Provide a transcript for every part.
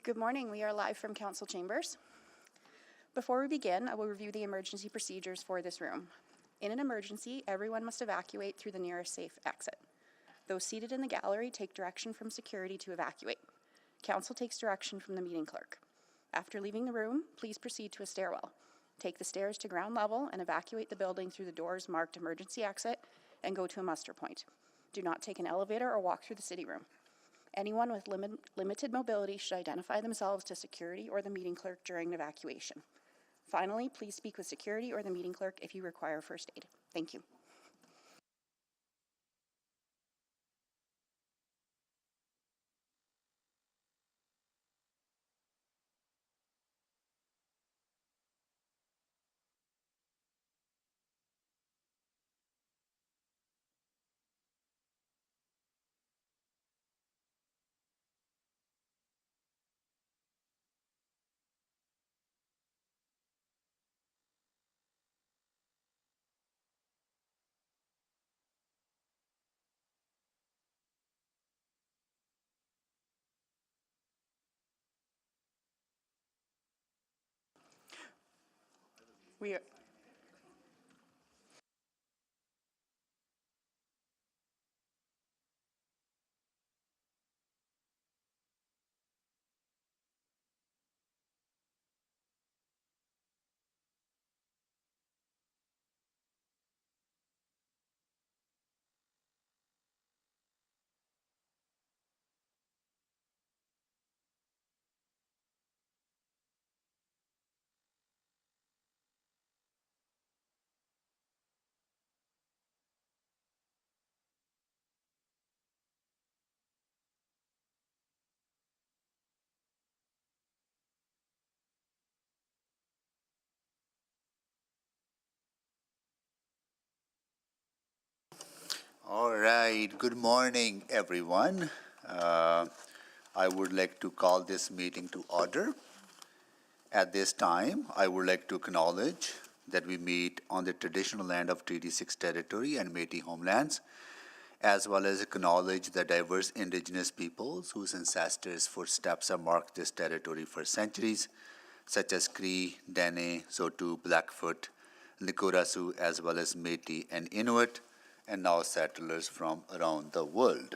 Good morning. We are live from Council Chambers. Before we begin, I will review the emergency procedures for this room. In an emergency, everyone must evacuate through the nearest safe exit. Those seated in the gallery take direction from security to evacuate. Council takes direction from the meeting clerk. After leaving the room, please proceed to a stairwell. Take the stairs to ground level and evacuate the building through the doors marked emergency exit and go to a muster point. Do not take an elevator or walk through the city room. Anyone with limited mobility should identify themselves to security or the meeting clerk during evacuation. Finally, please speak with security or the meeting clerk if you require first aid. Thank you. We are All right, good morning, everyone. I would like to call this meeting to order. At this time, I would like to acknowledge that we meet on the traditional land of Treaty 6 territory and Métis homelands, as well as acknowledge the diverse Indigenous peoples whose ancestors' footsteps have marked this territory for centuries, such as Cree, Dene, Zotu, Blackfoot, Likurasu, as well as Métis and Inuit, and now settlers from around the world.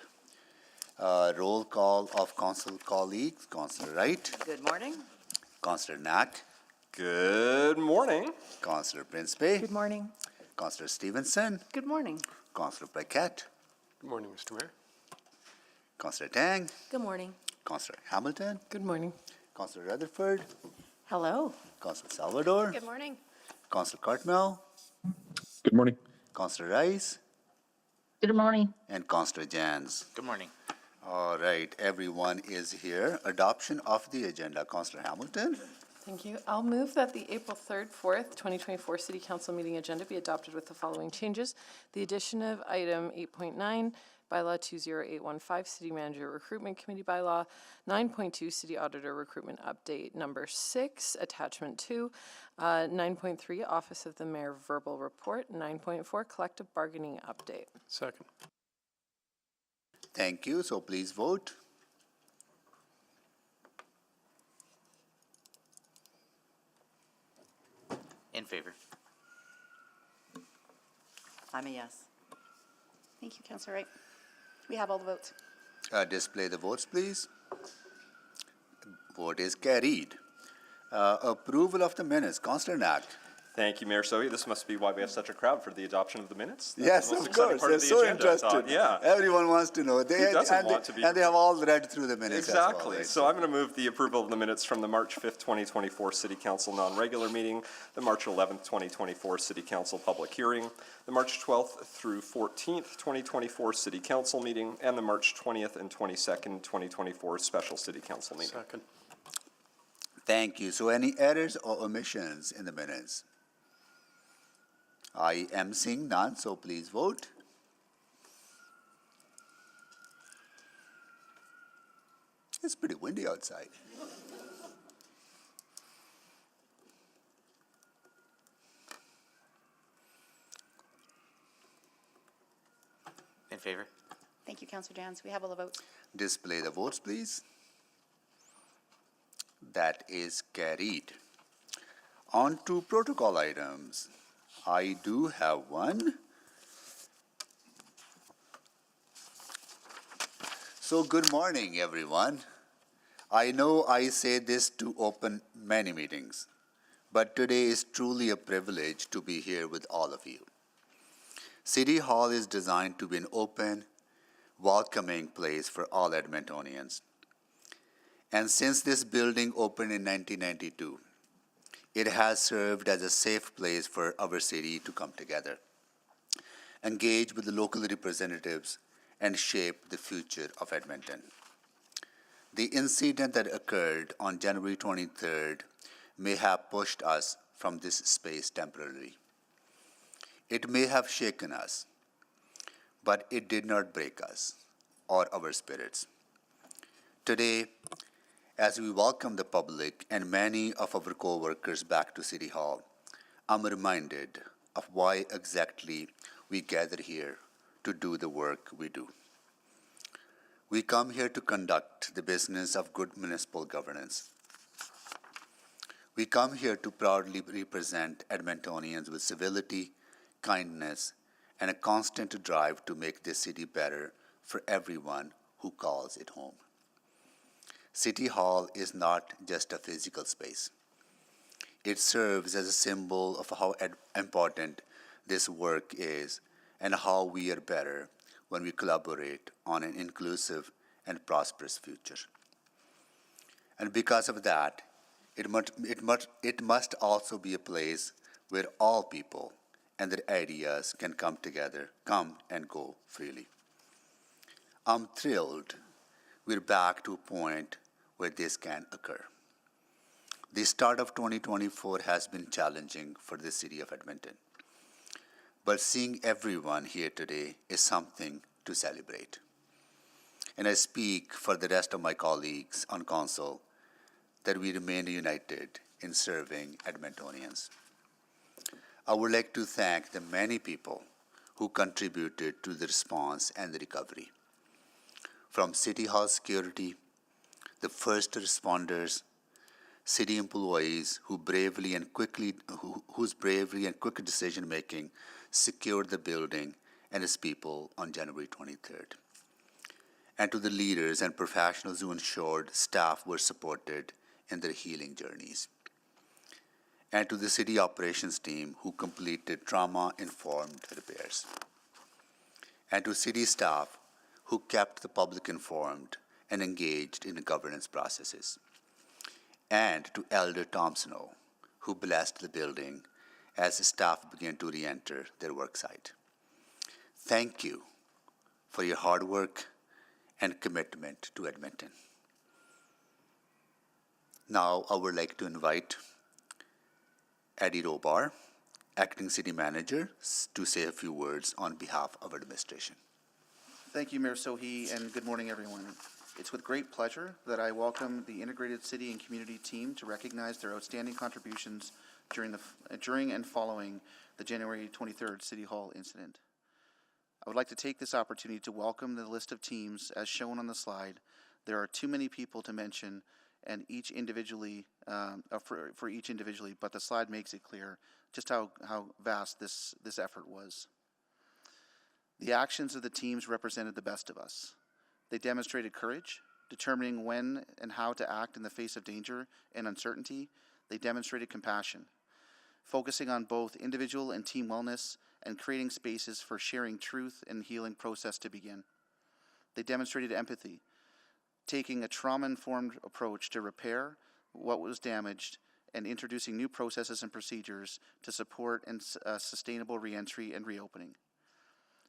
Roll call of council colleagues. Councillor Wright. Good morning. Councillor Knack. Good morning. Councillor Principe. Good morning. Councillor Stevenson. Good morning. Councillor Paquette. Good morning, Mr. Mayor. Councillor Tang. Good morning. Councillor Hamilton. Good morning. Councillor Rutherford. Hello. Councillor Salvador. good morning. Councillor Cartmel. Good morning. Councillor Rice. Good morning. And Councillor Jans. Good morning. All right, everyone is here. Adoption of the agenda. Councillor Hamilton. Thank you. I'll move that the April 3rd, 4th, 2024 City Council meeting agenda be adopted with the following changes. The addition of item 8.9, Bylaw 20815, City Manager Recruitment Committee Bylaw, 9.2, City Auditor Recruitment Update Number 6, Attachment 2, 9.3, Office of the Mayor Verbal Report, 9.4, Collective Bargaining Update. Second. Thank you. So please vote. In favor. I'm a yes. Thank you, Councillor Wright. We have all the votes. Display the votes, please. Vote is carried. Approval of the minutes. Councillor Knack. Thank you, Mayor Sohi. This must be why we have such a crowd for the adoption of the minutes. That's Yes, the most of exciting course. part They're the so agenda, I thought. interested. Yeah. Everyone wants to know. Who doesn't want to be- And they have all read through the minutes as well, Exactly. right? So I'm going to move the approval of the minutes from the March 5th, 2024 City Council non-regular meeting, the March 11th, 2024 City Council public hearing, the March 12th through 14th, 2024 City Council meeting, and the March 20th and 22nd, 2024 Special City Council meeting. Second. Thank you. So any errors or omissions in the minutes? I am seeing none, so please vote. It's pretty windy outside. In favor. Thank you, Councillor Jans. We have all the votes. Display the votes, please. That is carried. On to protocol items. I do have one. So good morning, everyone. I know I say this to open many meetings, but today is truly a privilege to be here with all of you. City Hall is designed to be an open, welcoming place for all Edmontonians. And since this building opened in 1992, it has served as a safe place for our city to come together, engage with the local representatives, and shape the future of Edmonton. The incident that occurred on January 23rd may have pushed us from this space temporarily. It may have shaken us, but it did not break us or our spirits. Today, as we welcome the public and many of our co-workers back to City Hall, I'm reminded of why exactly we gather here to do the work we do. We come here to conduct the business of good municipal governance. We come here to proudly represent Edmontonians with civility, kindness, and a constant drive to make this city better for everyone who calls it home. City Hall is not just a physical space. It serves as a symbol of how important this work is and how we are better when we collaborate on an inclusive and prosperous future. And because of that, it must also be a place where all people and their ideas can come together, come and go freely. I'm thrilled we're back to a point where this can occur. The start of 2024 has been challenging for the city of Edmonton. But seeing everyone here today is something to celebrate. And I speak for the rest of my colleagues on council that we remain united in serving Edmontonians. I would like to thank the many people who contributed to the response and the recovery. From City Hall security, the first responders, city employees whose bravery and quick decision-making secured the building and its people on January 23rd. And to the leaders and professionals who ensured staff were supported in their healing journeys. And to the city operations team who completed trauma-informed repairs. And to city staff who kept the public informed and engaged in the governance processes. And to Elder Tom Snow, who blessed the building as the staff began to re-enter their worksite. Thank you for your hard work and commitment to Edmonton. Now I would like to invite Eddie Robar, Acting City Manager, to say a few words on behalf of our administration. Thank you, Mayor Sohi, and good morning, everyone. It's with great pleasure that I welcome the Integrated City and Community team to recognize their outstanding contributions during and following the January 23rd City Hall incident. I would like to take this opportunity to welcome the list of teams as shown on the slide. There are too many people to mention, and each individually, for each individually, but the slide makes it clear just how vast this effort was. The actions of the teams represented the best of us. They demonstrated courage, determining when and how to act in the face of danger and uncertainty. They demonstrated compassion, focusing on both individual and team wellness and creating spaces for sharing truth and healing process to begin. They demonstrated empathy, taking a trauma-informed approach to repair what was damaged and introducing new processes and procedures to support and sustainable reentry and reopening.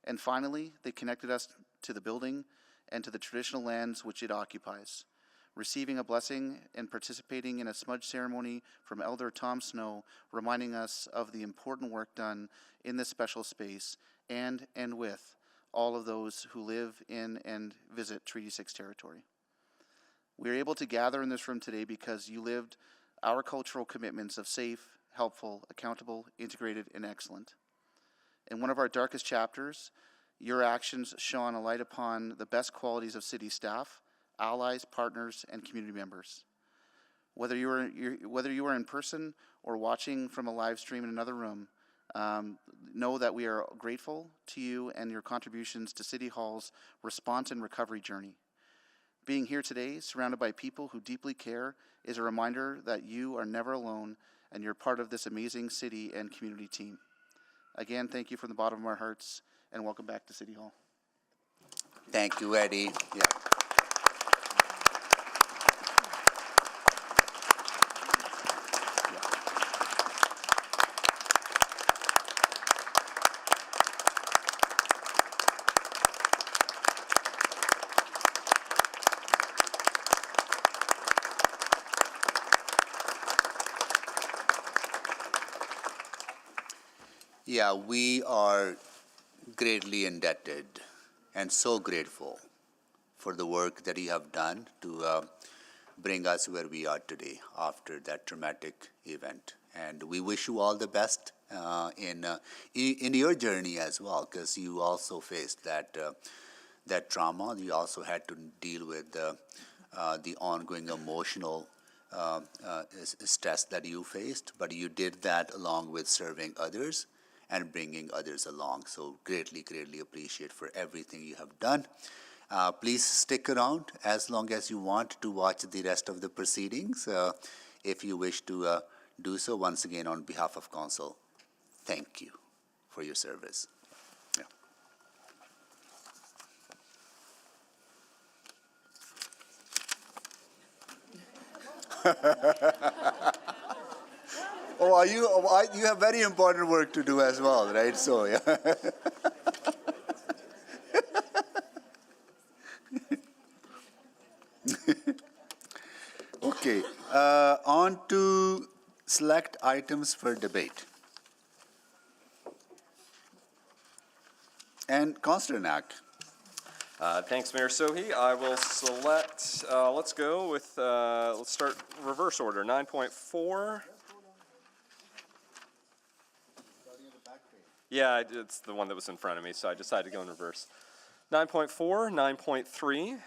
And finally, they connected us to the building and to the traditional lands which it occupies, receiving a blessing and participating in a smudge ceremony from Elder Tom Snow, reminding us of the important work done in this special space and with all of those who live in and visit Treaty 6 territory. We are able to gather in this room today because you lived our cultural commitments of safe, helpful, accountable, integrated, and excellent. In one of our darkest chapters, your actions shone a light upon the best qualities of city staff, allies, partners, and community members. Whether you are in person or watching from a live stream in another room, know that we are grateful to you and your contributions to City Hall's response and recovery journey. Being here today, surrounded by people who deeply care, is a reminder that you are never alone and you're part of this amazing city and community team. Again, thank you from the bottom of our hearts, and welcome back to City Hall. Thank you, Eddie. Yeah. Yeah, we are greatly indebted and so grateful for the work that you have done to bring us where we are today after that traumatic event. And we wish you all the best in your journey as well, because you also faced that trauma. You also had to deal with the ongoing emotional stress that you faced, but you did that along with serving others and bringing others along. So greatly, greatly appreciate for everything you have done. Please stick around as long as you want to watch the rest of the proceedings. If you wish to do so, once again, on behalf of Council, thank you for your service. Yeah. You have very important work to do as well, right? So, yeah. Okay, on to select items for debate. And Councillor Knack. Thanks, Mayor Sohi. I will select, let's go with, let's start reverse order, 9.4. Yeah, it's the one that was in front of me, so I decided to go in reverse. 9.4, 9.3.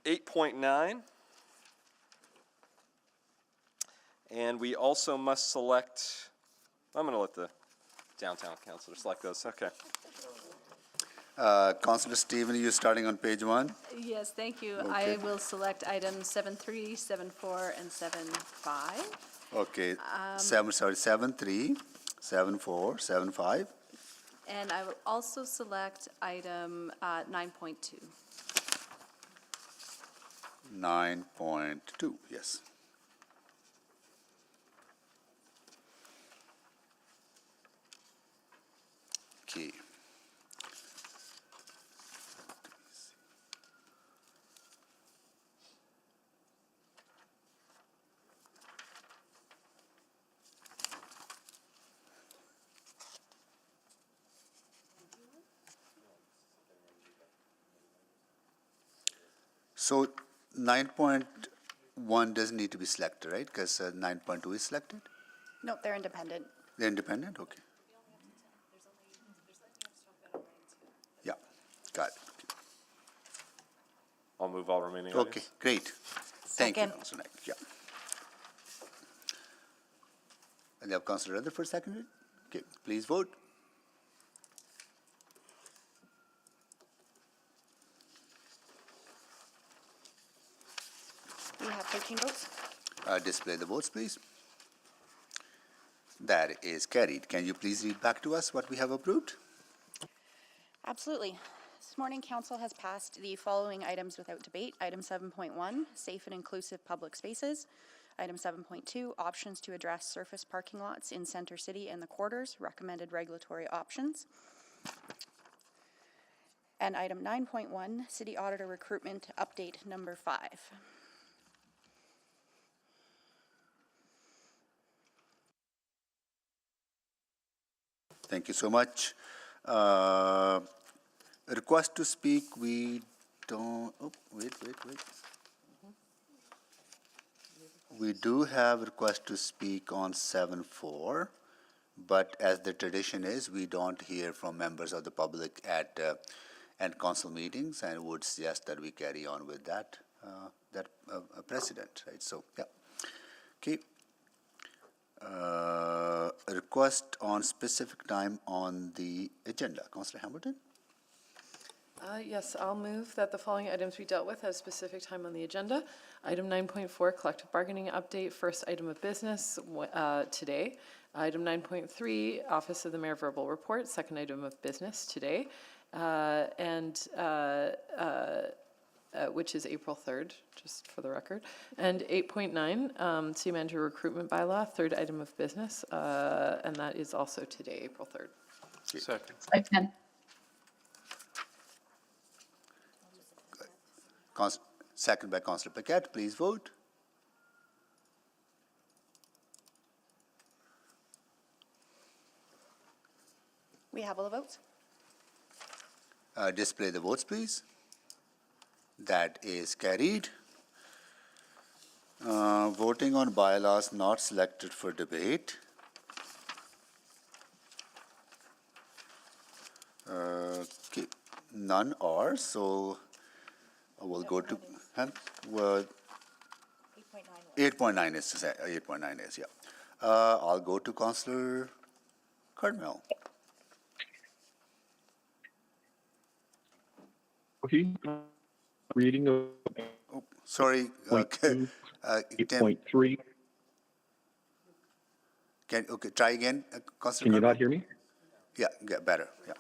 8.9. And we also must select, I'm going to let the downtown councilor select those. Okay. Councillor Stephen, you're starting on page 1? Yes, thank you. Okay. I will select items 7.3, 7.4, and 7.5. Okay, 7.3, 7.4, 7.5. And I will also select item 9.2. 9.2, yes. Okay. So 9.1 doesn't need to be selected, right? Because 9.2 is selected? No, they're independent. They're independent? Okay. Yeah, got it. I'll move all remaining Okay, items. great. Thank you, Second. Councillor Knack. Yeah. And you have Councillor Rutherford seconded? Okay, please vote. We have 13 votes. Display the votes, please. That is carried. Can you please read back to us what we have approved? Absolutely. This morning, Council has passed the following items without debate. Item 7.1, safe and inclusive public spaces. Item 7.2, options to address surface parking lots in Center City and the quarters, recommended regulatory options. And item 9.1, city auditor recruitment update number 5. Thank you so much. Request to speak, we don't, oh, wait. We do have request to speak on 7.4, but as the tradition is, we don't hear from members of the public at and council meetings, and would suggest that we carry on with that precedent, right? So, yeah. Okay. A request on specific time on the agenda. Councillor Hamilton? Yes, I'll move that the following items be dealt with at a specific time on the agenda. Item 9.4, collective bargaining update, first item of business today. Item 9.3, Office of the Mayor verbal report, second item of business today, which is April 3rd, just for the record. And 8.9, City Manager recruitment bylaw, third item of business, and that is also today, April 3rd. Second. Second. Second by Councillor Paquette. Please vote. We have all the votes. Display the votes, please. That is carried. Voting on bylaws not selected for debate. Okay, none are, so we'll go to, well, 8.9 is, 8.9 is, yeah. I'll go to Councillor Cardinal. Okay. Reading of Oh, sorry. 8.2, Tim, 8.3. okay, try again, Councillor Can you Cardinal? not hear me? Yeah, better, yeah.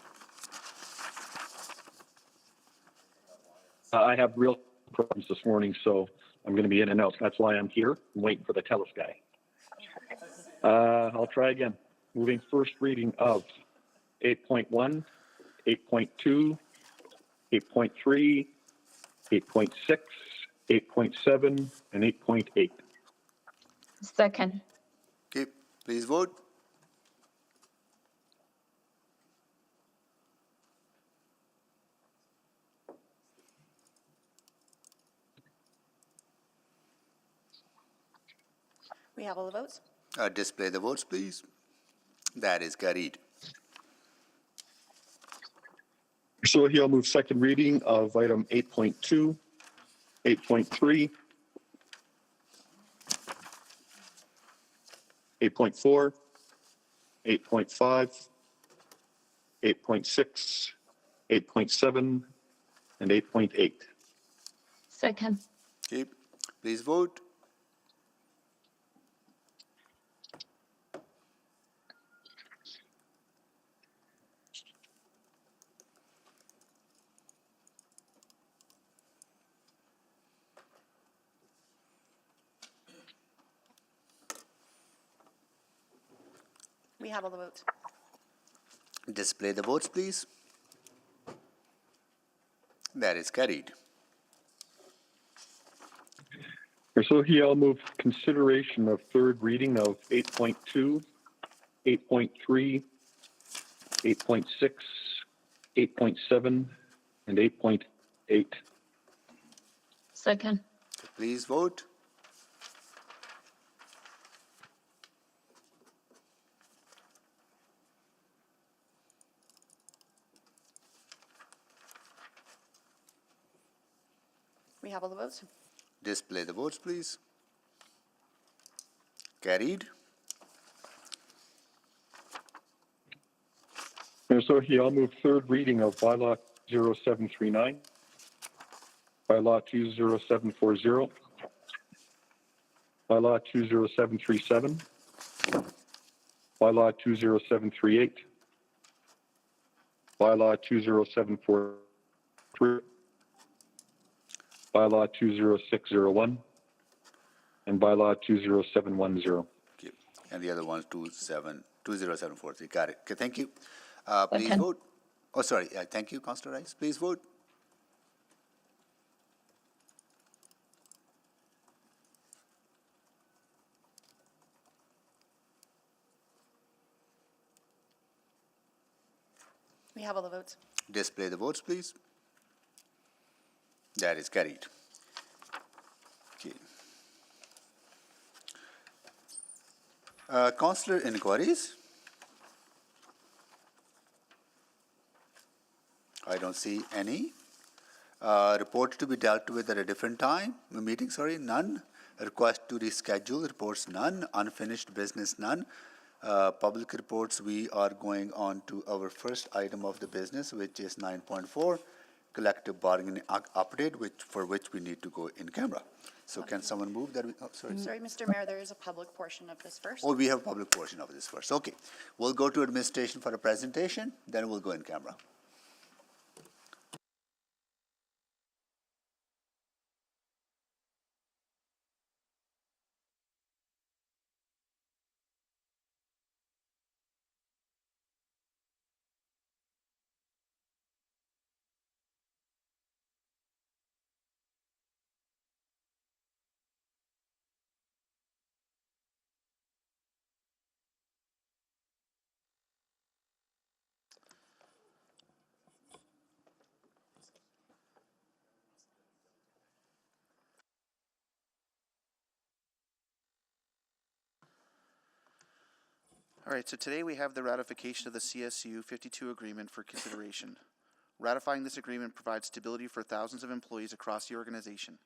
I have real problems this morning, so I'm going to be in and out. That's why I'm here. I'm waiting for the TELUS guy. I'll try again. Moving first reading of 8.1, 8.2, 8.3, 8.6, 8.7, and 8.8. Second. Okay, please vote. We have all the votes. Display the votes, please. That is carried. So here I'll move second reading of item 8.2, 8.3, 8.4, 8.5, 8.6, 8.7, and 8.8. Second. Okay, please vote. We have all the votes. Display the votes, please. That is carried. So here I'll move consideration of third reading of 8.2, 8.3, 8.6, 8.7, and 8.8. Second. Please vote. We have all the votes. Display the votes, please. Carried. And so here I'll move third reading of bylaw 0739, bylaw 20740, bylaw 20737, bylaw 20738, bylaw 20743, bylaw 20601, and bylaw 20710. Okay. And the other one's 20743. Got it. Okay, thank you. Please Second. vote. Oh, sorry. Thank you, Councillor Rice. Please vote. We have all the votes. Display the votes, please. That is carried. Okay. Councillor inquiries. I don't see any. Reports to be dealt with at a different time, meeting, sorry, none. Request to reschedule, reports none. Unfinished business, none. Public reports, we are going on to our first item of the business, which is 9.4, collective bargaining update, for which we need to go in camera. So can someone move that? Sorry. Sorry, Mr. Mayor, there is a public portion of this first. Oh, we have public portion of this first. Okay. We'll go to administration for a presentation, then we'll go in camera. All right, so today we have the ratification of the CSU 52 agreement for consideration. Ratifying this agreement provides stability for thousands of employees across the organization.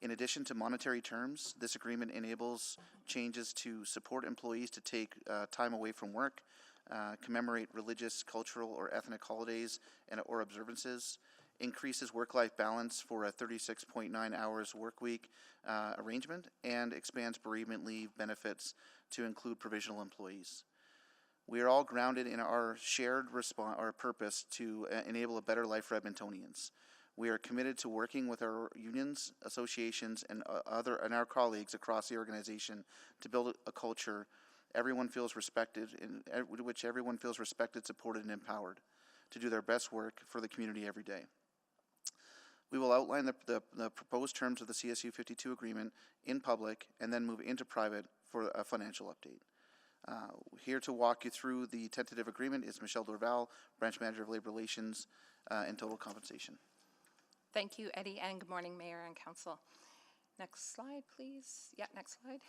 In addition to monetary terms, this agreement enables changes to support employees to take time away from work, commemorate religious, cultural, or ethnic holidays or observances, increases work-life balance for a 36.9 hours work week arrangement, and expands bereavement leave benefits to include provisional employees. We are all grounded in our shared purpose to enable a better life for Edmontonians. We are committed to working with our unions, associations, and our colleagues across the organization to build a culture everyone feels respected, in which everyone feels respected, supported, and empowered to do their best work for the community every day. We will outline the proposed terms of the CSU 52 agreement in public and then move into private for a financial update. Here to walk you through the tentative agreement is Michelle Dorval, Branch Manager of Labor Relations and Total Compensation. Thank you, Eddie, and good morning, Mayor and Council. Next slide, please. Yeah, next slide.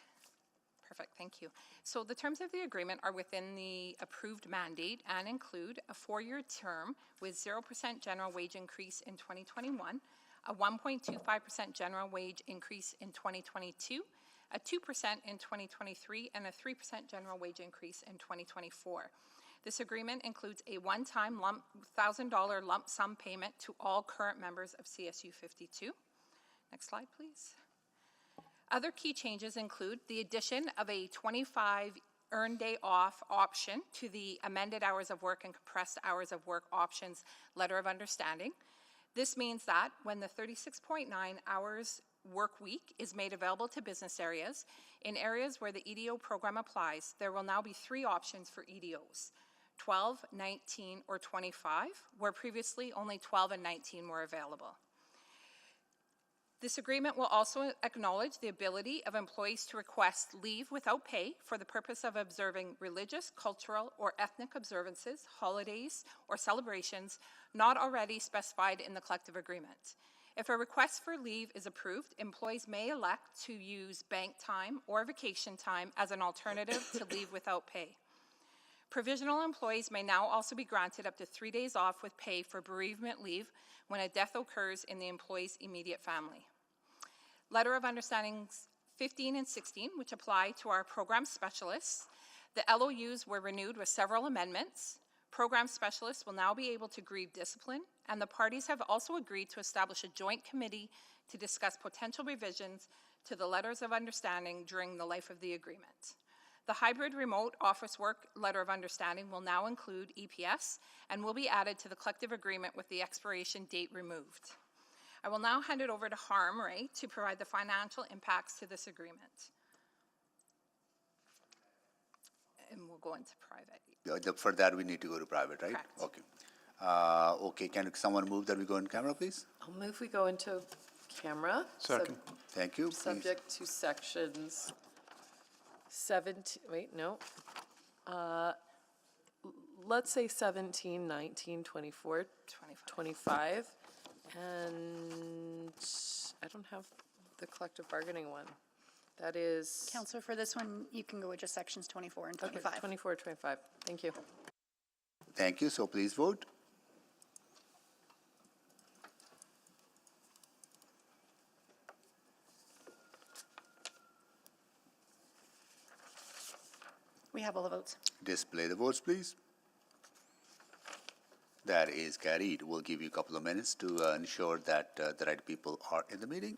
Perfect, thank you. So the terms of the agreement are within the approved mandate and include a 4-year term with 0% general wage increase in 2021, a 1.25% general wage increase in 2022, a 2% in 2023, and a 3% general wage increase in 2024. This agreement includes a one-time $1,000 lump sum payment to all current members of CSU 52. Next slide, please. Other key changes include the addition of a 25 earned day off option to the amended hours of work and compressed hours of work options letter of understanding. This means that when the 36.9 hours work week is made available to business areas, in areas where the EDO program applies, there will now be 3 options for EDOs, 12, 19, or 25, where previously only 12 and 19 were available. This agreement will also acknowledge the ability of employees to request leave without pay for the purpose of observing religious, cultural, or ethnic observances, holidays, or celebrations not already specified in the collective agreement. If a request for leave is approved, employees may elect to use bank time or vacation time as an alternative to leave without pay. Provisional employees may now also be granted up to 3 days off with pay for bereavement leave when a death occurs in the employee's immediate family. Letter of Understandings 15 and 16, which apply to our program specialists. The LOUs were renewed with several amendments. Program specialists will now be able to grieve discipline, and the parties have also agreed to establish a joint committee to discuss potential revisions to the letters of understanding during the life of the agreement. The hybrid remote office work letter of understanding will now include EPS and will be added to the collective agreement with the expiration date removed. I will now hand it over to Harm Ray to provide the financial impacts to this agreement. And we'll go into private. For that, we need to go to private, right? Correct. Okay. Okay, can someone move that we go in camera, please? I'll move we go into camera. Second. Thank you. Please. Subject to sections 17, wait, no. Let's say 17, 19, 24, 25. And I don't have the collective bargaining one. That is. Counselor, for this one, you can go with just sections 24 and 25. Okay, 24, 25. Thank you. Thank you. So please vote. We have all the votes. Display the votes, please. That is carried. We'll give you a couple of minutes to ensure that the right people are in the meeting.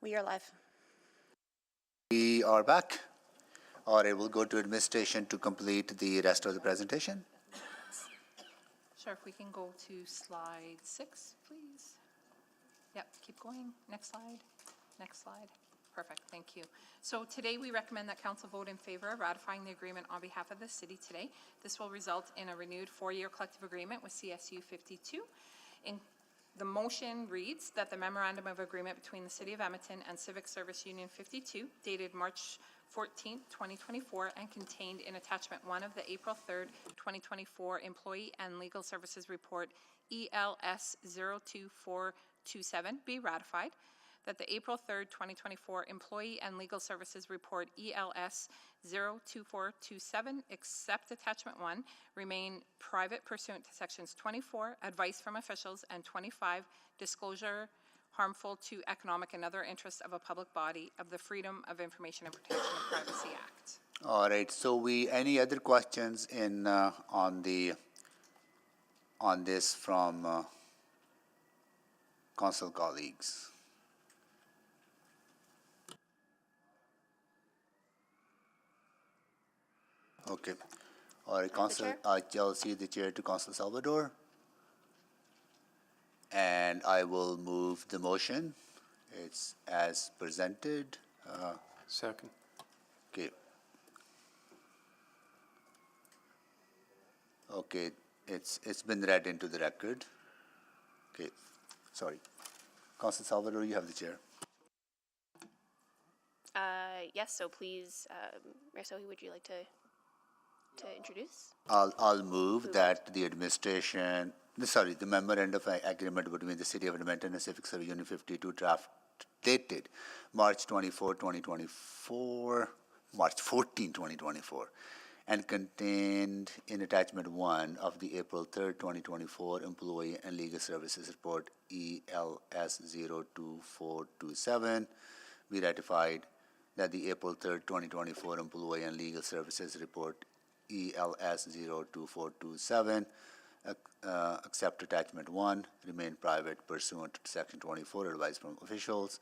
We are live. We are back. All right, we'll go to administration to complete the rest of the presentation. Sure, if we can go to slide 6, please. Yep, keep going. Next slide. Next slide. Perfect, thank you. So today, we recommend that council vote in favor of ratifying the agreement on behalf of the city today. This will result in a renewed 4-year collective agreement with CSU 52. The motion reads that the memorandum of agreement between the City of Edmonton and Civic Service Union 52, dated March 14th, 2024, and contained in Attachment 1 of the April 3rd, 2024 Employee and Legal Services Report, ELS 02427, be ratified. That the April 3rd, 2024 Employee and Legal Services Report, ELS 02427, except Attachment 1, remain private pursuant to Sections 24, Advice from Officials, and 25, Disclosure harmful to economic and other interests of a public body of the Freedom of Information and Protection of Privacy Act. All right, so any other questions on this from council colleagues? Okay. All right, Council, I'll see the chair to Council Salvador. And I will move the motion. It's as presented. Second. Okay. Okay, it's been read into the record. Okay, sorry. Council Salvador, you have the chair. Yes, so please, Mayor Sohi, would you like to introduce? I'll move that the administration, the memorandum of agreement between the City of Edmonton and Civic Service Union 52 draft dated March 24, 2024, March 14, 2024, and contained in Attachment 1 of the April 3rd, 2024 Employee and Legal Services Report, ELS 02427, be ratified. That the April 3rd, 2024 Employee and Legal Services Report, ELS 02427, accept Attachment 1, remain private pursuant to Section 24, Advice from Officials,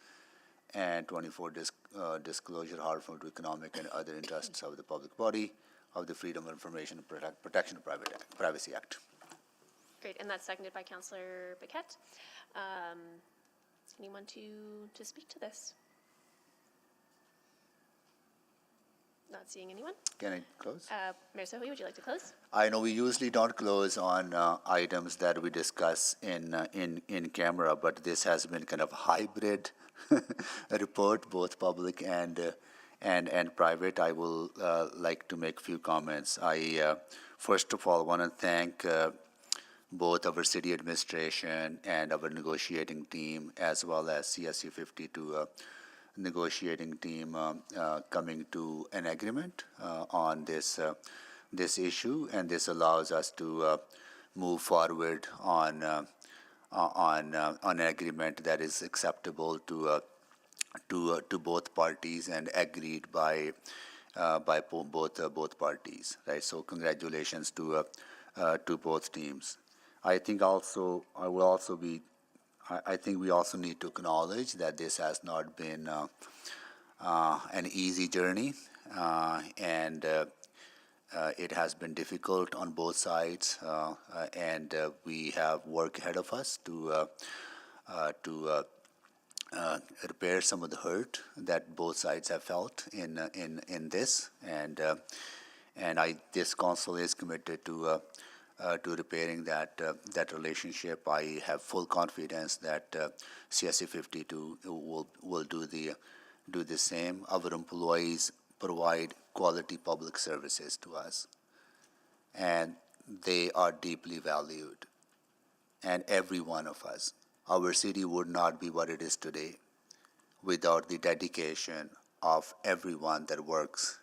and 24, Disclosure harmful to economic and other interests of the public body of the Freedom of Information and Protection of Privacy Act. Great, and that's seconded by Councillor Paquette. Anyone to speak to this? Not seeing anyone. Can I close? Mayor Sohi, would you like to close? I know we usually don't close on items that we discuss in camera, but this has been kind of hybrid report, both public and private. I will like to make a few comments. I first of all want to thank both our city administration and our negotiating team, as well as CSU 52 negotiating team coming to an agreement on this issue, and this allows us to move forward on an agreement that is acceptable to both parties and agreed by both parties. Right. So congratulations to both teams. I think we also need to acknowledge that this has not been an easy journey, and it has been difficult on both sides, and we have work ahead of us to repair some of the hurt that both sides have felt in this, and this council is committed to repairing that relationship. I have full confidence that CSU 52 will do the same. Our employees provide quality public services to us, and they are deeply valued. And every one of us, our city would not be what it is today without the dedication of everyone that works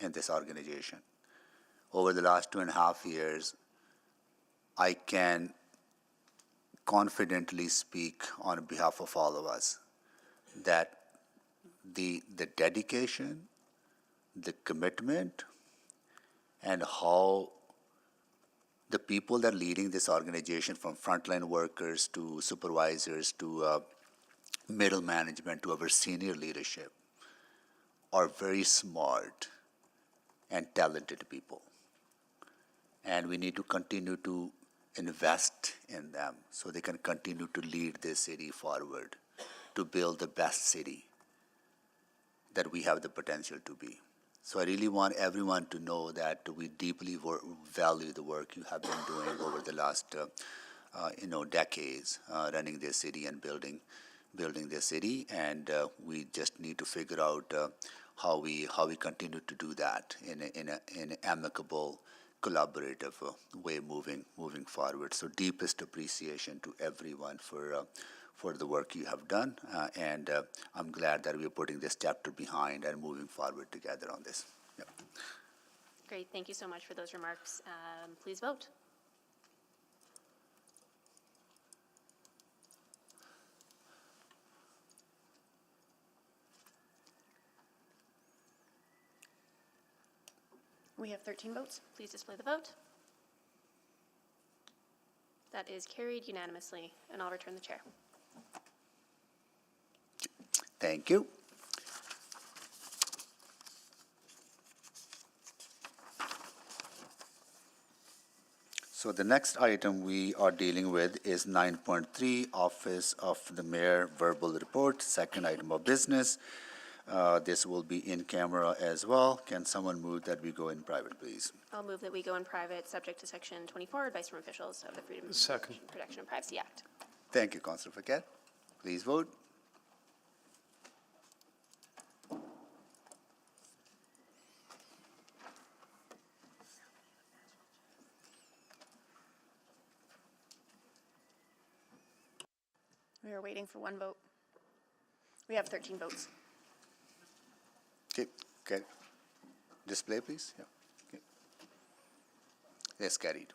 in this organization. Over the last 2.5 years, I can confidently speak on behalf of all of us that the dedication, the commitment, and how the people that are leading this organization, from frontline workers to supervisors to middle management to our senior leadership are very smart and talented people. And we need to continue to invest in them so they can continue to lead this city forward, to build the best city that we have the potential to be. So I really want everyone to know that we deeply value the work you have been doing over the last decades, running this city and building this city, and we just need to figure out how we continue to do that in an amicable, collaborative way moving forward. So deepest appreciation to everyone for the work you have done, and I'm glad that we're putting this chapter behind and moving forward together on this. Yep. Great, thank you so much for those remarks. Please vote. We have 13 votes. Please display the vote. That is carried unanimously, and I'll return the chair. Thank you. So the next item we are dealing with is 9.3, Office of the Mayor Verbal Report, second item of business. This will be in camera as well. Can someone move that we go in private, please? I'll move that we go in private, subject to Section 24, advice from officials of the Freedom of Information Protection and Privacy Act. Thank you, Councilor Paquette. Please vote. We are waiting for one vote. We have 13 votes. Okay. Display, please. Yeah. Okay. Yes, carried.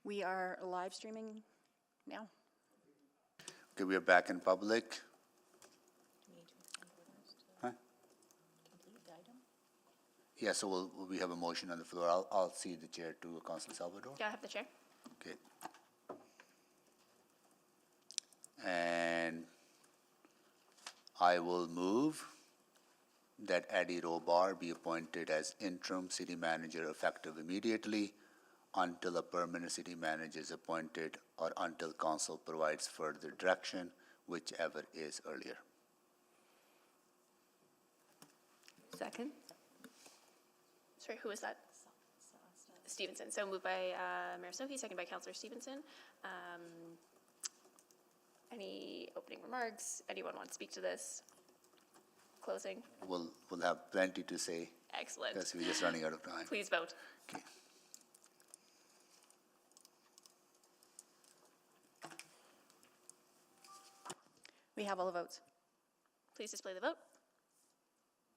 We are live streaming now. Okay, we are back in public. Huh? Yeah, so we have a motion on the floor. I'll cede the chair to Councilor Salvador. Yeah, I have the chair. Okay. And I will move that Eddie Robar be appointed as interim city manager effective immediately until a permanent city manager is appointed or until council provides further direction, whichever is earlier. Second? Sorry, who was that? Stevenson. So moved by Mayor Sohi, second by Councillor Stevenson. Any opening remarks? Anyone want to speak to this? Closing? We'll have plenty to say Excellent. because we're just running out of time. Please vote. Okay. We have all the votes. Please display the vote.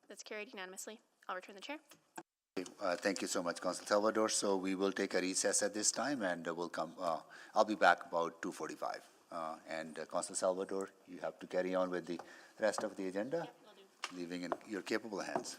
That's carried unanimously. I'll return the chair. Thank you so much, Councilor Salvador. So we will take a recess at this time, and we'll come. I'll be back about 2:45. And Councilor Salvador, you have to carry on with the rest of the agenda, leaving in your capable hands.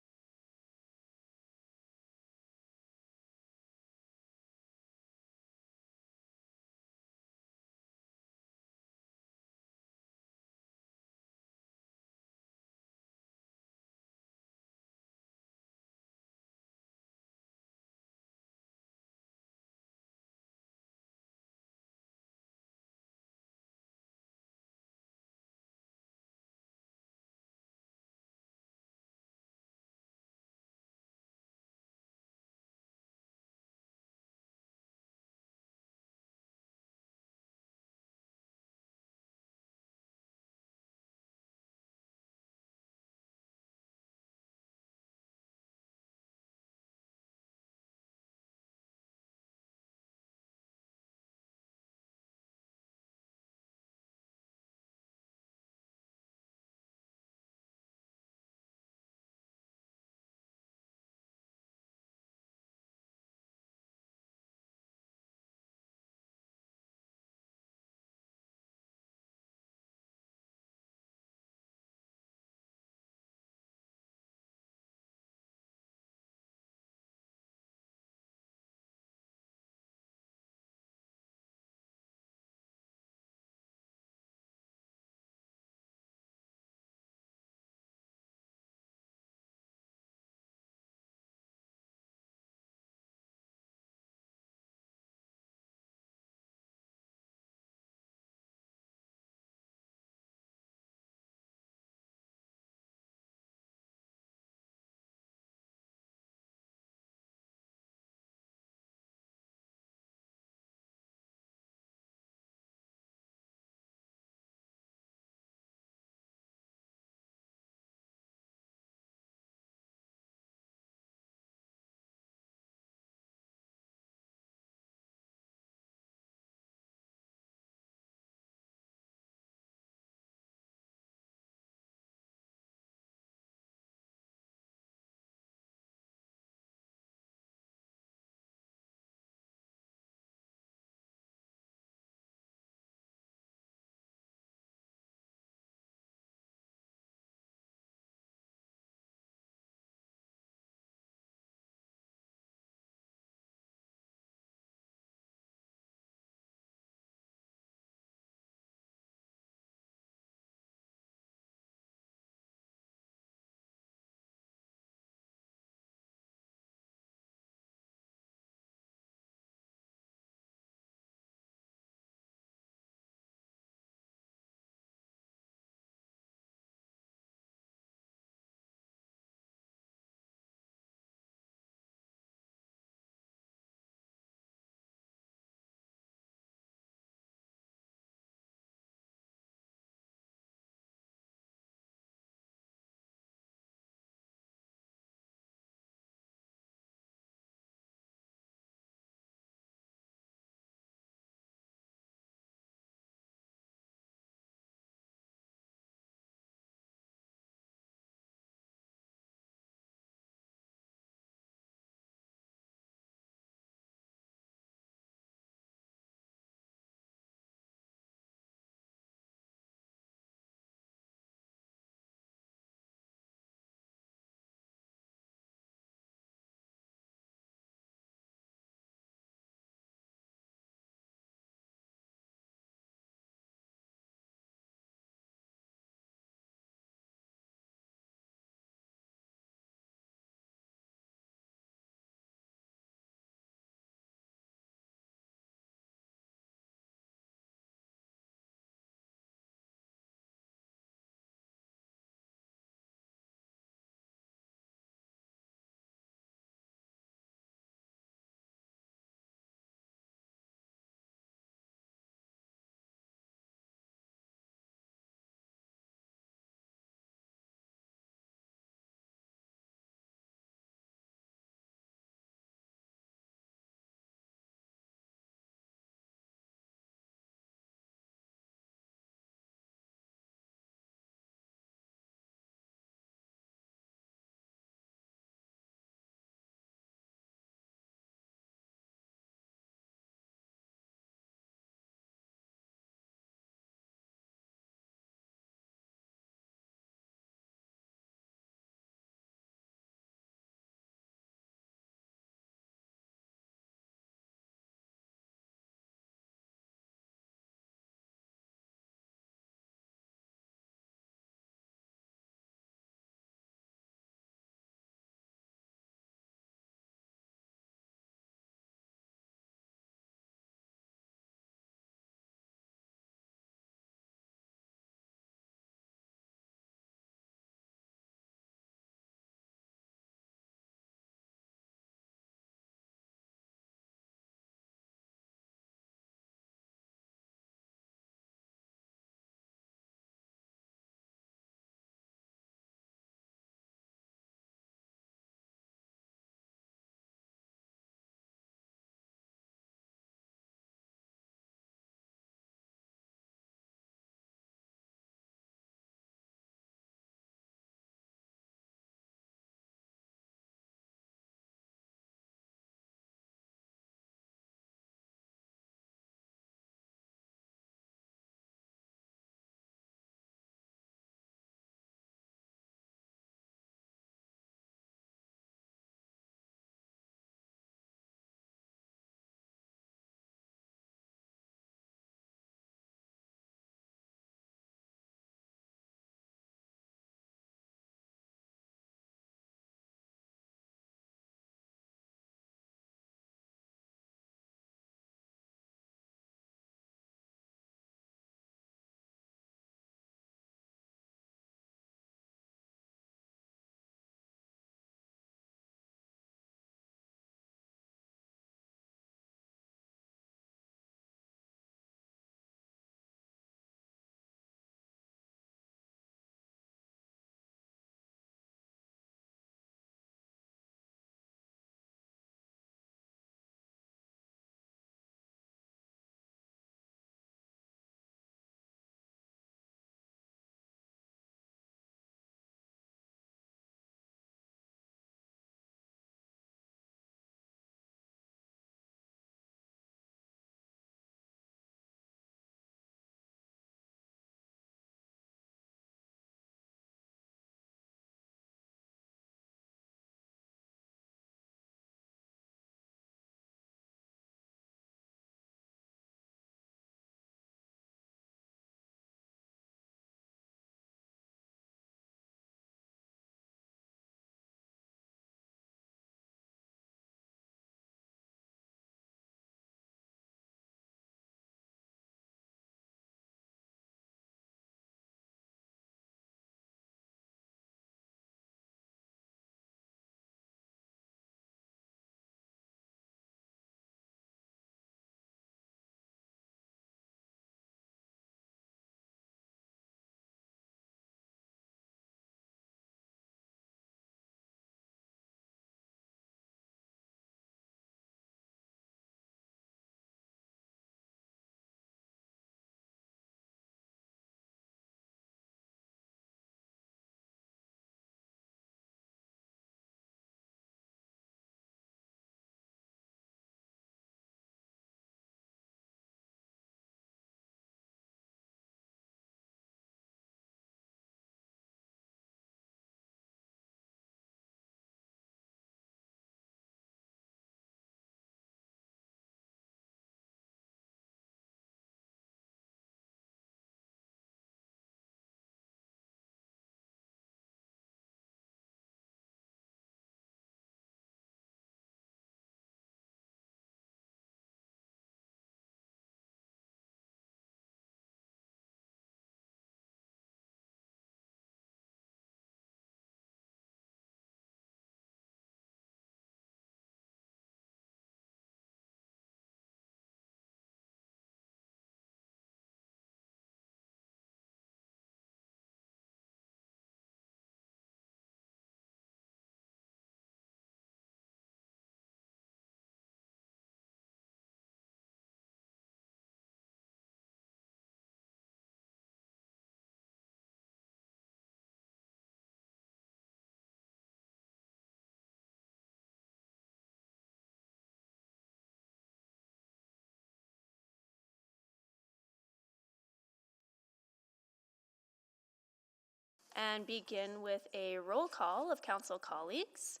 and begin with a roll call of council colleagues.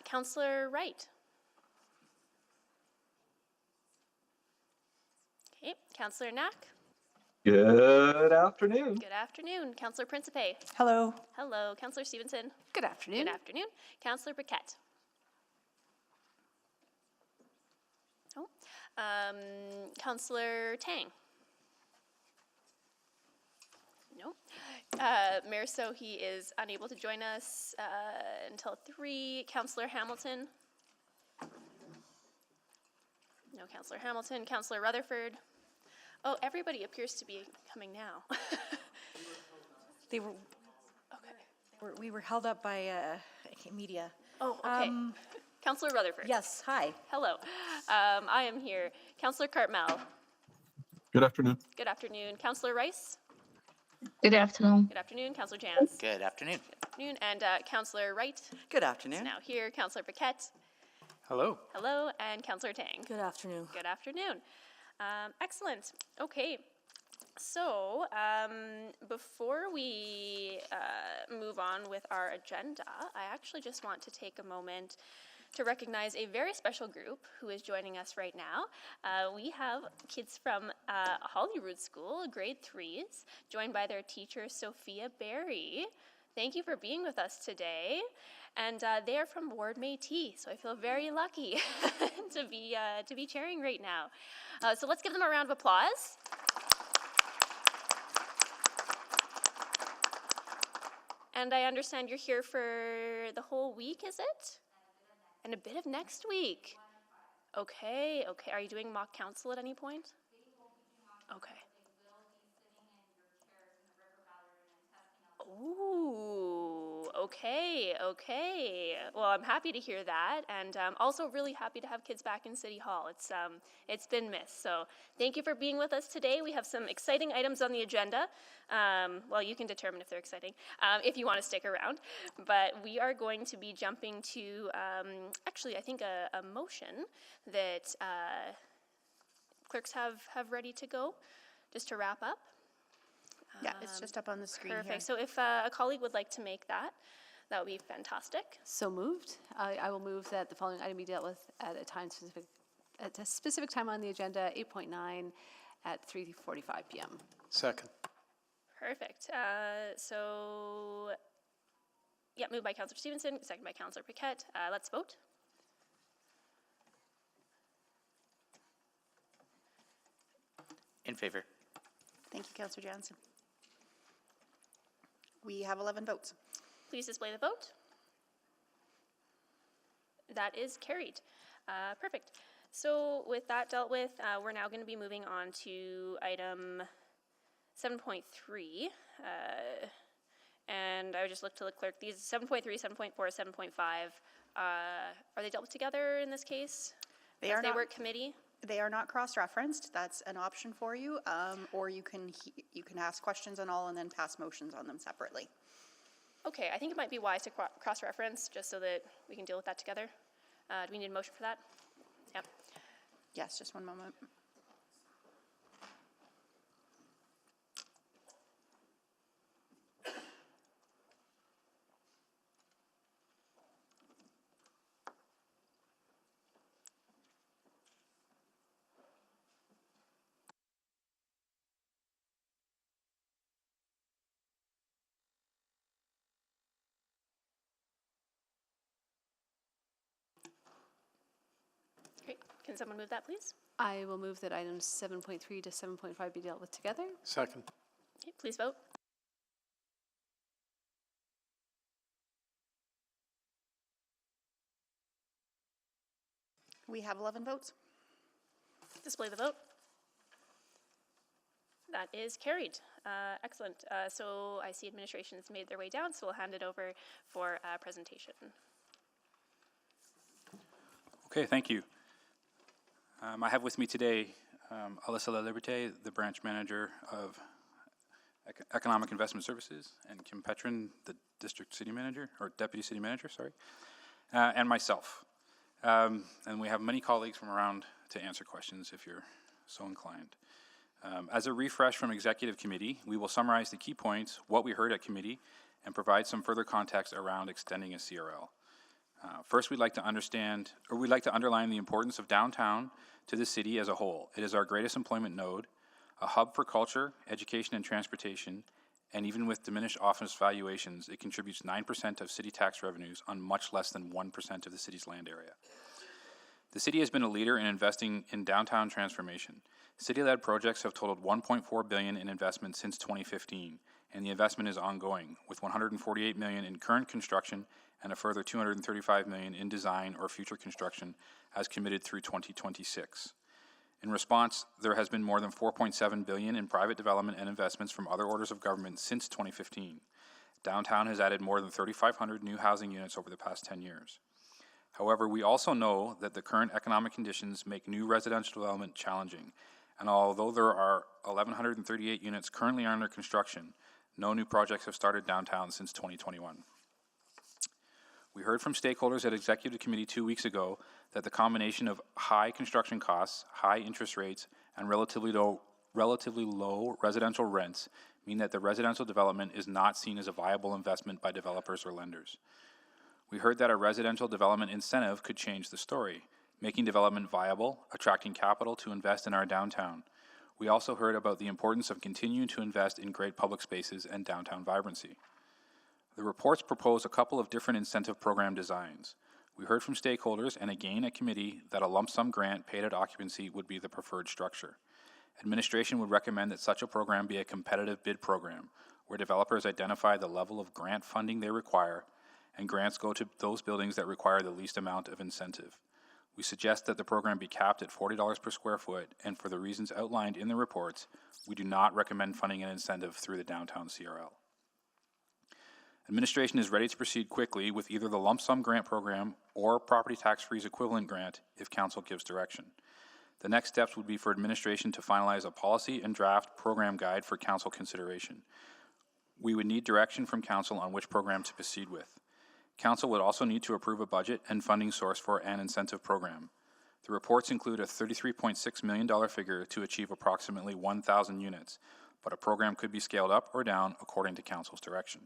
Councillor Wright. Okay, Councillor Knack. Good afternoon. Good afternoon. Councillor Principe. Hello. Hello. Councillor Stevenson. Good afternoon. Good afternoon. Councillor Briquette. Oh. Councillor Tang. No. Mayor Sohi is unable to join us until 3. Councillor Hamilton. No Councillor Hamilton. Councillor Rutherford. Oh, everybody appears to be coming now. They were, Okay. we were held up by media. Oh, okay. Councillor Rutherford. Yes, hi. Hello. I am here. Councillor Cartmel. Good afternoon. Good afternoon. Councillor Rice. Good afternoon. Good afternoon. Councillor Jans. Good afternoon. Good afternoon. And Councillor Wright Good is afternoon. now here. Councillor Briquette. Hello. Hello. And Councillor Tang. Good afternoon. Good afternoon. Excellent. Okay. So, before we move on with our agenda, I actually just want to take a moment to recognize a very special group who is joining us right now. We have kids from Holyrood School, grade 3s, joined by their teacher, Sophia Berry. Thank you for being with us today. And they are from Ward Métis, so I feel very lucky to be chairing right now. So let's give them a round of applause. And I understand you're here for the whole week, is it? And a bit of next week. Okay, okay. Are you doing mock council at any point? Okay. Ooh, okay, okay. Well, I'm happy to hear that, and also really happy to have kids back in City Hall. It's been missed, so thank you for being with us today. We have some exciting items on the agenda. Well, you can determine if they're exciting, if you want to stick around. But we are going to be jumping to, actually, I think a motion that clerks have ready to go, just to wrap up. Yeah, it's just up on the screen here. Perfect. So if a colleague would like to make that, that would be fantastic. So moved. I will move that the following item be dealt with at a specific time on the agenda, 8.9 at 3:45 p.m. Second. Perfect. So, yeah, moved by Councillor Stevenson, second by Councillor Briquette. Let's vote. In favor. Thank you, Councillor Jansen. We have 11 votes. Please display the vote. That is carried. Perfect. So with that dealt with, we're now going to be moving on to item 7.3. And I would just look to the clerk. These 7.3, 7.4, 7.5, are they dealt with together in this case? They are not. work committee? They are not cross-referenced. That's an option for you, or you can ask questions on all and then pass motions on them separately. Okay, I think it might be wise to cross-reference just so that we can deal with that together. Do we need a motion for that? Yep. Yes, just one moment. Great. Can someone move that, please? I will move that items 7.3 to 7.5 be dealt with together. Second. Okay, please vote. We have 11 votes. Display the vote. That is carried. Excellent. So I see administration has made their way down, so we'll hand it over for presentation. Okay, thank you. I have with me today Alyssa LaLiberte, the branch manager of Economic Investment Services, and Kim Petrin, the district city manager, or deputy city manager, sorry, and myself. And we have many colleagues from around to answer questions if you're so inclined. As a refresh from Executive Committee, we will summarize the key points, what we heard at committee, and provide some further context around extending a CRL. First, we'd like to underline the importance of downtown to the city as a whole. It is our greatest employment node, a hub for culture, education, and transportation, and even with diminished office valuations, it contributes 9% of city tax revenues on much less than 1% of the city's land area. The city has been a leader in investing in downtown transformation. City-led projects have totaled $1.4 billion in investment since 2015, and the investment is ongoing, with $148 million in current construction and a further $235 million in design or future construction as committed through 2026. In response, there has been more than $4.7 billion in private development and investments from other orders of government since 2015. Downtown has added more than 3,500 new housing units over the past 10 years. However, we also know that the current economic conditions make new residential development challenging, and although there are 1,138 units currently under construction, no new projects have started downtown since 2021. We heard from stakeholders at Executive Committee 2 weeks ago that the combination of high construction costs, high interest rates, and relatively low residential rents mean that the residential development is not seen as a viable investment by developers or lenders. We heard that a residential development incentive could change the story, making development viable, attracting capital to invest in our downtown. We also heard about the importance of continuing to invest in great public spaces and downtown vibrancy. The reports propose a couple of different incentive program designs. We heard from stakeholders and again at committee that a lump sum grant paid at occupancy would be the preferred structure. Administration would recommend that such a program be a competitive bid program, where developers identify the level of grant funding they require, and grants go to those buildings that require the least amount of incentive. We suggest that the program be capped at $40 per square foot, and for the reasons outlined in the reports, we do not recommend funding an incentive through the downtown CRL. Administration is ready to proceed quickly with either the lump sum grant program or property tax freeze equivalent grant if council gives direction. The next steps would be for administration to finalize a policy and draft program guide for council consideration. We would need direction from council on which program to proceed with. Council would also need to approve a budget and funding source for an incentive program. The reports include a $33.6 million figure to achieve approximately 1,000 units, but a program could be scaled up or down according to council's direction.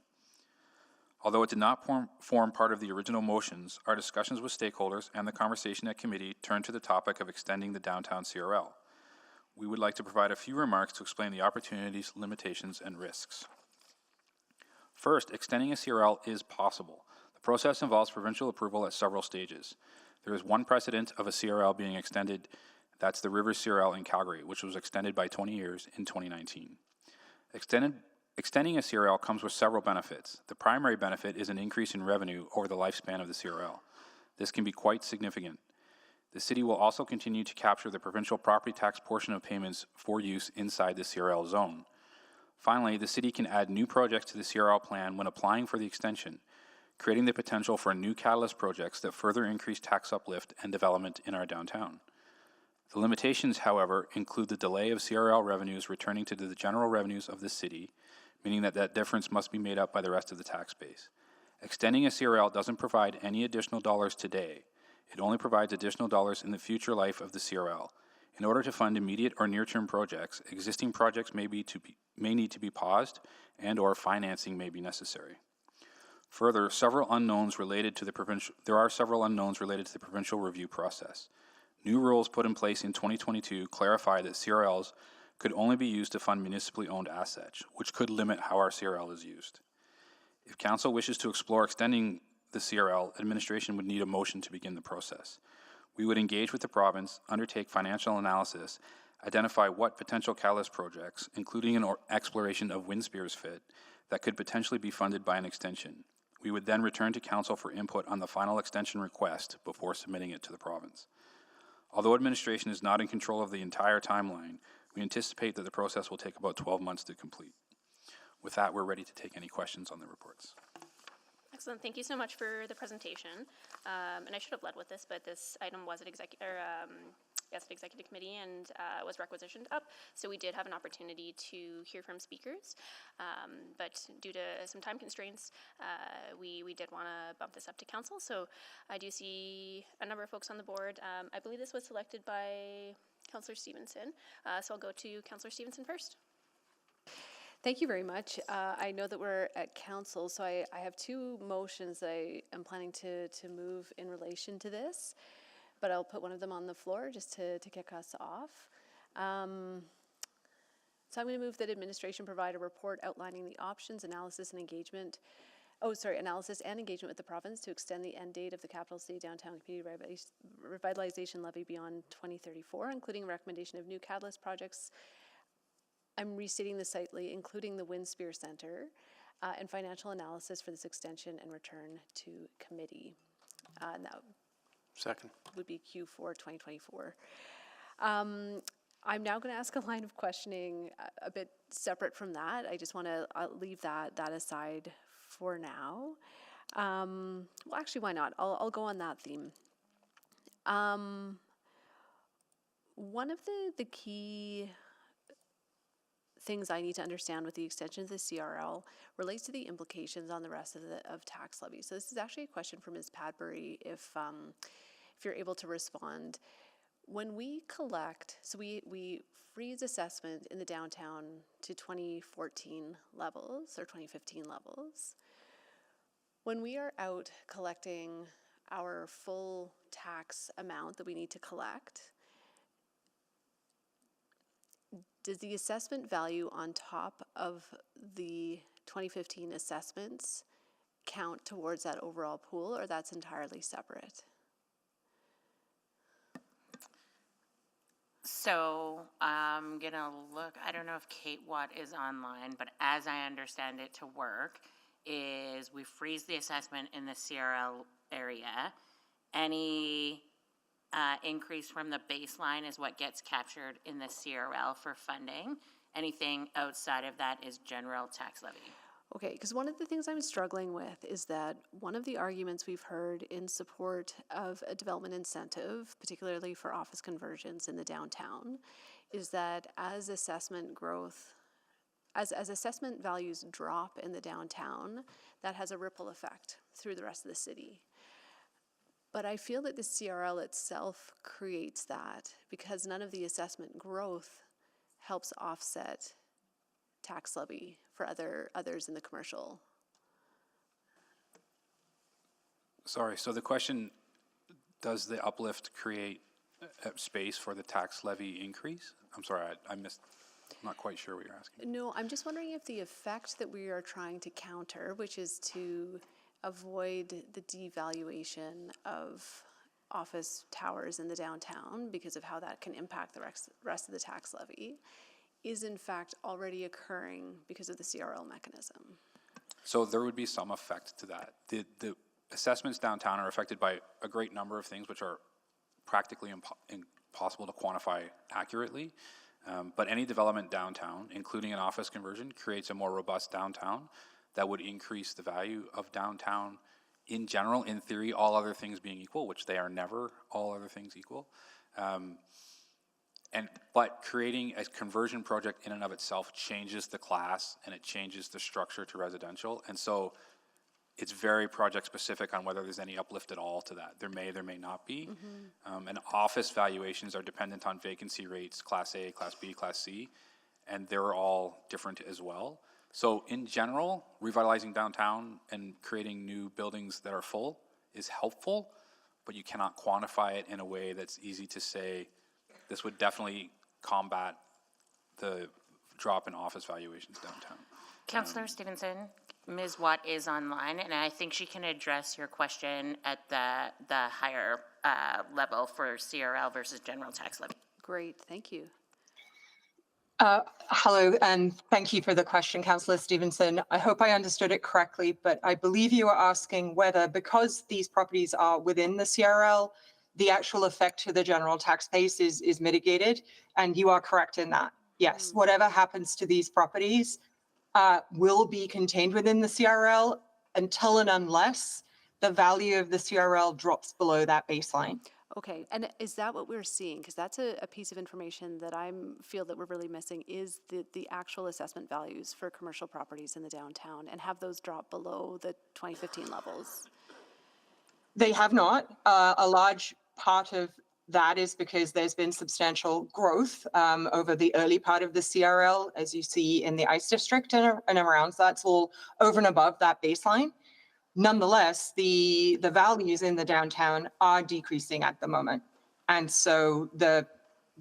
Although it did not form part of the original motions, our discussions with stakeholders and the conversation at committee turned to the topic of extending the downtown CRL. We would like to provide a few remarks to explain the opportunities, limitations, and risks. First, extending a CRL is possible. The process involves provincial approval at several stages. There is one precedent of a CRL being extended, that's the Rivers CRL in Calgary, which was extended by 20 years in 2019. Extending a CRL comes with several benefits. The primary benefit is an increase in revenue over the lifespan of the CRL. This can be quite significant. The city will also continue to capture the provincial property tax portion of payments for use inside the CRL zone. Finally, the city can add new projects to the CRL plan when applying for the extension, creating the potential for new catalyst projects that further increase tax uplift and development in our downtown. The limitations, however, include the delay of CRL revenues returning to the general revenues of the city, meaning that that difference must be made up by the rest of the tax base. Extending a CRL doesn't provide any additional dollars today. It only provides additional dollars in the future life of the CRL. In order to fund immediate or near-term projects, existing projects may need to be paused and/or financing may be necessary. Further, there are several unknowns related to the provincial review process. New rules put in place in 2022 clarify that CRLs could only be used to fund municipally owned assets, which could limit how our CRL is used. If council wishes to explore extending the CRL, administration would need a motion to begin the process. We would engage with the province, undertake financial analysis, identify what potential catalyst projects, including an exploration of Windspear's fit, that could potentially be funded by an extension. We would then return to council for input on the final extension request before submitting it to the province. Although administration is not in control of the entire timeline, we anticipate that the process will take about 12 months to complete. With that, we're ready to take any questions on the reports. Excellent. Thank you so much for the presentation. And I should have led with this, but this item was at executive committee and was requisitioned up. So we did have an opportunity to hear from speakers. But due to some time constraints, we did want to bump this up to council. So I do see a number of folks on the board. I believe this was selected by Councillor Stevenson. So I'll go to Councillor Stevenson first. Thank you very much. I know that we're at council, so I have two motions that I am planning to move in relation to this, but I'll put one of them on the floor just to kick us off. So I'm going to move that administration provide a report outlining the options, analysis and engagement with the province to extend the end date of the capital city downtown community revitalization levy beyond 2034, including a recommendation of new catalyst projects. I'm restating this slightly, including the Windspear Center, and financial analysis for this extension and return to committee. And that Second. would be Q4 2024. I'm now going to ask a line of questioning a bit separate from that. I just want to leave that aside for now. Well, actually, why not? I'll go on that theme. One of the key things I need to understand with the extension of the CRL relates to the implications on the rest of tax levy. So this is actually a question for Ms. Padbury, if you're able to respond. When we collect, so we freeze assessment in the downtown to 2014 levels or 2015 levels. When we are out collecting our full tax amount that we need to collect, does the assessment value on top of the 2015 assessments count towards that overall pool, or that's entirely separate? So I'm gonna look, I don't know if Kate Watt is online, but as I understand it to work, is we freeze the assessment in the CRL area. Any increase from the baseline is what gets captured in the CRL for funding. Anything outside of that is general tax levy. Okay, because one of the things I'm struggling with is that one of the arguments we've heard in support of a development incentive, particularly for office conversions in the downtown, is that as assessment values drop in the downtown, that has a ripple effect through the rest of the city. But I feel that the CRL itself creates that because none of the assessment growth helps offset tax levy for others in the commercial. Sorry, so the question, does the uplift create space for the tax levy increase? I'm sorry, I missed, I'm not quite sure what you're asking. No, I'm just wondering if the effect that we are trying to counter, which is to avoid the devaluation of office towers in the downtown because of how that can impact the rest of the tax levy, is in fact already occurring because of the CRL mechanism. So there would be some effect to that. The assessments downtown are affected by a great number of things which are practically impossible to quantify accurately. But any development downtown, including an office conversion, creates a more robust downtown that would increase the value of downtown in general, in theory, all other things being equal, which they are never all other things equal. But creating a conversion project in and of itself changes the class and it changes the structure to residential. And so it's very project specific on whether there's any uplift at all to that. There may not be. And office valuations are dependent on vacancy rates, Class A, Class B, Class C, and they're all different as well. So in general, revitalizing downtown and creating new buildings that are full is helpful, but you cannot quantify it in a way that's easy to say, this would definitely combat the drop in office valuations downtown. Councillor Stevenson, Ms. Watt is online, and I think she can address your question at the higher level for CRL versus general tax levy. Great, thank you. Hello, and thank you for the question, Councillor Stevenson. I hope I understood it correctly, but I believe you were asking whether, because these properties are within the CRL, the actual effect to the general tax base is mitigated, and you are correct in that. Yes, whatever happens to these properties will be contained within the CRL until and unless the value of the CRL drops below that baseline. Okay, and is that what we're seeing? Because that's a piece of information that I feel that we're really missing, is the actual assessment values for commercial properties in the downtown, and have those dropped below the 2015 levels? They have not. A large part of that is because there's been substantial growth over the early part of the CRL, as you see in the ICE district and around. So that's all over and above that baseline. Nonetheless, the values in the downtown are decreasing at the moment. And so the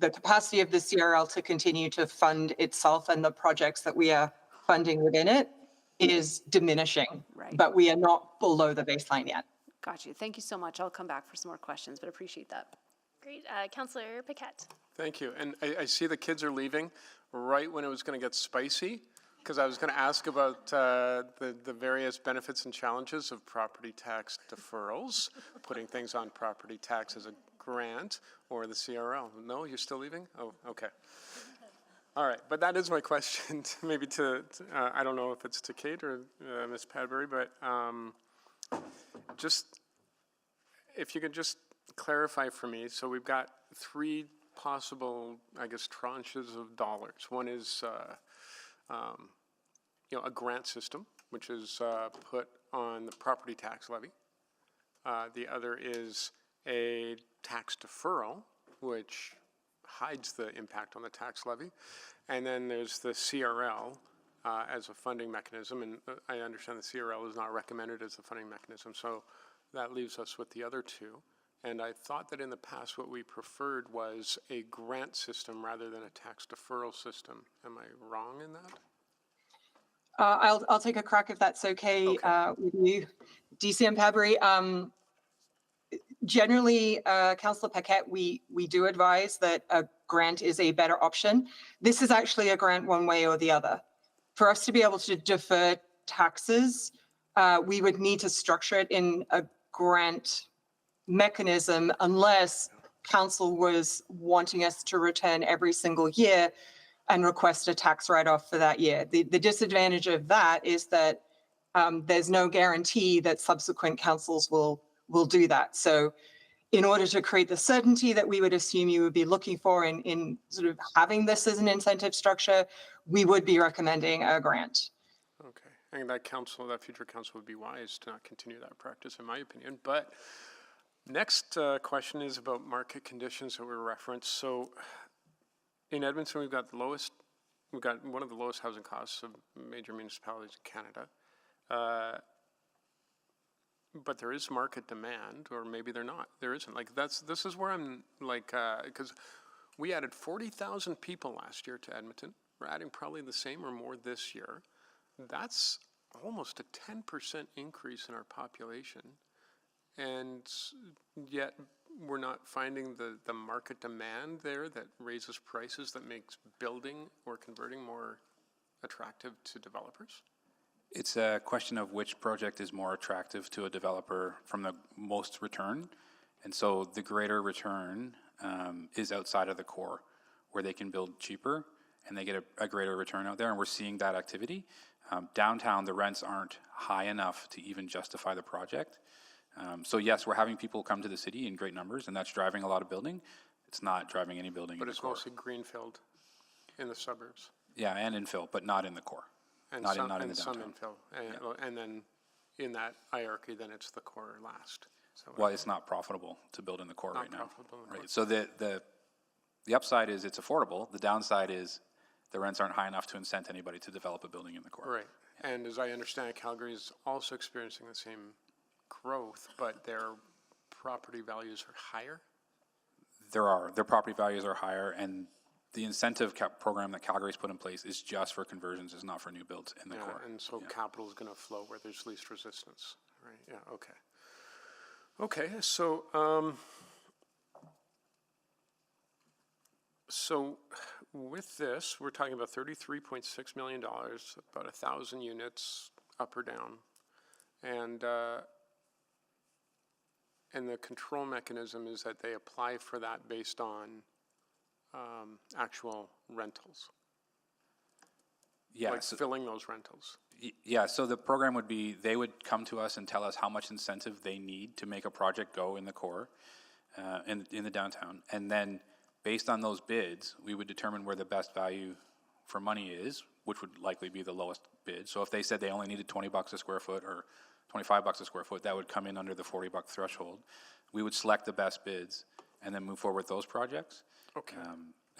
capacity of the CRL to continue to fund itself and the projects that we are funding within it is diminishing. Right. But we are not below the baseline yet. Got you. Thank you so much. I'll come back for some more questions, but appreciate that. Great. Councillor Paquette. Thank you. And I see the kids are leaving right when it was going to get spicy, because I was going to ask about the various benefits and challenges of property tax deferrals, putting things on property tax as a grant or the CRL. No, you're still leaving? Oh, okay. All right, but that is my question, maybe to I don't know if it's to Kate or Ms. Padbury, but just if you could just clarify for me. So we've got three possible, I guess, tranches of dollars. One is a grant system, which is put on the property tax levy. The other is a tax deferral, which hides the impact on the tax levy. And then there's the CRL as a funding mechanism. And I understand the CRL is not recommended as a funding mechanism. So that leaves us with the other two. And I thought that in the past what we preferred was a grant system rather than a tax deferral system. Am I wrong in that? I'll take a crack if that's okay, with you, DCM Padbury. Generally, Councillor Paquette, we do advise that a grant is a better option. This is actually a grant one way or the other. For us to be able to defer taxes, we would need to structure it in a grant mechanism unless council was wanting us to return every single year and request a tax write-off for that year. The disadvantage of that is that there's no guarantee that subsequent councils will do that. So in order to create the certainty that we would assume you would be looking for in sort of having this as an incentive structure, we would be recommending a grant. Okay, and that future council would be wise to not continue that practice, in my opinion. But next question is about market conditions that were referenced. So in Edmonton, we've got one of the lowest housing costs of major municipalities in Canada. But there is market demand, or maybe there isn't. Like this is where I'm like, because we added 40,000 people last year to Edmonton. We're adding probably the same or more this year. That's almost a 10% increase in our population. And yet we're not finding the market demand there that raises prices, that makes building or converting more attractive to developers. It's a question of which project is more attractive to a developer from the most return. And so the greater return is outside of the core, where they can build cheaper and they get a greater return out there. And we're seeing that activity. Downtown, the rents aren't high enough to even justify the project. So yes, we're having people come to the city in great numbers, and that's driving a lot of building. It's not driving any building in the core. But it's mostly greenfield in the suburbs. Yeah, and infill, but not in the core. And not some, in the and some downtown. infill, and then in that hierarchy, then it's the core last. So Well, it's not profitable to build in the core right now. profitable in the core. Right. So the upside is it's affordable. The downside is the rents aren't high enough to incent anybody to develop a building in the core. Right. And as I understand it, Calgary is also experiencing the same growth, but their property values are higher? Their property values are higher, and the incentive program that Calgary's put in place is just for conversions, it's not for new builds in the core. And so capital is going to flow where there's least resistance, right? Yeah, okay. Okay, so with this, we're talking about $33.6 million, about 1,000 units up or down, and the control mechanism is that they apply for that based on actual rentals. Yeah, like so, filling those rentals. Yeah, so the program would be, they would come to us and tell us how much incentive they need to make a project go in the core, in the downtown. And then based on those bids, we would determine where the best value for money is, which would likely be the lowest bid. So if they said they only needed $20 a square foot or $25 a square foot, that would come in under the $40 threshold. We would select the best bids, and then move forward with those projects. Okay.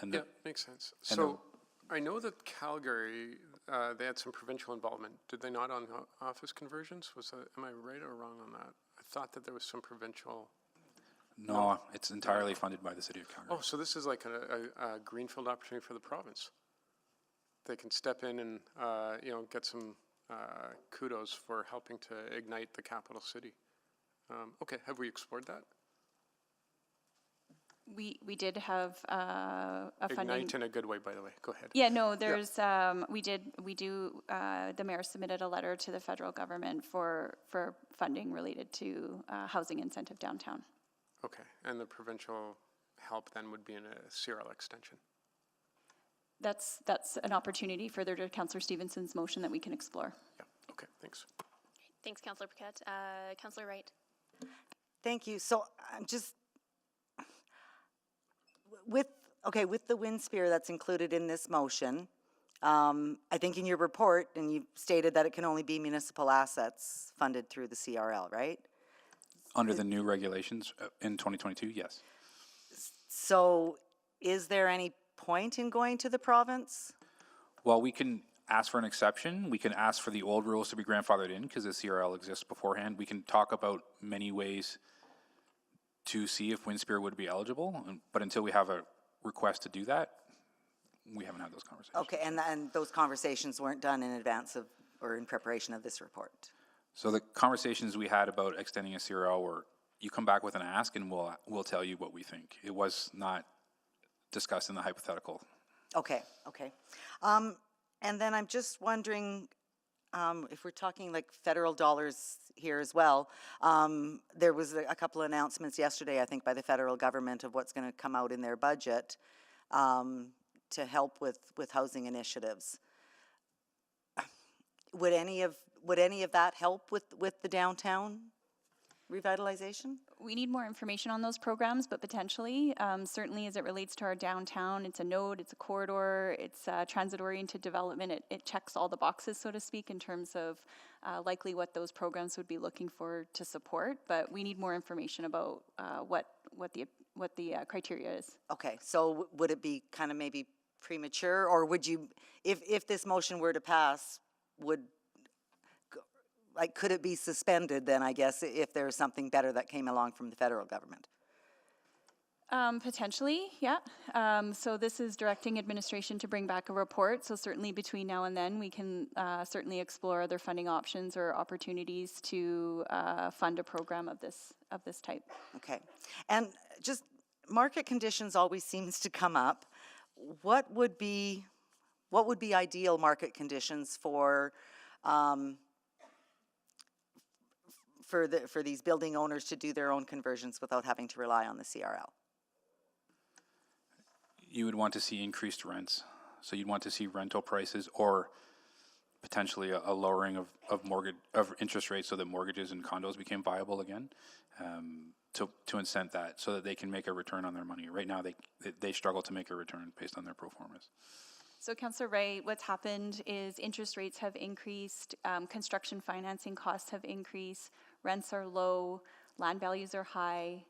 And Yeah, the, makes sense. and So I know that Calgary, they had some provincial involvement. Did they not on office conversions? Am I right or wrong on that? I thought that there was some provincial. no, it's entirely funded by the city of Calgary. Oh, so this is like a greenfield opportunity for the province. They can step in and, get some kudos for helping to ignite the capital city. Okay, have we explored that? We did have a funding. Ignite in a good way, by the way. Go ahead. Yeah, no, there's, the mayor submitted a letter to the federal government for funding related to housing incentive downtown. Okay, and the provincial help then would be in a CRL extension. That's an opportunity further to Councillor Stevenson's motion that we can explore. Yeah, okay, thanks. Thanks, Councillor Paquette. Councillor Wright. Thank you. So I'm just, with the wind spear that's included in this motion, I think in your report, and you stated that it can only be municipal assets funded through the CRL, right? Under the new regulations in 2022, yes. So is there any point in going to the province? Well, we can ask for an exception. We can ask for the old rules to be grandfathered in because the CRL exists beforehand. We can talk about many ways to see if Windspear would be eligible, but until we have a request to do that, we haven't had those conversations. Okay, and those conversations weren't done in advance of or in preparation of this report? So the conversations we had about extending a CRL were, you come back with an ask and we'll tell you what we think. It was not discussed in the hypothetical. Okay. And then I'm just wondering, if we're talking like federal dollars here as well, there was a couple of announcements yesterday, I think, by the federal government of what's going to come out in their budget to help with housing initiatives. Would any of that help with the downtown revitalization? We need more information on those programs, but potentially, certainly as it relates to our downtown, it's a node, it's a corridor, it's transit-oriented development. It checks all the boxes, so to speak, in terms of likely what those programs would be looking for to support. But we need more information about what the criteria is. Okay, so would it be kind of maybe premature, or would you, if this motion were to pass, could it be suspended then, I guess, if there's something better that came along from the federal government? Potentially, yeah. So this is directing administration to bring back a report. So certainly between now and then, we can certainly explore other funding options or opportunities to fund a program of this type. Okay. And just market conditions always seems to come up. What would be ideal market conditions for these building owners to do their own conversions without having to rely on the CRL? You would want to see increased rents. So you'd want to see rental prices or potentially a lowering of interest rates so that mortgages and condos became viable again, to incent that so that they can make a return on their money. Right now, they struggle to make a return based on their pro formas. So Councillor Wright, what's happened is interest rates have increased, construction financing costs have increased, rents are low, land values are high,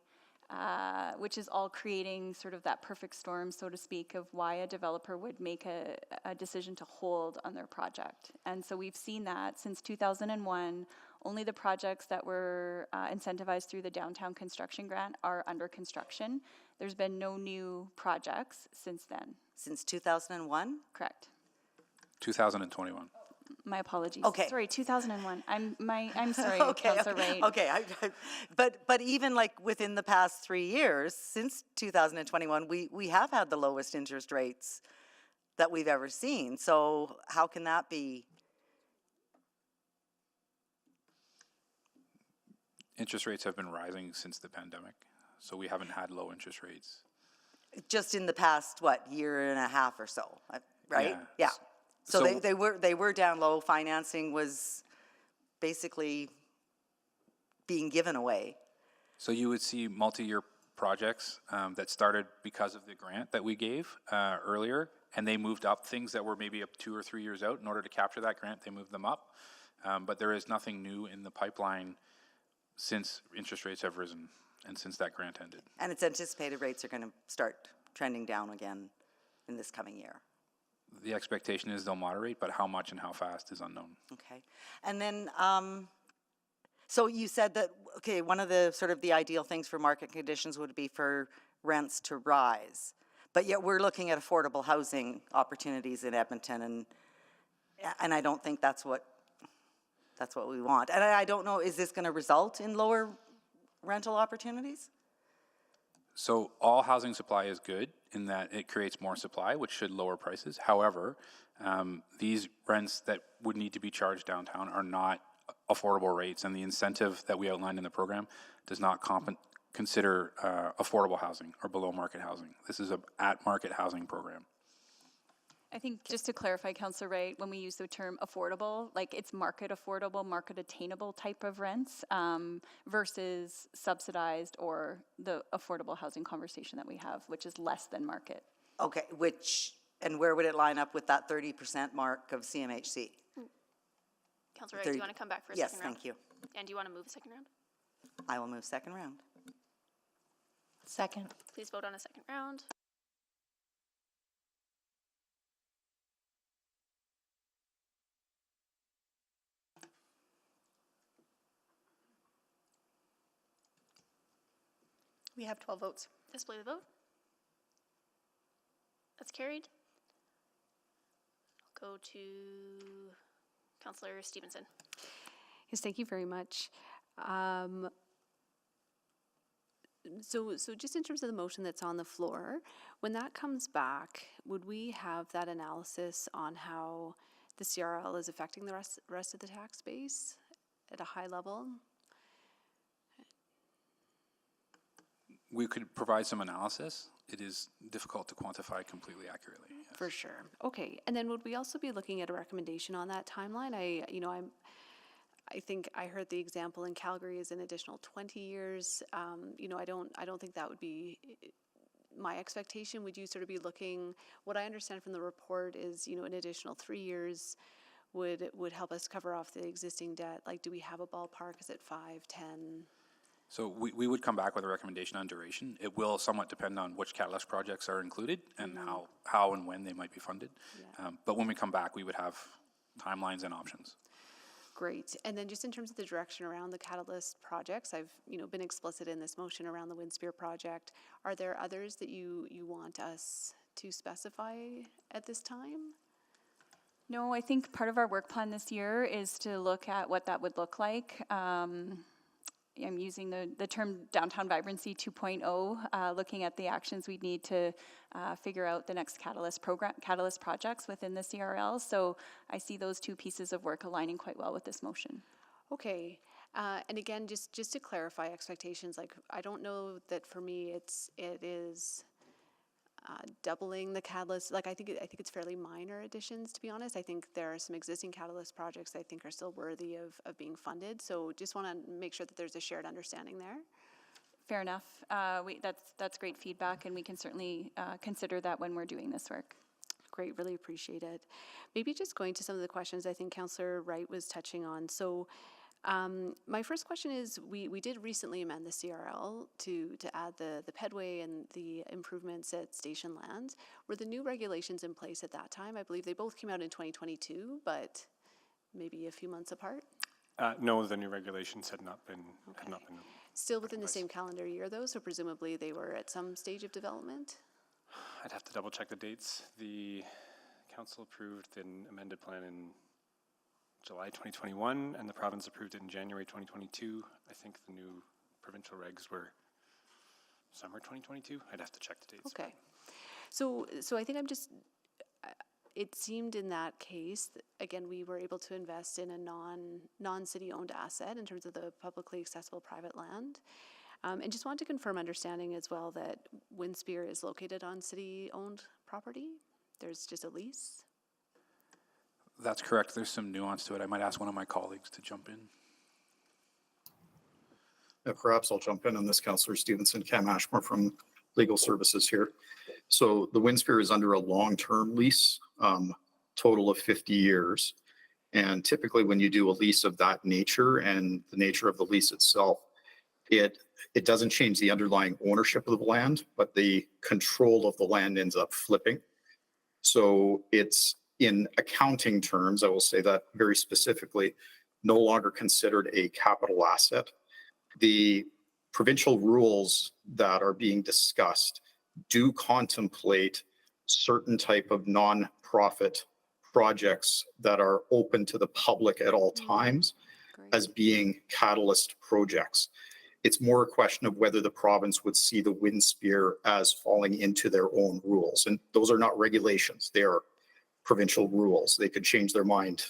which is all creating sort of that perfect storm, so to speak, of why a developer would make a decision to hold on their project. And so we've seen that since 2001, only the projects that were incentivized through the downtown construction grant are under construction. There's been no new projects since then. Since 2001? Correct. 2021. My apologies. Okay. Sorry, 2001. I'm sorry, Okay, Councillor Wright. Okay, but even like within the past 3 years, since 2021, we have had the lowest interest rates that we've ever seen. So how can that be? Interest rates have been rising since the pandemic, so we haven't had low interest rates. Just in the past, year and a half or so, right? Yeah. So they were down low. Financing was basically being given away. So you would see multi-year projects that started because of the grant that we gave earlier, and they moved up things that were maybe up 2 or 3 years out. In order to capture that grant, they moved them up. But there is nothing new in the pipeline since interest rates have risen and since that grant ended. And it's anticipated rates are going to start trending down again in this coming year. The expectation is they'll moderate, but how much and how fast is unknown. Okay. And then, so you said that, okay, one of the sort of the ideal things for market conditions would be for rents to rise. But yet we're looking at affordable housing opportunities in Edmonton, and I don't think that's what we want. And I don't know, is this going to result in lower rental opportunities? So all housing supply is good in that it creates more supply, which should lower prices. However, these rents that would need to be charged downtown are not affordable rates, and the incentive that we outlined in the program does not consider affordable housing or below market housing. This is a at market housing program. I think just to clarify, Councillor Wright, when we use the term affordable, like it's market affordable, market attainable type of rents versus subsidized or the affordable housing conversation that we have, which is less than market. Okay, and where would it line up with that 30% mark of CMHC? Councillor Wright, do you want to come back for a second round? Yes, thank you. And do you want to move the second round? I will move second round. Second. Please vote on a second round. We have 12 votes. Display the vote. That's carried. I'll go to Councillor Stevenson. Yes, thank you very much. So just in terms of the motion that's on the floor, when that comes back, would we have that analysis on how the CRL is affecting the rest of the tax base at a high level? We could provide some analysis. It is difficult to quantify completely accurately. Yes. For sure. Okay. And then would we also be looking at a recommendation on that timeline? I think I heard the example in Calgary is an additional 20 years. I don't think that would be my expectation. Would you sort of be looking, what I understand from the report is, an additional 3 years would help us cover off the existing debt. Like, do we have a ballpark? Is it 5, 10? So we would come back with a recommendation on duration. It will somewhat depend on which catalyst projects are included and how and when they might be funded. Yeah. But when we come back, we would have timelines and options. Great. And then just in terms of the direction around the catalyst projects, I've been explicit in this motion around the Windspear project. Are there others that you want us to specify at this time? No, I think part of our work plan this year is to look at what that would look like. I'm using the term Downtown Vibrancy 2.0, looking at the actions we'd need to figure out the next catalyst projects within the CRL. So I see those two pieces of work aligning quite well with this motion. Okay. And again, just to clarify expectations, like I don't know that for me it is doubling the catalyst. Like I think it's fairly minor additions, to be honest. I think there are some existing catalyst projects that I think are still worthy of being funded. So just want to make sure that there's a shared understanding there. Fair enough. That's great feedback, and we can certainly consider that when we're doing this work. Great, really appreciate it. Maybe just going to some of the questions I think Councillor Wright was touching on. So my first question is, we did recently amend the CRL to add the pedway and the improvements at Station Lands. Were the new regulations in place at that time? I believe they both came out in 2022, but maybe a few months apart? No, the new regulations had not been. Still within the same calendar year, though, so presumably they were at some stage of development? I'd have to double check the dates. The council approved an amended plan in July 2021, and the province approved it in January 2022. I think the new provincial regs were summer 2022. I'd have to check the dates. Okay. So I think it seemed in that case, again, we were able to invest in a non-city owned asset in terms of the publicly accessible private land. And just wanted to confirm understanding as well that Windspear is located on city owned property. There's just a lease. That's correct. There's some nuance to it. I might ask one of my colleagues to jump in. Yeah, perhaps I'll jump in on this, Councillor Stevenson. Cam Ashmore from Legal Services here. So the Windspear is under a long-term lease, total of 50 years. And typically when you do a lease of that nature and the nature of the lease itself, it doesn't change the underlying ownership of the land, but the control of the land ends up flipping. So it's, in accounting terms, I will say that very specifically, no longer considered a capital asset. The provincial rules that are being discussed do contemplate certain type of non-profit projects that are open to the public at all times as being catalyst projects. It's more a question of whether the province would see the WindSpear as falling into their own rules. And those are not regulations, they are provincial rules. They could change their mind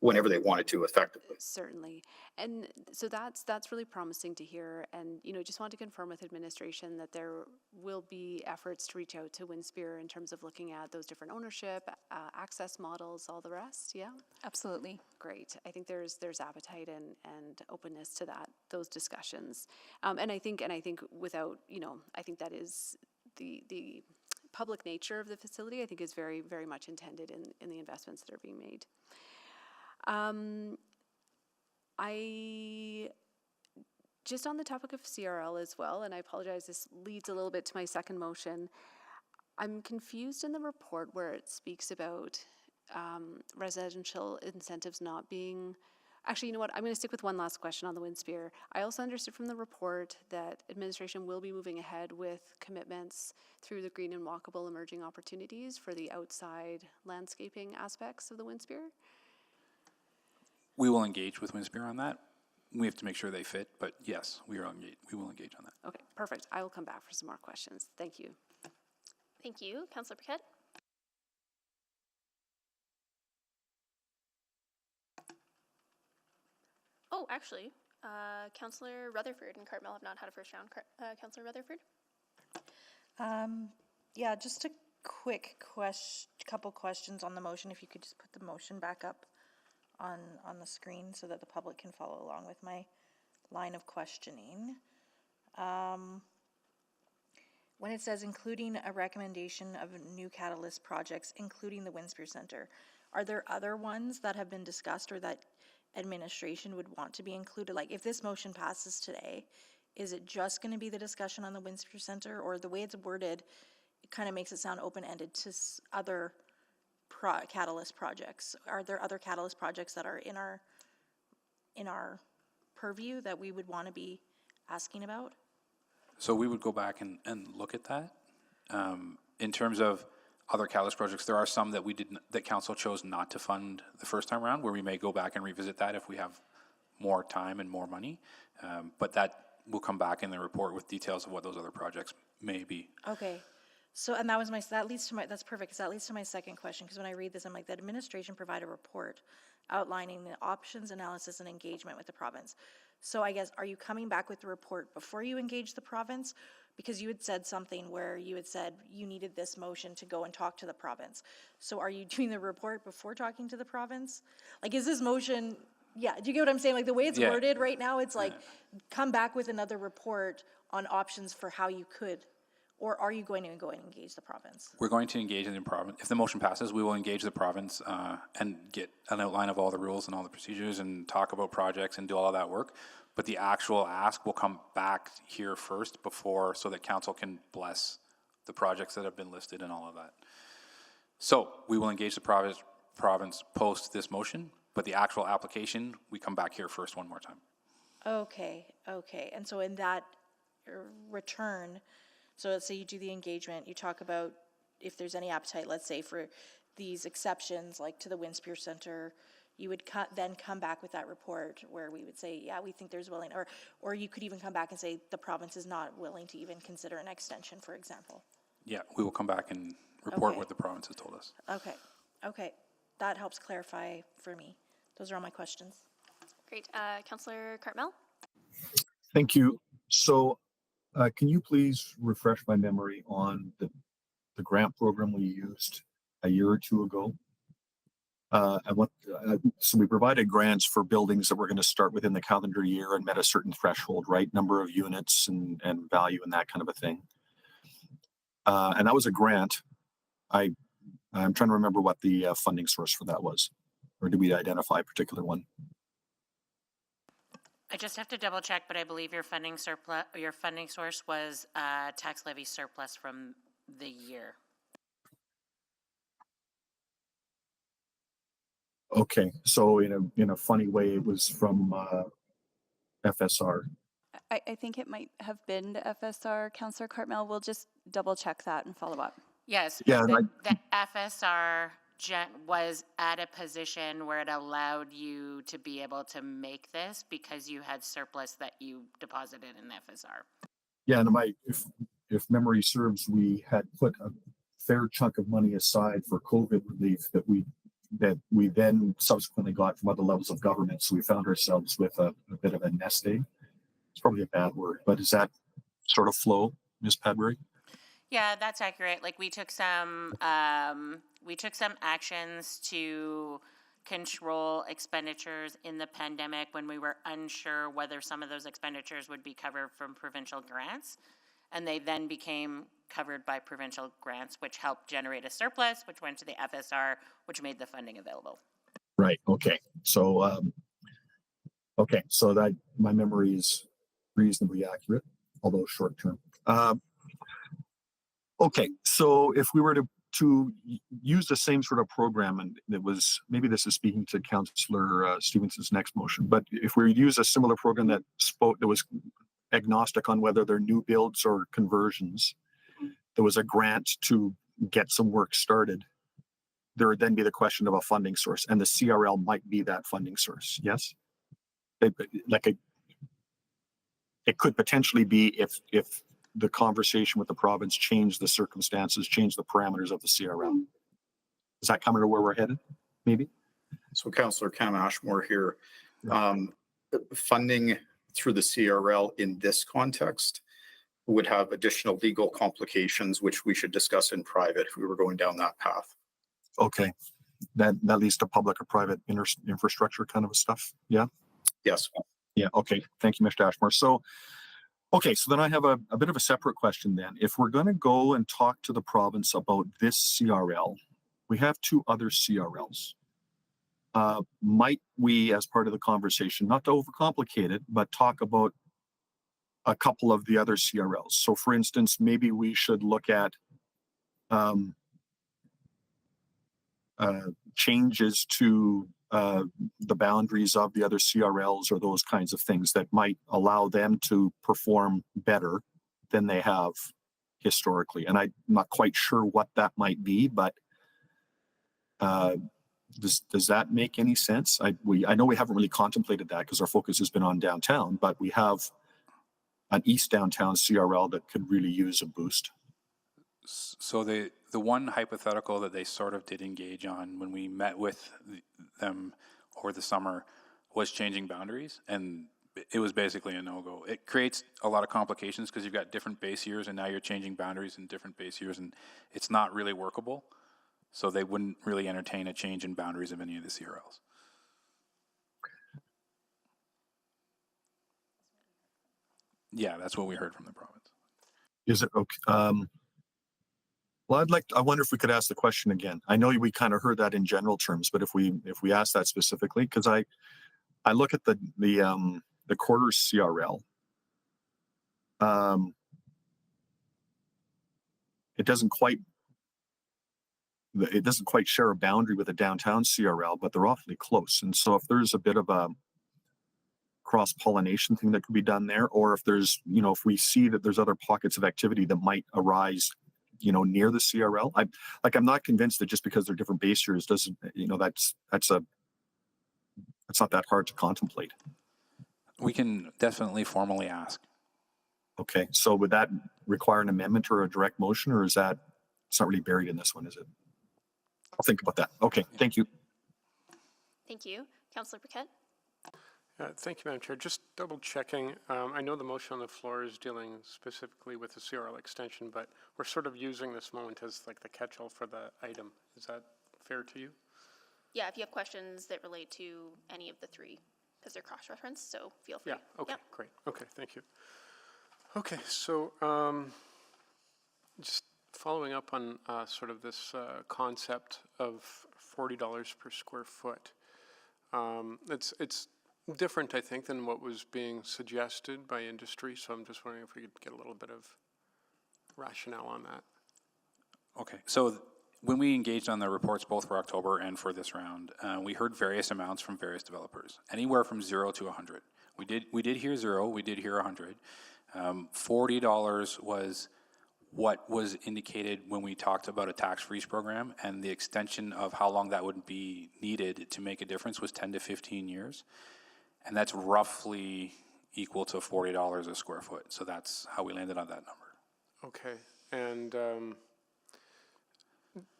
whenever they wanted to, effectively. Certainly. And so that's really promising to hear. And, just want to confirm with administration that there will be efforts to reach out to WindSpear in terms of looking at those different ownership, access models, all the rest. Yeah? Absolutely. Great. I think there's appetite and openness to those discussions. And I think without, I think that is the public nature of the facility, I think is very, very much intended in the investments that are being made. I just on the topic of CRL as well, and I apologize, this leads a little bit to my second motion. I'm confused in the report where it speaks about residential incentives not being. Actually, you know what? I'm going to stick with one last question on the WindSpear. I also understood from the report that administration will be moving ahead with commitments through the Green and Walkable Emerging Opportunities for the outside landscaping aspects of the WindSpear. We will engage with WindSpear on that. We have to make sure they fit, but yes, we will engage on that. Okay, perfect. I will come back for some more questions. Thank you. Thank you. Councillor Paquette? Oh, actually, Councillor Rutherford and Cartmel have not had a first round. Councillor Rutherford? Yeah, just a quick couple questions on the motion. If you could just put the motion back up on the screen so that the public can follow along with my line of questioning. When it says including a recommendation of new catalyst projects, including the WindSpear Center, are there other ones that have been discussed or that administration would want to be included? Like if this motion passes today, is it just going to be the discussion on the WindSpear Center, or the way it's worded, it kind of makes it sound open-ended to other catalyst projects? Are there other catalyst projects that are in our purview that we would want to be asking about? So we would go back and look at that. In terms of other catalyst projects, there are some that that council chose not to fund the first time around, where we may go back and revisit that if we have more time and more money. But that will come back in the report with details of what those other projects may be. Okay. So, and that's perfect, because that leads to my second question, because when I read this, I'm like, the administration provide a report outlining the options, analysis, and engagement with the province. So I guess, are you coming back with the report before you engage the province? Because you had said something where you had said you needed this motion to go and talk to the province. So are you doing the report before talking to the province? Like, is this motion, do you get what I'm saying? Like, the way it's worded right now, it's like, come back with another report on options for how you could. Or are you going to go and engage the province? We're going to engage in the province. If the motion passes, we will engage the province and get an outline of all the rules and all the procedures and talk about projects and do all of that work. But the actual ask will come back here first so that council can bless the projects that have been listed and all of that. So we will engage the province post this motion, but the actual application, we come back here first one more time. Okay. And so in that return, so let's say you do the engagement, you talk about if there's any appetite, let's say for these exceptions, like to the WindSpear Center, you would then come back with that report where we would say, yeah, we think there's willing, or you could even come back and say the province is not willing to even consider an extension, for example. Yeah, we will come back and report what the province has told us. Okay. That helps clarify for me. Those are all my questions. Great. Councillor Cartmel? Thank you. So can you please refresh my memory on the grant program we used a year or two ago? So we provided grants for buildings that were going to start within the calendar year and met a certain threshold, right? Number of units and value and that kind of a thing. And that was a grant. I'm trying to remember what the funding source for that was. or did we identify a particular one? I just have to double check, but I believe your funding surplus, your funding source was tax levy surplus from the year. Okay, so in a funny way, it was from FSR. I think it might have been the FSR, Councillor Cartmel. We'll just double check that and follow up. Yes, Yeah, the FSR was at a position where it allowed you to be able to make this because you had surplus that you deposited in FSR. Yeah, and if memory serves, we had put a fair chunk of money aside for COVID relief that we then subsequently got from other levels of government. So we found ourselves with a bit of a nest egg. It's probably a bad word, but is that sort of flow, Ms. Padbury? Yeah, that's accurate. Like we took some actions to control expenditures in the pandemic when we were unsure whether some of those expenditures would be covered from provincial grants. And they then became covered by provincial grants, which helped generate a surplus, which went to the FSR, which made the funding available. Right. Okay. So, so that my memory is reasonably accurate, although short term. Okay. So if we were to use the same sort of program, and it was, maybe this is speaking to Councillor Stevenson's next motion, but if we use a similar program that was agnostic on whether they're new builds or conversions, there was a grant to get some work started, there would then be the question of a funding source, and the CRL might be that funding source. Yes, it could potentially be if the conversation with the province changed the circumstances, changed the parameters of the CRL. Is that coming to where we're headed? Maybe. So Councillor Cam Ashmore here. Funding through the CRL in this context would have additional legal complications, which we should discuss in private if we were going down that path. Okay, that leads to public or private infrastructure kind of stuff. Yeah. Yes. Yeah. Okay. Thank you, Mr. Ashmore. So, okay, so then I have a bit of a separate question then. If we're going to go and talk to the province about this CRL, we have two other CRLs. Might we, as part of the conversation, not to overcomplicate it, but talk about a couple of the other CRLs? So for instance, maybe we should look at changes to the boundaries of the other CRLs or those kinds of things that might allow them to perform better than they have historically. And I'm not quite sure what that might be, but does that make any sense? I know we haven't really contemplated that because our focus has been on downtown, but we have an East Downtown CRL that could really use a boost. So the one hypothetical that they sort of did engage on when we met with them over the summer was changing boundaries, and it was basically a no-go. It creates a lot of complications because you've got different base years, and now you're changing boundaries in different base years, and it's not really workable. So they wouldn't really entertain a change in boundaries of any of the CRLs. Yeah, that's what we heard from the province. Is it okay? Well, I wonder if we could ask the question again. I know we kind of heard that in general terms, but if we ask that specifically, because I look at the quarters CRL, it doesn't quite share a boundary with the downtown CRL, but they're awfully close. And so if there's a bit of a cross-pollination thing that could be done there, or if there's, if we see that there's other pockets of activity that might arise, near the CRL, I'm not convinced that just because they're different base years doesn't, that's not that hard to contemplate. We can definitely formally ask. Okay, so would that require an amendment or a direct motion, or it's not really buried in this one, is it? I'll think about that. Okay, thank you. Thank you. Councillor Paquette? Thank you, Madam Chair. Just double checking. I know the motion on the floor is dealing specifically with the CRL extension, but we're sort of using this moment as like the catch-all for the item. Is that fair to you? Yeah, if you have questions that relate to any of the three, because they're cross-referenced, so feel free. Yeah, okay, great. Okay, thank you. Okay, so just following up on sort of this concept of $40 per square foot. It's different, I think, than what was being suggested by industry, so I'm just wondering if we could get a little bit of rationale on that. Okay, so when we engaged on the reports both for October and for this round, we heard various amounts from various developers, anywhere from 0 to 100. We did hear 0, we did hear 100. $40 was what was indicated when we talked about a tax freeze program, and the extension of how long that would be needed to make a difference was 10 to 15 years. And that's roughly equal to $40 a square foot. So that's how we landed on that number. Okay, and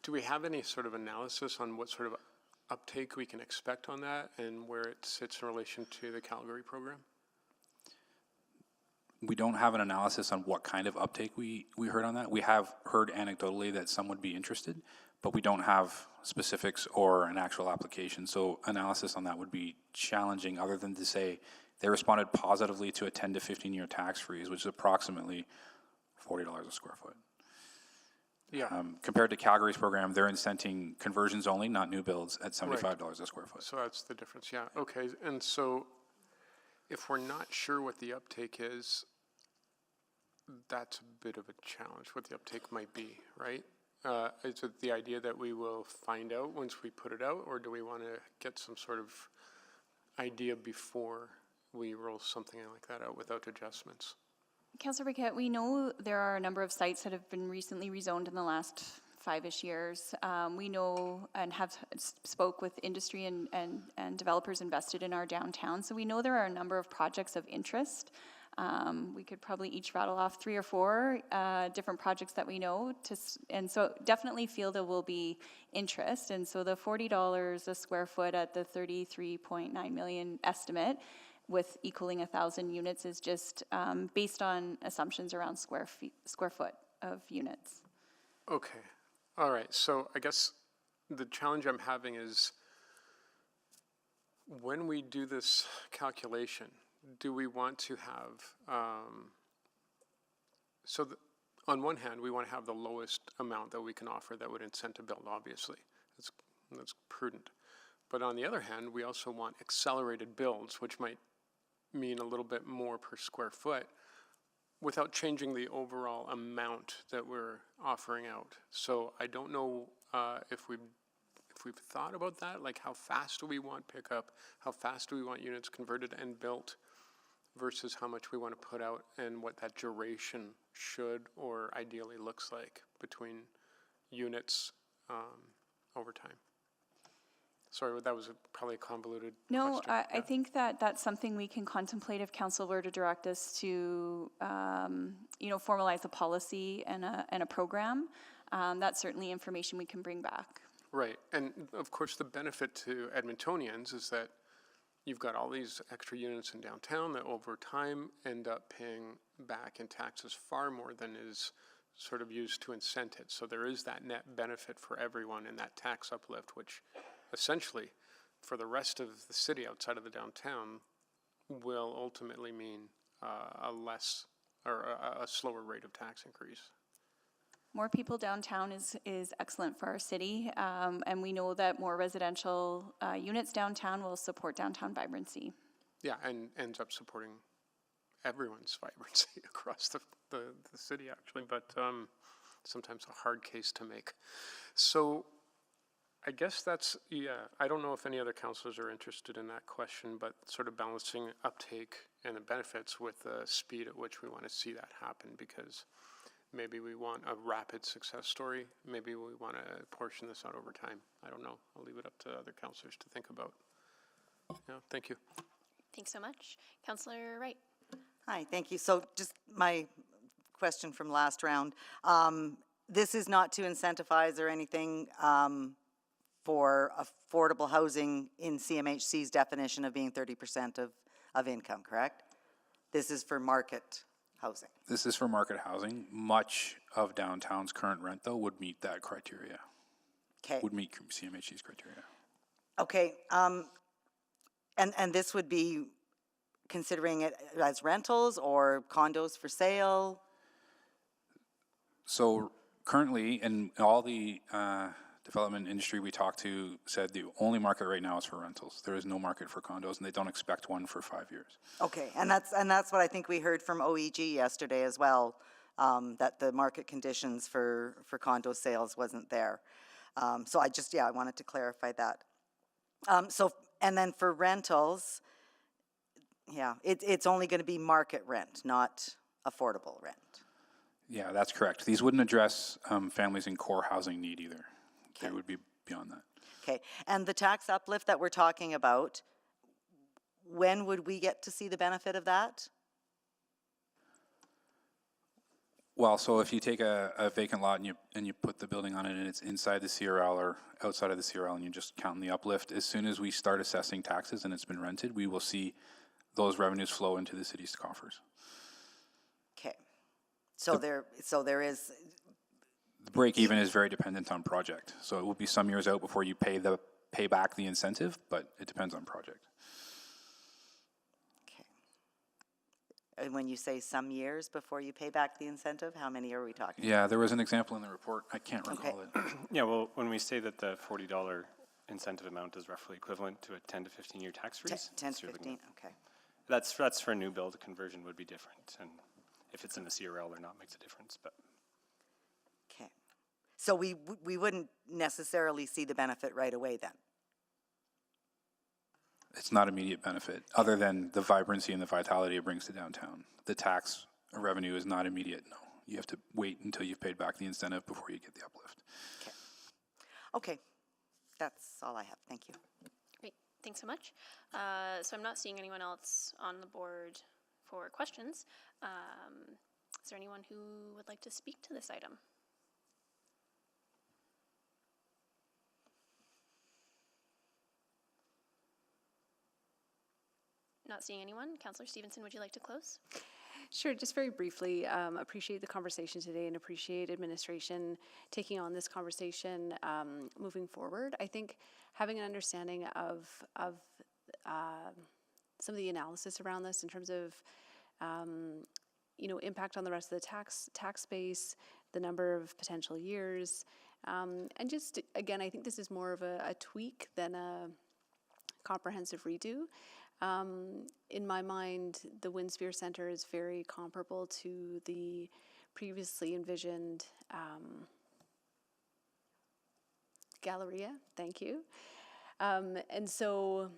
do we have any sort of analysis on what sort of uptake we can expect on that and where it sits in relation to the Calgary program? We don't have an analysis on what kind of uptake we heard on that. We have heard anecdotally that some would be interested, but we don't have specifics or an actual application. So analysis on that would be challenging, other than to say they responded positively to a 10 to 15-year tax freeze, which is approximately $40 a square foot. Yeah. Compared to Calgary's program, they're incenting conversions only, not new builds, at $75 a square foot. So that's the difference, yeah. Okay, and so if we're not sure what the uptake is, that's a bit of a challenge, what the uptake might be, right? Is it the idea that we will find out once we put it out, or do we want to get some sort of idea before we roll something like that out without adjustments? Councillor Briquette, we know there are a number of sites that have been recently rezoned in the last 5-ish years. We know and have spoke with industry and developers invested in our downtown. So we know there are a number of projects of interest. We could probably each rattle off 3 or 4 different projects that we know. And so definitely feel there will be interest. And so the $40 a square foot at the 33.9 million estimate, with equaling 1,000 units, is just based on assumptions around square foot of units. Okay, all right. So I guess the challenge I'm having is when we do this calculation, do we want to have, on one hand, we want to have the lowest amount that we can offer that would incent a build, obviously. That's prudent. But on the other hand, we also want accelerated builds, which might mean a little bit more per square foot without changing the overall amount that we're offering out. So I don't know if we've thought about that, like how fast do we want pickup, how fast do we want units converted and built, versus how much we want to put out and what that duration should or ideally looks like between units over time. Sorry, that was probably a convoluted No, question. I think that that's something we can contemplate if council were to direct us to, formalize a policy and a program. That's certainly information we can bring back. Right, and of course the benefit to Edmontonians is that you've got all these extra units in downtown that over time end up paying back in taxes far more than is sort of used to incent it. So there is that net benefit for everyone in that tax uplift, which essentially for the rest of the city outside of the downtown will ultimately mean a less or a slower rate of tax increase. More people downtown is excellent for our city, and we know that more residential units downtown will support downtown vibrancy. Yeah, and ends up supporting everyone's vibrancy across the city, actually, but sometimes a hard case to make. So I guess that's, I don't know if any other councillors are interested in that question, but sort of balancing uptake and the benefits with the speed at which we want to see that happen, because maybe we want a rapid success story. Maybe we want to portion this out over time. I don't know. I'll leave it up to other councillors to think about. Yeah, thank you. Thanks so much. Councillor Wright. Hi, thank you. So just my question from last round. This is not to incentivize or anything for affordable housing in CMHC's definition of being 30% of income, correct? This is for market housing. This is for market housing. Much of downtown's current rent, though, would meet that criteria. Okay. Would meet CMHC's criteria. Okay, and this would be considering it as rentals or condos for sale? So currently, in all the development industry we talked to said the only market right now is for rentals. There is no market for condos, and they don't expect one for 5 years. Okay, and that's what I think we heard from OEG yesterday as well, that the market conditions for condo sales wasn't there. So I wanted to clarify that. And then for rentals, it's only going to be market rent, not affordable rent. Yeah, that's correct. These wouldn't address families in core housing need either. They would be beyond that. Okay, and the tax uplift that we're talking about, when would we get to see the benefit of that? Well, so if you take a vacant lot and you put the building on it and it's inside the CRL or outside of the CRL and you just count in the uplift, as soon as we start assessing taxes and it's been rented, we will see those revenues flow into the city's coffers. Okay, so there is. The break even is very dependent on project. So it will be some years out before you pay back the incentive, but it depends on project. And when you say some years before you pay back the incentive, how many are we talking? Yeah, there was an example in the report. I can't recall it. Yeah, well, when we say that the $40 incentive amount is roughly equivalent to a 10 to 15-year tax freeze. 10 to 15, okay. That's for a new build. Conversion would be different. And if it's in the CRL or not makes a difference. But okay. So we wouldn't necessarily see the benefit right away then? It's not immediate benefit, other than the vibrancy and the vitality it brings to downtown. The tax revenue is not immediate, no. You have to wait until you've paid back the incentive before you get the uplift. Okay, that's all I have. Thank you. Great, thanks so much. So I'm not seeing anyone else on the board for questions. Is there anyone who would like to speak to this item? Not seeing anyone. Councillor Stevenson, would you like to close? Sure, just very briefly, appreciate the conversation today and appreciate administration taking on this conversation moving forward. I think having an understanding of some of the analysis around this in terms of impact on the rest of the tax base, the number of potential years, and just again, I think this is more of a tweak than a comprehensive redo. In my mind, the Winspear Center is very comparable to the previously envisioned Galleria. Thank you. And so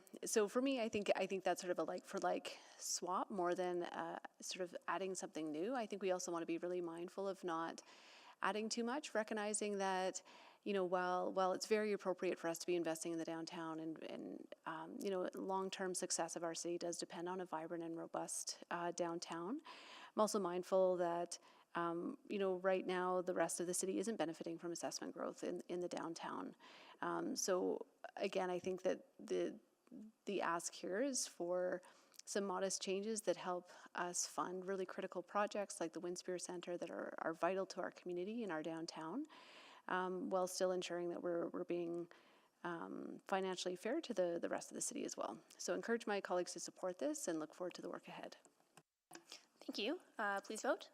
for me, I think that's sort of a like for like swap more than sort of adding something new. I think we also want to be really mindful of not adding too much, recognizing that, while it's very appropriate for us to be investing in the downtown and long-term success of our city does depend on a vibrant and robust downtown. I'm also mindful that, right now the rest of the city isn't benefiting from assessment growth in the downtown. So again, I think that the ask here is for some modest changes that help us fund really critical projects like the Winspear Center that are vital to our community and our downtown, while still ensuring that we're being financially fair to the rest of the city as well. So encourage my colleagues to support this and look forward to the work ahead. Thank you. Please vote.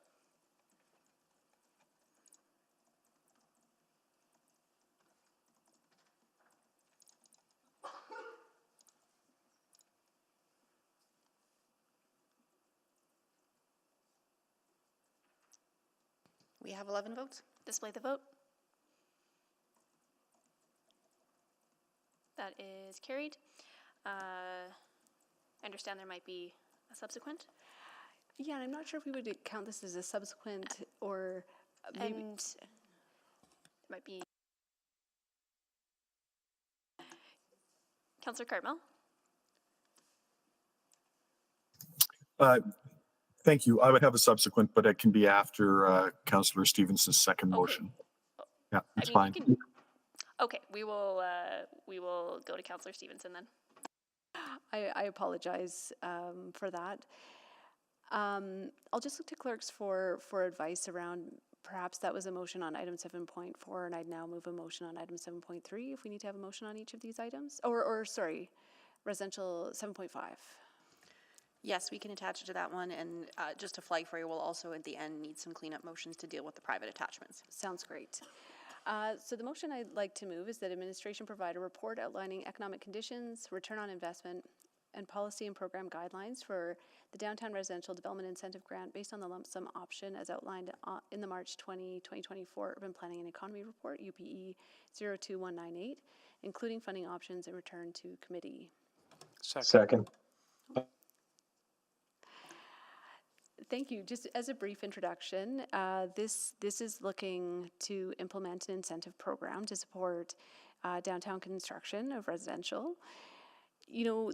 We have 11 votes. Display the vote. That is carried. I understand there might be a subsequent. Yeah, and I'm not sure if we would count this as a subsequent or maybe. And it might be. Councillor Cartmell. Thank you. I would have a subsequent, but it can be after Councillor Stevenson's second motion. Yeah, that's fine. Okay, we will go to Councillor Stevenson then. I apologize for that. I'll just look to clerks for advice around perhaps that was a motion on item 7.4, and I'd now move a motion on item 7.3 if we need to have a motion on each of these items. Or sorry, residential 7.5. Yes, we can attach it to that one, and just to flag for you, we'll also at the end need some cleanup motions to deal with the private attachments. Sounds great. So the motion I'd like to move is that administration provide a report outlining economic conditions, return on investment, and policy and program guidelines for the Downtown Residential Development Incentive Grant based on the lump sum option as outlined in the March 2024 Urban Planning and Economy Report, UPE 02198, including funding options and return to committee. Second. Thank you. Just as a brief introduction, this is looking to implement an incentive program to support downtown construction of residential. You know,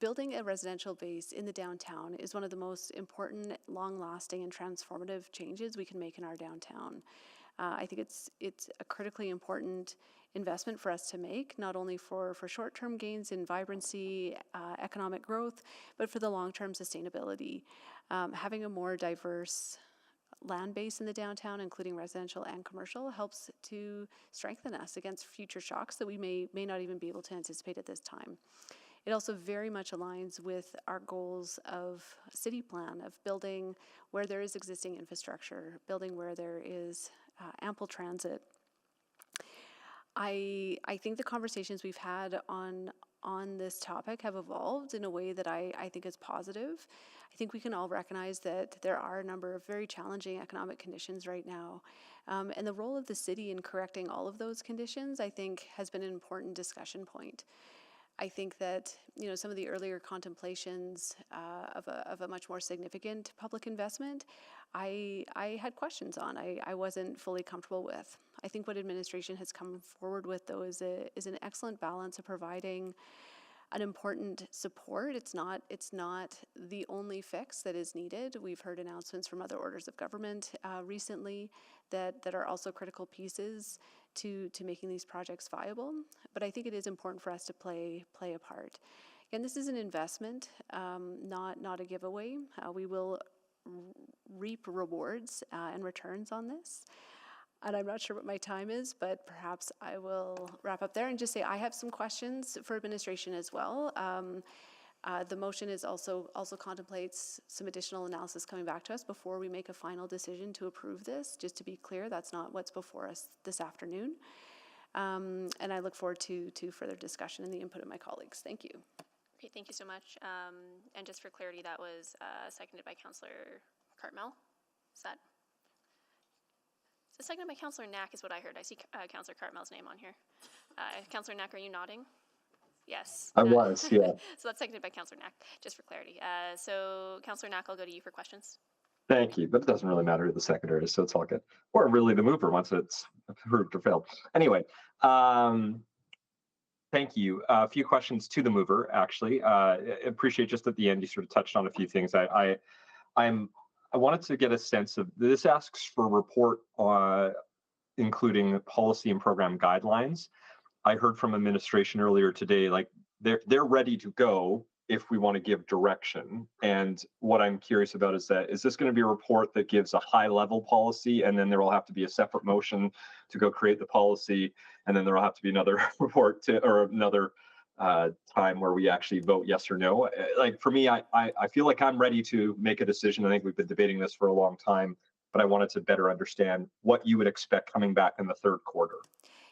building a residential base in the downtown is one of the most important, long-lasting, and transformative changes we can make in our downtown. I think it's a critically important investment for us to make, not only for short-term gains in vibrancy, economic growth, but for the long-term sustainability. Having a more diverse land base in the downtown, including residential and commercial, helps to strengthen us against future shocks that we may not even be able to anticipate at this time. It also very much aligns with our goals of city plan, of building where there is existing infrastructure, building where there is ample transit. I think the conversations we've had on this topic have evolved in a way that I think is positive. I think we can all recognize that there are a number of very challenging economic conditions right now. And the role of the city in correcting all of those conditions, I think, has been an important discussion point. I think that, you know, some of the earlier contemplations of a much more significant public investment, I had questions on. I wasn't fully comfortable with. I think what administration has come forward with, though, is an excellent balance of providing an important support. It's not the only fix that is needed. We've heard announcements from other orders of government recently that are also critical pieces to making these projects viable. But I think it is important for us to play a part. And this is an investment, not a giveaway. We will reap rewards and returns on this. And I'm not sure what my time is, but perhaps I will wrap up there and just say I have some questions for administration as well. The motion is also contemplates some additional analysis coming back to us before we make a final decision to approve this. Just to be clear, that's not what's before us this afternoon. And I look forward to further discussion and the input of my colleagues. Thank you. Okay, thank you so much. And just for clarity, that was seconded by Councillor Cartmell. Is that? So seconded by Councillor Knack is what I heard. I see Councillor Cartmell's name on here. Councillor Knack, are you nodding? Yes. I was, yeah. So that's seconded by Councillor Knack, just for clarity. So Councillor Knack, I'll go to you for questions. Thank you, but it doesn't really matter who the seconder is, so it's all good. Or really the mover once it's approved or failed. Anyway, thank you. A few questions to the mover, actually. I appreciate just at the end you sort of touched on a few things. I wanted to get a sense of, this asks for a report including policy and program guidelines. I heard from administration earlier today, like they're ready to go if we want to give direction. And what I'm curious about is this going to be a report that gives a high level policy, and then there will have to be a separate motion to go create the policy, and then there will have to be another report or another time where we actually vote yes or no. Like for me, I feel like I'm ready to make a decision. I think we've been debating this for a long time, but I wanted to better understand what you would expect coming back in the third quarter.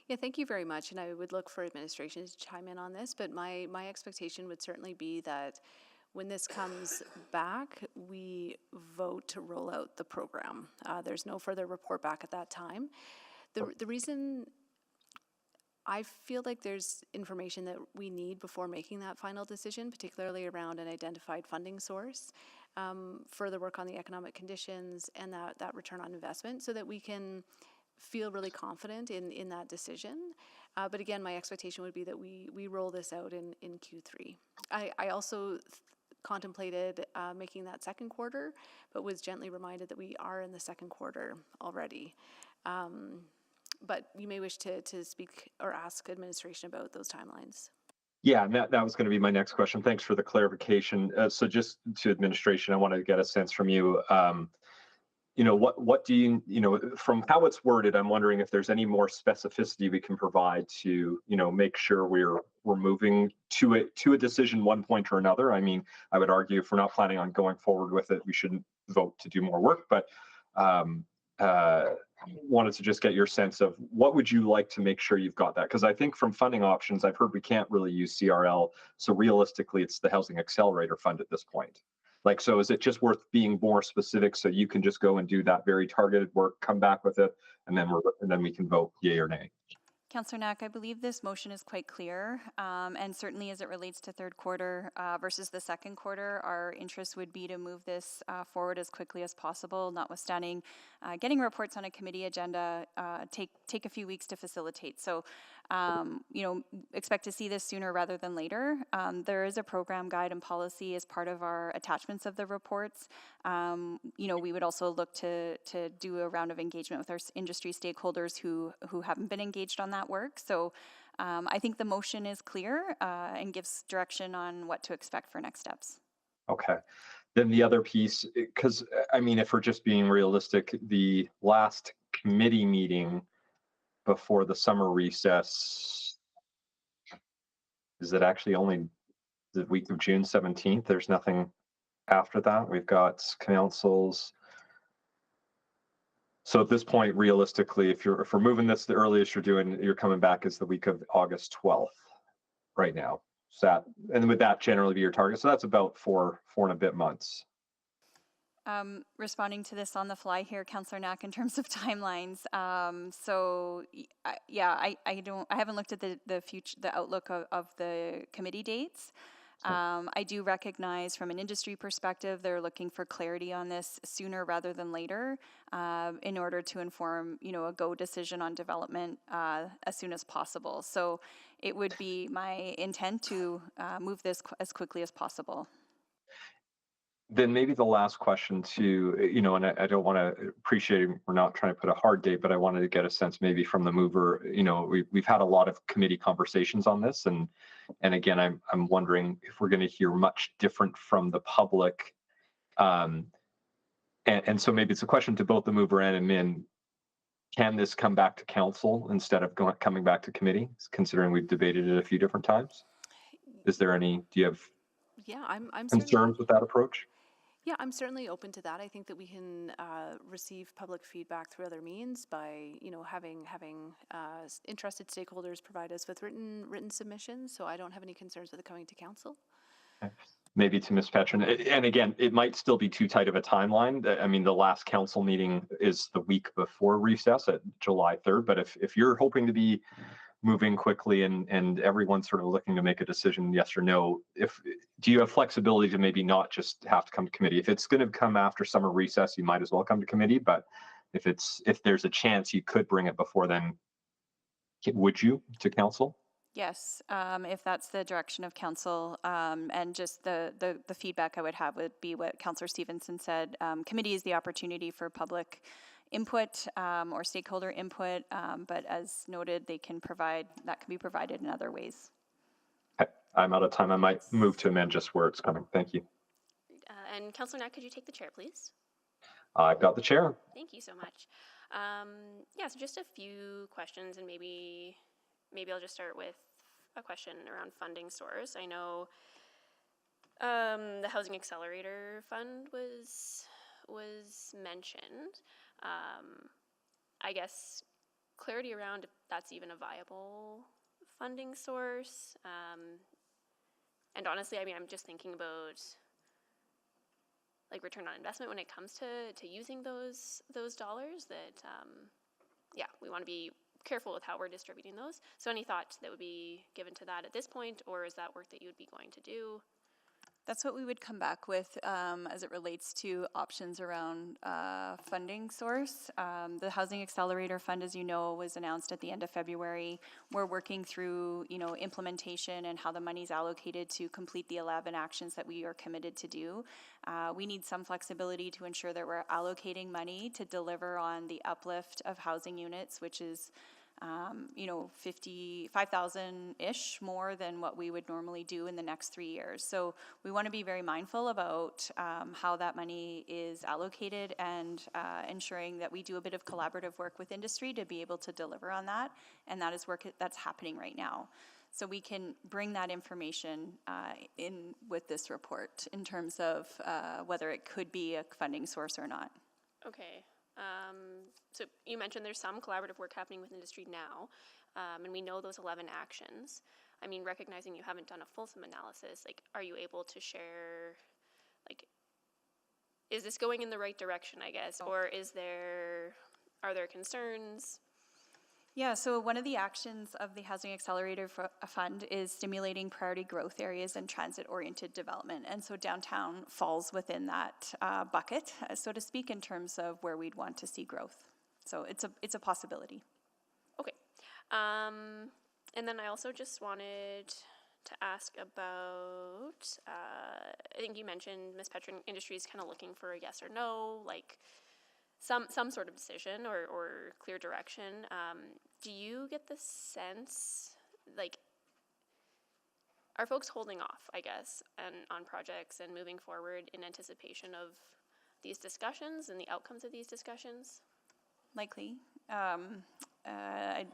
Yeah, thank you very much. And I would look for administration to chime in on this, but my expectation would certainly be that when this comes back, we vote to roll out the program. There's no further report back at that time. The reason I feel like there's information that we need before making that final decision, particularly around an identified funding source, further work on the economic conditions and that return on investment so that we can feel really confident in that decision. But again, my expectation would be that we roll this out in Q3. I also contemplated making that second quarter, but was gently reminded that we are in the second quarter already. But you may wish to speak or ask administration about those timelines. Yeah, and that was going to be my next question. Thanks for the clarification. So just to administration, I wanted to get a sense from you. What do you from how it's worded, I'm wondering if there's any more specificity we can provide to, make sure we're moving to a decision one point or another. I mean, I would argue if we're not planning on going forward with it, we shouldn't vote to do more work, but wanted to just get your sense of what would you like to make sure you've got that? Because I think from funding options, I've heard we can't really use CRL. So realistically, it's the Housing Accelerator Fund at this point. Like, so is it just worth being more specific so you can just go and do that very targeted work, come back with it, and then we can vote yay or nay? Councillor Knack, I believe this motion is quite clear, and certainly as it relates to third quarter versus the second quarter, our interest would be to move this forward as quickly as possible, notwithstanding getting reports on a committee agenda take a few weeks to facilitate. So, you know, expect to see this sooner rather than later. There is a program guide and policy as part of our attachments of the reports. You know, we would also look to do a round of engagement with our industry stakeholders who haven't been engaged on that work. So I think the motion is clear and gives direction on what to expect for next steps. Okay. Then the other piece, because I mean, if we're just being realistic, the last committee meeting before the summer recess, is it actually only the week of June 17th? There's nothing after that. We've got councils. So at this point, realistically, if we're moving this, the earliest you're coming back is the week of August 12th right now. So that, and would that generally be your target? So that's about four and a bit months. Responding to this on the fly here, Councillor Knack, in terms of timelines. So yeah, I haven't looked at the outlook of the committee dates. I do recognize from an industry perspective, they're looking for clarity on this sooner rather than later in order to inform, you know, a go decision on development as soon as possible. So it would be my intent to move this as quickly as possible. Then maybe the last question too, you know, and I don't want to appreciate, we're not trying to put a hard date, but I wanted to get a sense maybe from the mover, you know, we've had a lot of committee conversations on this. And again, I'm wondering if we're going to hear much different from the public. And so maybe it's a question to both the mover and admin. Can this come back to council instead of coming back to committee, considering we've debated it a few different times? Is there any, do you have I'm concerns with that approach? Yeah, I'm certainly open to that. I think that we can receive public feedback through other means by, you know, having interested stakeholders provide us with written submissions. So I don't have any concerns with it coming to council. Okay. Maybe to Ms. Petrin, and again, it might still be too tight of a timeline. I mean, the last council meeting is the week before recess at July 3rd. But if you're hoping to be moving quickly and everyone's sort of looking to make a decision, yes or no, do you have flexibility to maybe not just have to come to committee? If it's going to come after summer recess, you might as well come to committee. But if there's a chance you could bring it before then, would you to council? Yes, if that's the direction of council, and just the feedback I would have would be what Councillor Stevenson said. Committee is the opportunity for public input or stakeholder input, but as noted, that can be provided in other ways. Okay. I'm out of time. I might move to amend just where it's coming. Thank you. And Councillor Knack, could you take the chair, please? I've got the chair. Thank you so much. Yeah, so just a few questions, and maybe I'll just start with a question around funding source. I know the Housing Accelerator Fund was mentioned. I guess clarity around if that's even a viable funding source. And honestly, I mean, I'm just thinking about like return on investment when it comes to using those dollars that, yeah, we want to be careful with how we're distributing those. So any thoughts that would be given to that at this point, or is that work that you would be going to do? That's what we would come back with as it relates to options around funding source. The Housing Accelerator Fund, as you know, was announced at the end of February. We're working through, you know, implementation and how the money's allocated to complete the 11 actions that we are committed to do. We need some flexibility to ensure that we're allocating money to deliver on the uplift of housing units, which is you know, 55,000-ish more than what we would normally do in the next 3 years. So we want to be very mindful about how that money is allocated and ensuring that we do a bit of collaborative work with industry to be able to deliver on that. And that is work that's happening right now. So we can bring that information in with this report in terms of whether it could be a funding source or not. Okay. So you mentioned there's some collaborative work happening with industry now, and we know those 11 actions. I mean, recognizing you haven't done a fulsome analysis, like, are you able to share, like, is this going in the right direction, I guess, or are there concerns? Yeah, so one of the actions of the Housing Accelerator Fund is stimulating priority growth areas and transit-oriented development. And so downtown falls within that bucket, so to speak, in terms of where we'd want to see growth. So it's a possibility. Okay. And then I also just wanted to ask about, I think you mentioned, Ms. Petrin, industry is kind of looking for a yes or no, like some sort of decision or clear direction. Do you get the sense, like, are folks holding off, I guess, on projects and moving forward in anticipation of these discussions and the outcomes of these discussions? Likely. I'd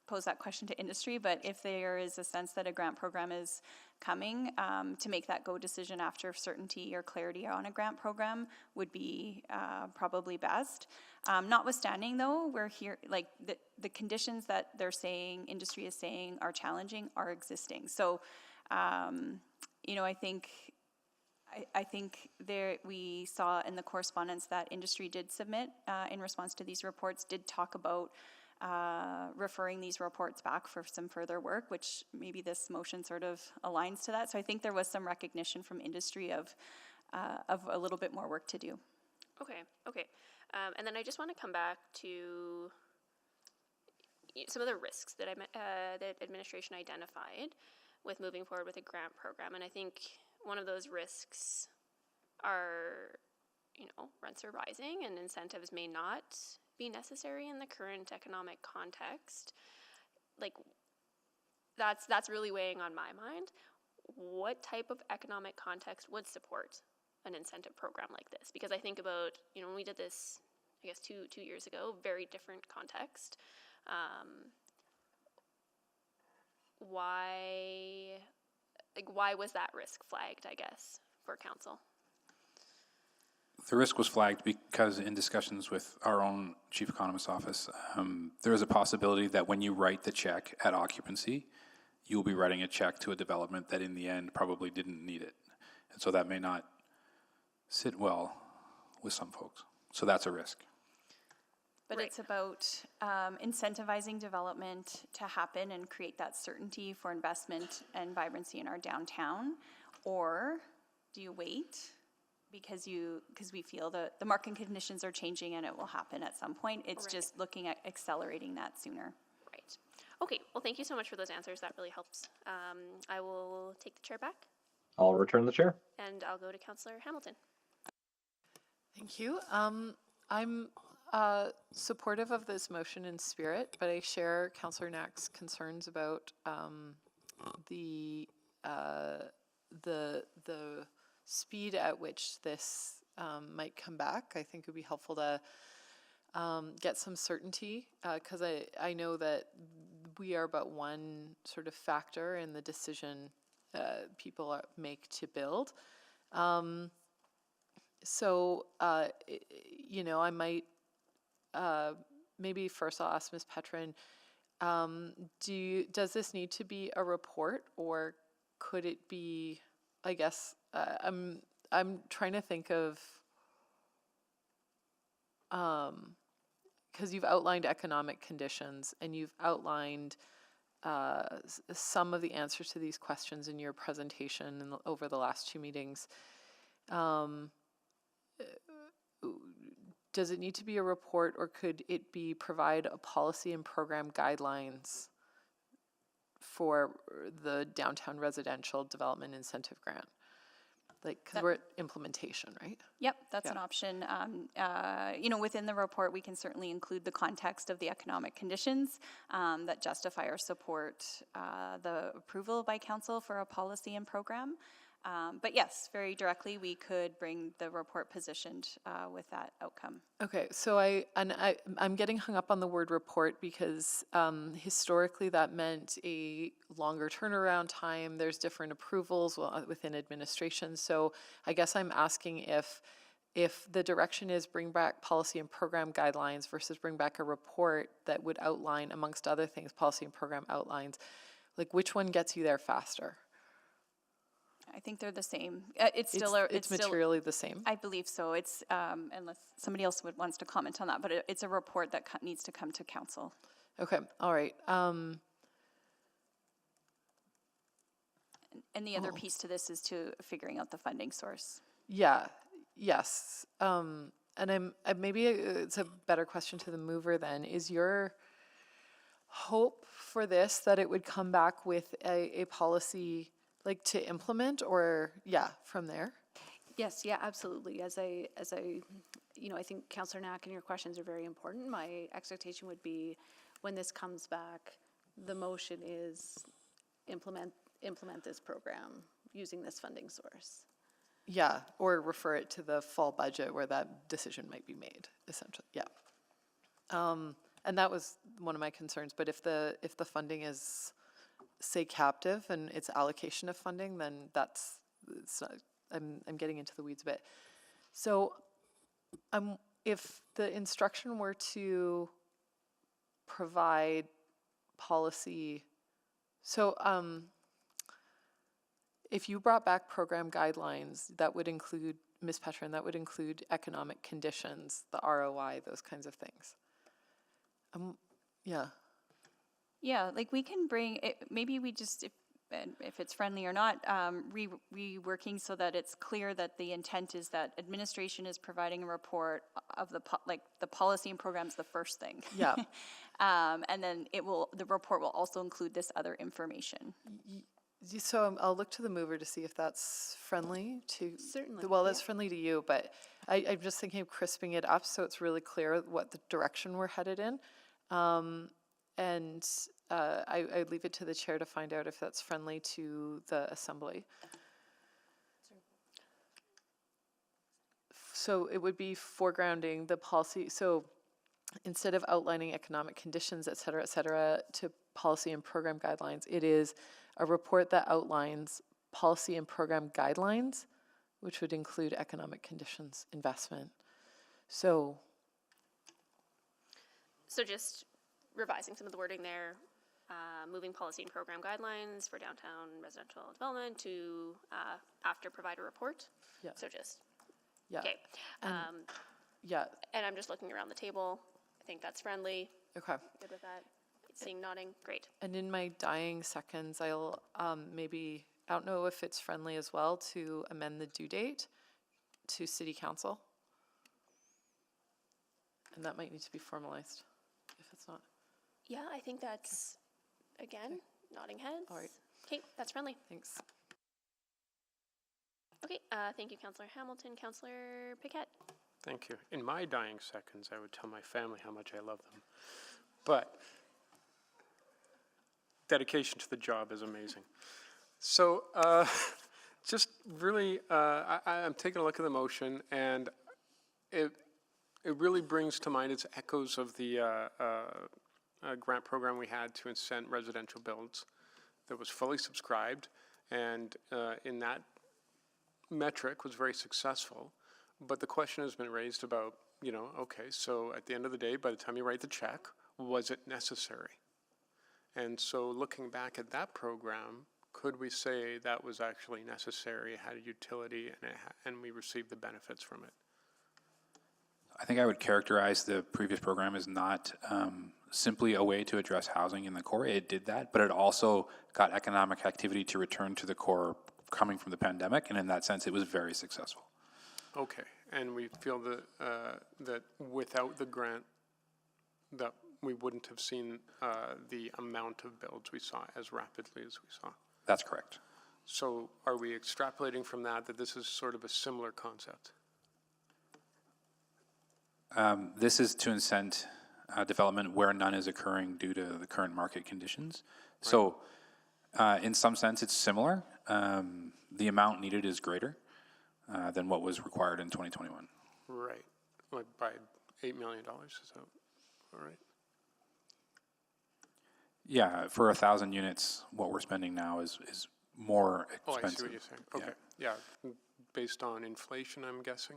pose that question to industry, but if there is a sense that a grant program is coming, to make that go decision after certainty or clarity on a grant program would be probably best. Notwithstanding though, we're here, like the conditions that they're saying, industry is saying are challenging are existing. So, I think there we saw in the correspondence that industry did submit in response to these reports, did talk about referring these reports back for some further work, which maybe this motion sort of aligns to that. So I think there was some recognition from industry of a little bit more work to do. Okay. And then I just want to come back to some of the risks that that administration identified with moving forward with a grant program. And I think one of those risks are, rents are rising and incentives may not be necessary in the current economic context. Like, that's really weighing on my mind. What type of economic context would support an incentive program like this? Because I think about, when we did this, I guess 2 years ago, very different context. Why was that risk flagged, I guess, for council? The risk was flagged because in discussions with our own chief economist's office, there is a possibility that when you write the check at occupancy, you'll be writing a check to a development that in the end probably didn't need it. And so that may not sit well with some folks. So that's a risk. But it's about incentivizing development to happen and create that certainty for investment and vibrancy in our downtown. Or do you wait because we feel the market conditions are changing and it will happen at some point? It's just looking at accelerating that sooner. Right. Okay, well, thank you so much for those answers. That really helps. I will take the chair back. I'll return the chair. And I'll go to Councillor Hamilton. Thank you. I'm supportive of this motion in spirit, but I share Councillor Knack's concerns about the speed at which this might come back. I think it would be helpful to get some certainty, because I know that we are but one sort of factor in the decision people make to build. So, I might, maybe first I'll ask Ms. Petrin, does this need to be a report, or could it be, I guess, I'm trying to think of, because you've outlined economic conditions and you've outlined some of the answers to these questions in your presentation over the last 2 meetings. Does it need to be a report, or could it provide a policy and program guidelines for the downtown residential development incentive grant? Like, because we're at implementation, right? Yep, that's an option. Within the report, we can certainly include the context of the economic conditions that justify or support the approval by council for a policy and program. But yes, very directly, we could bring the report positioned with that outcome. Okay, so I'm getting hung up on the word report because historically that meant a longer turnaround time. There's different approvals within administration. So I guess I'm asking if the direction is bring back policy and program guidelines versus bring back a report that would outline, amongst other things, policy and program outlines, like which one gets you there faster? I think they're the same. It's still It's materially the same? I believe so. It's unless somebody else wants to comment on that, but it's a report that needs to come to council. Okay, all right. And the other piece to this is to figuring out the funding source. Yeah, yes. And maybe it's a better question to the mover then. Is your hope for this that it would come back with a policy like to implement, or from there? Yes, yeah, absolutely. As I, I think Councillor Knack and your questions are very important. My expectation would be when this comes back, the motion is implement this program using this funding source. Yeah, or refer it to the fall budget where that decision might be made, essentially, and that was one of my concerns, but if the funding is, say, captive and it's allocation of funding, then it's not, I'm getting into the weeds a bit. So if the instruction were to provide policy, so if you brought back program guidelines, that would include, Ms. Petrin, that would include economic conditions, the ROI, those kinds of things. Yeah, like we can bring it, maybe we just, if it's friendly or not, reworking so that it's clear that the intent is that administration is providing a report of the policy and programs the first thing. Yeah. And then the report will also include this other information. So I'll look to the mover to see if that's friendly to. Certainly. Well, that's friendly to you, but I'm just thinking of crisping it up so it's really clear what the direction we're headed in. And I leave it to the chair to find out if that's friendly to the assembly. So it would be foregrounding the policy. So instead of outlining economic conditions, et cetera, to policy and program guidelines, it is a report that outlines policy and program guidelines, which would include economic conditions, investment. So just revising some of the wording there, moving policy and program guidelines for downtown residential development to after provide a report. Yeah. So just, yeah. okay. Yeah. And I'm just looking around the table. I think that's friendly. Okay. Good with that. Seeing nodding, great. And in my dying seconds, I'll maybe, I don't know if it's friendly as well to amend the due date to City Council. And that might need to be formalized if it's not. Yeah, I think that's, again, nodding heads. All right. Okay, that's friendly. Thanks. Okay, thank you, Councillor Hamilton. Councillor Paquette. Thank you. In my dying seconds, I would tell my family how much I love them. But dedication to the job is amazing. So just really, I'm taking a look at the motion, and it really brings to mind its echoes of the grant program we had to incent residential builds that was fully subscribed, and in that metric was very successful. But the question has been raised about, okay, so at the end of the day, by the time you write the check, was it necessary? And so looking back at that program, could we say that was actually necessary, it had a utility, and we received the benefits from it? I think I would characterize the previous program as not simply a way to address housing in the core. It did that, but it also got economic activity to return to the core coming from the pandemic, and in that sense, it was very successful. Okay, and we feel that that without the grant, that we wouldn't have seen the amount of builds we saw as rapidly as we saw. That's correct. So are we extrapolating from that this is sort of a similar concept? This is to incent development where none is occurring due to the current market conditions. Right. So In some sense, it's similar. The amount needed is greater than what was required in 2021. Right, like by $8 million, is that all right? Yeah, for 1,000 units, what we're spending now is more Oh, I expensive. see what you're saying. Okay, yeah, based on inflation, I'm guessing?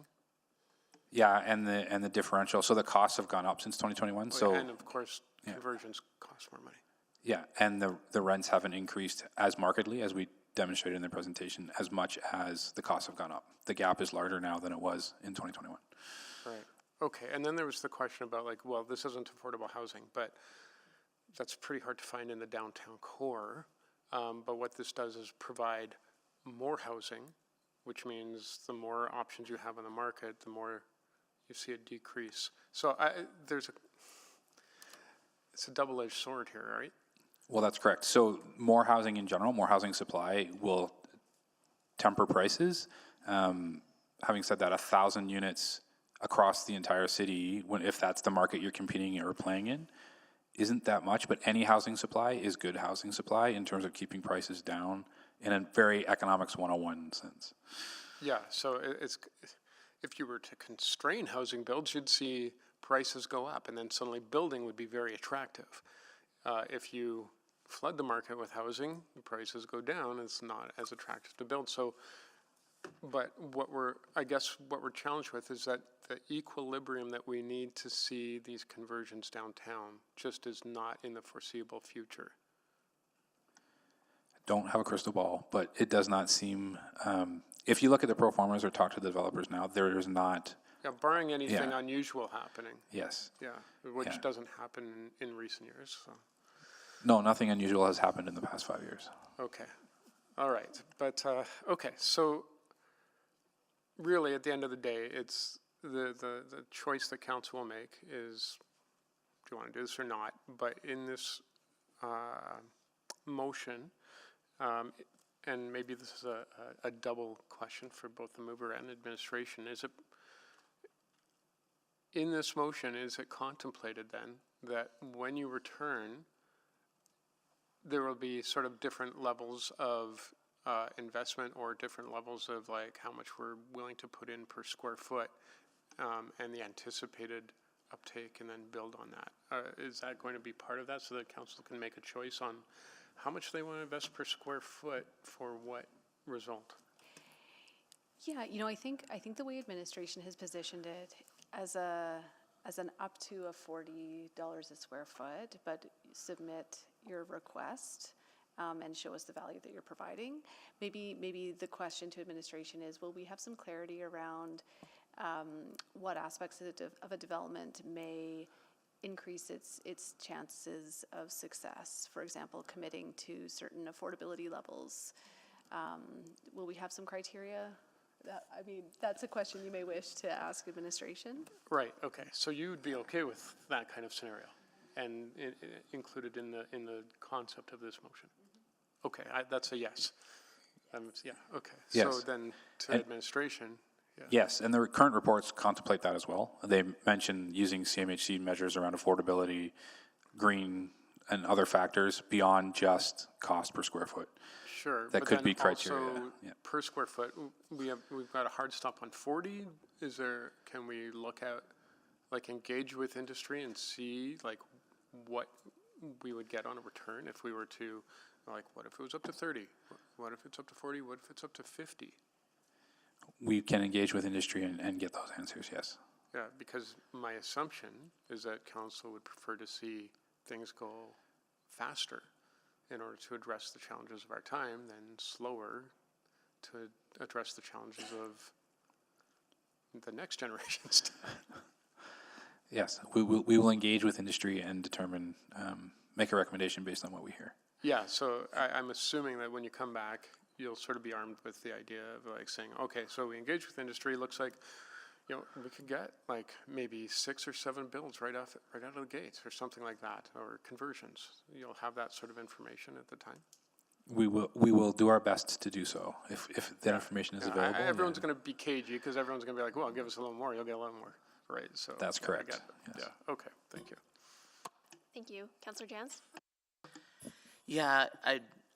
Yeah, and the differential. So the costs have gone up since 2021. So And of course, conversions cost more money. yeah, and the rents haven't increased as markedly as we demonstrated in the presentation, as much as the costs have gone up. The gap is larger now than it was in 2021. Right, okay, and then there was the question about like, well, this isn't affordable housing, but that's pretty hard to find in the downtown core. But what this does is provide more housing, which means the more options you have on the market, the more you see a decrease. So it's a double-edged sword here, right? Well, that's correct. So more housing in general, more housing supply will temper prices. Having said that, 1,000 units across the entire city, if that's the market you're competing or playing in, isn't that much, but any housing supply is good housing supply in terms of keeping prices down in a very economics 101 sense. Yeah, so it's, if you were to constrain housing builds, you'd see prices go up, and then suddenly building would be very attractive. If you flood the market with housing, the prices go down, it's not as attractive to build. So, but I guess what we're challenged with is that the equilibrium that we need to see these conversions downtown just is not in the foreseeable future. Don't have a crystal ball, but it does not seem, if you look at the pro formas or talk to the developers now, there is not. Yeah, barring anything Yeah. unusual happening. Yes. Yeah, which Yeah. doesn't happen in recent years, so. No, nothing unusual has happened in the past 5 years. Okay, all right, but, okay, so really, at the end of the day, it's the choice that council will make is, do you want to do this or not? But in this motion, and maybe this is a double question for both the mover and administration, is it, in this motion, is it contemplated then that when you return, there will be sort of different levels of investment or different levels of like how much we're willing to put in per square foot and the anticipated uptake and then build on that? Is that going to be part of that so that council can make a choice on how much they want to invest per square foot for what result? Yeah, you know, I think the way administration has positioned it as an up to a $40 a square foot, but submit your request and show us the value that you're providing. Maybe the question to administration is, will we have some clarity around what aspects of a development may increase its chances of success? For example, committing to certain affordability levels. Will we have some criteria? I mean, that's a question you may wish to ask administration. Right, okay, so you would be okay with that kind of scenario and included in the concept of this motion? Okay, that's a yes. Yeah, okay. Yes. So then to And- administration, yeah. Yes, and the current reports contemplate that as well. They mention using CMHC measures around affordability, green, and other factors beyond just cost per square foot. Sure. That but could then be criteria. also Yeah. per square foot, we've got a hard stop on 40. Can we look at, like engage with industry and see like what we would get on a return if we were to, like, what if it was up to 30? What if it's up to 40? What if it's up to 50? We can engage with industry and get those answers, yes. Yeah, because my assumption is that council would prefer to see things go faster in order to address the challenges of our time than slower to address the challenges of the next generations. Yes, we will engage with industry and determine, make a recommendation based on what we hear. Yeah, so I'm assuming that when you come back, you'll sort of be armed with the idea of like saying, okay, so we engage with industry, looks like, you know, we could get like maybe 6 or 7 builds right out of the gates or something like that, or conversions. You'll have that sort of information at the time. We will do our best to do so if that information is available. Everyone's going to be cagey because everyone's going to be like, well, give us a little more, you'll get a little more, right? So That's correct, I get it. yes. Yeah, okay, thank you. Thank you. Councillor Jans? Yeah,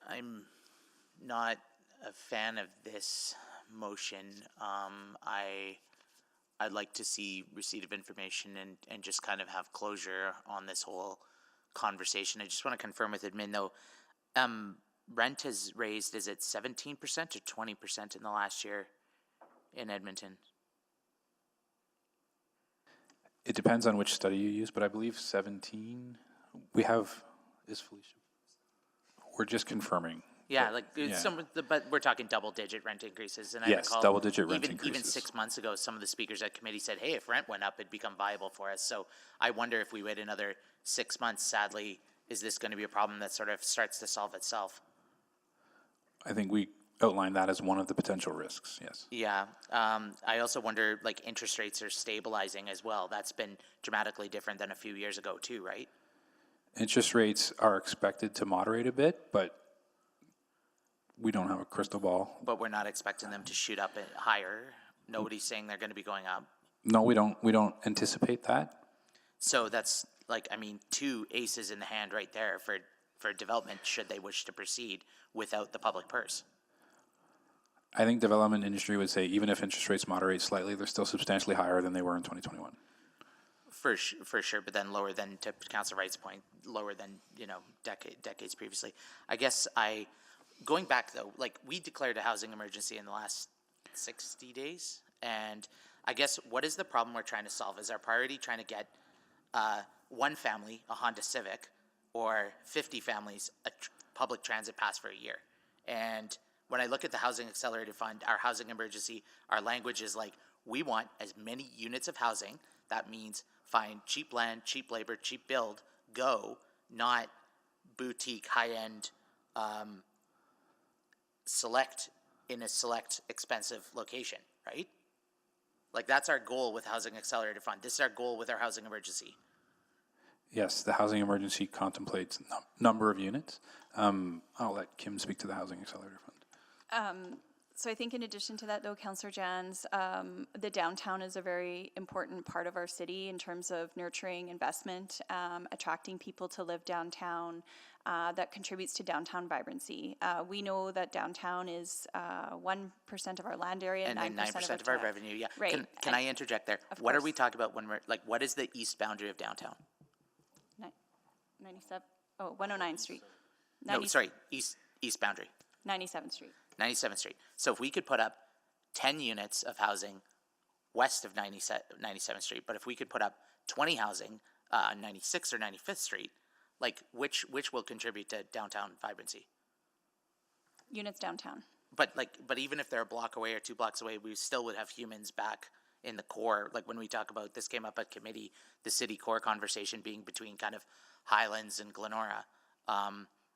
I'm not a fan of this motion. I'd like to see receipt of information and just kind of have closure on this whole conversation. I just want to confirm with admin though, rent has raised, is it 17% or 20% in the last year in Edmonton? It depends on which study you use, but I believe 17. We have, is Felicia? We're just confirming. Yeah, like yeah. but we're talking double-digit rent increases, and I Yes, recall double-digit rent even increases. 6 months ago, some of the speakers at committee said, "Hey, if rent went up, it'd become viable for us." So I wonder if we wait another 6 months. Sadly, is this going to be a problem that sort of starts to solve itself? I think we outlined that as one of the potential risks. Yes. Yeah. I also wonder, like, interest rates are stabilizing as well. That's been dramatically different than a few years ago, too, right? Interest rates are expected to moderate a bit, but we don't have a crystal ball. But we're not expecting them to shoot up higher. Nobody's saying they're going to be going up. No, we don't. We don't anticipate that. So that's like, I mean, two aces in the hand right there for development should they wish to proceed without the public purse. I think development industry would say even if interest rates moderate slightly, they're still substantially higher than they were in 2021. For sure, but then lower than, to Councilor Wright's point, lower than, decades previously. I guess going back though, like, we declared a housing emergency in the last 60 days, and I guess what is the problem we're trying to solve? Is our priority trying to get one family a Honda Civic or 50 families a public transit pass for a year? And when I look at the Housing Accelerated Fund, our housing emergency, our language is like, we want as many units of housing. That means find cheap land, cheap labor, cheap build, go, not boutique, high-end, select expensive location, right? Like, that's our goal with Housing Accelerated Fund. This is our goal with our housing emergency. Yes, the housing emergency contemplates number of units. I'll let Kim speak to the Housing Accelerator Fund. So I think in addition to that, though, Councillor Jans, the downtown is a very important part of our city in terms of nurturing investment, attracting people to live downtown. That contributes to downtown vibrancy. We know that downtown is 1% of our land area, and 9% of our revenue. Yeah. Right. Can I interject there? What are we talking about when we're like? What is the east boundary of downtown? 97. Oh, 109th Street. No, sorry, east boundary. 97th Street. 97th Street. So if we could put up 10 units of housing west of 97th Street, but if we could put up 20 housing on 96th or 95th Street, like, which will contribute to downtown vibrancy? Units downtown. But even if they're a block away or 2 blocks away, we still would have humans back in the core. Like, when we talk about, this came up at committee, the city core conversation being between kind of Highlands and Glenora.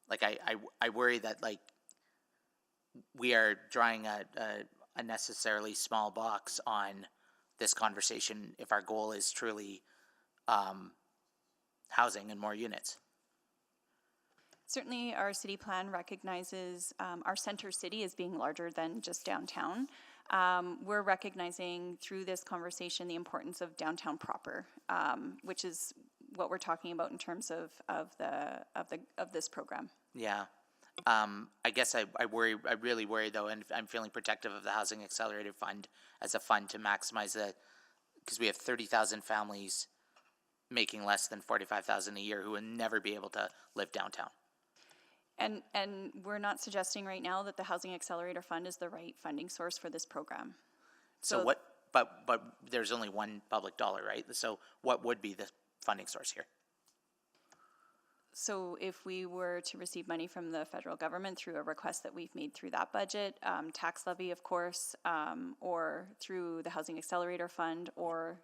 Like, I worry that, like, we are drawing a necessarily small box on this conversation if our goal is truly housing and more units. Certainly, our city plan recognizes our center city as being larger than just downtown. We're recognizing through this conversation the importance of downtown proper, which is what we're talking about in terms of this program. Yeah. I guess I really worry though, and I'm feeling protective of the Housing Accelerated Fund as a fund to maximize because we have 30,000 families making less than $45,000 a year who will never be able to live downtown. And we're not suggesting right now that the Housing Accelerator Fund is the right funding source for this program. So what, but there's only one public dollar, right? So what would be the funding source here? So if we were to receive money from the federal government through a request that we've made through that budget, tax levy, of course, or through the Housing Accelerator Fund, or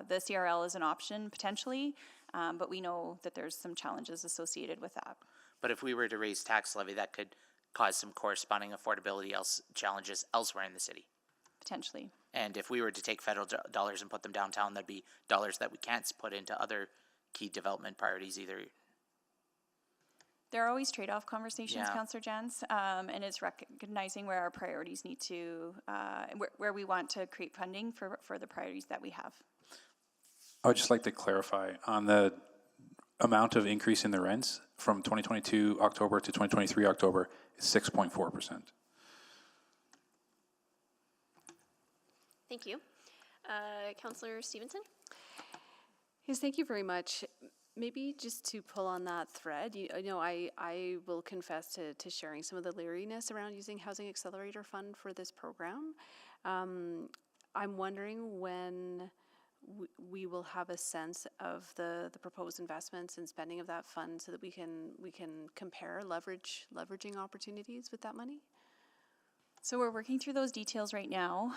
the CRL is an option potentially, but we know that there's some challenges associated with that. But if we were to raise tax levy, that could cause some corresponding affordability challenges elsewhere in the city. Potentially. And if we were to take federal dollars and put them downtown, that'd be dollars that we can't put into other key development priorities either. There are always trade-off conversations, Yeah. Councillor Jans, and it's recognizing where our priorities need to, where we want to create funding for the priorities that we have. I would just like to clarify on the amount of increase in the rents from 2022 October to 2023 October is 6.4%. Thank you. Councillor Stevenson? Yes, thank you very much. Maybe just to pull on that thread, you know, I will confess to sharing some of the leeriness around using Housing Accelerator Fund for this program. I'm wondering when we will have a sense of the proposed investments and spending of that fund so that we can compare leveraging opportunities with that money. So we're working through those details right now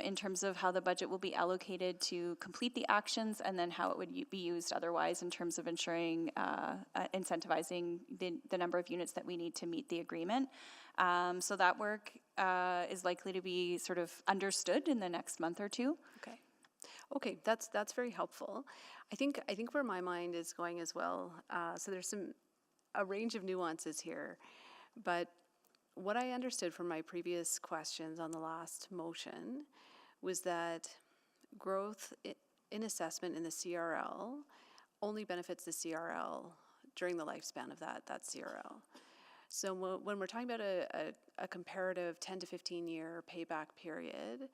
in terms of how the budget will be allocated to complete the actions and then how it would be used otherwise in terms of ensuring incentivizing the number of units that we need to meet the agreement. So that work is likely to be sort of understood in the next month or two. Okay. Okay, that's very helpful. I think where my mind is going as well, so there's a range of nuances here, but what I understood from my previous questions on the last motion was that growth in assessment in the CRL only benefits the CRL during the lifespan of that CRL. So when we're talking about a comparative 10 to 15 year payback period,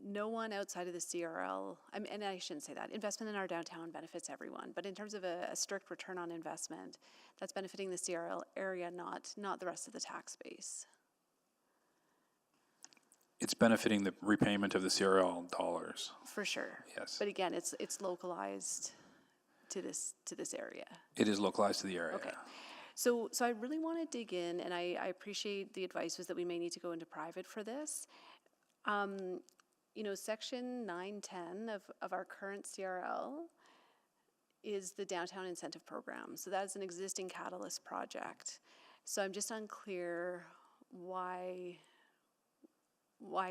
no one outside of the CRL, and I shouldn't say that, investment in our downtown benefits everyone, but in terms of a strict return on investment, that's benefiting the CRL area, not the rest of the tax base. It's benefiting the repayment of the CRL dollars. For sure. Yes. But again, it's localized to this area. It is localized to the area. Okay. So I really want to dig in, and I appreciate the advice was that we may need to go into private for this. You know, section 910 of our current CRL is the downtown incentive program. So that is an existing catalyst project. So I'm just unclear why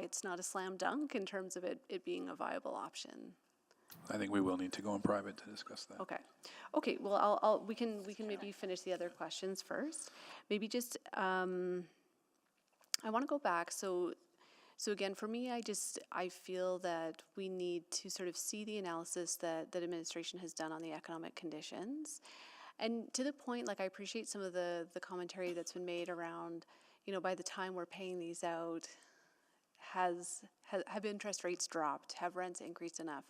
it's not a slam dunk in terms of it being a viable option. I think we will need to go in private to discuss that. Okay. Okay, well, we can maybe finish the other questions first. Maybe just, I want to go back. So again, for me, I feel that we need to sort of see the analysis that administration has done on the economic conditions. And to the point, like I appreciate some of the commentary that's been made around, you know, by the time we're paying these out, have interest rates dropped? Have rents increased enough?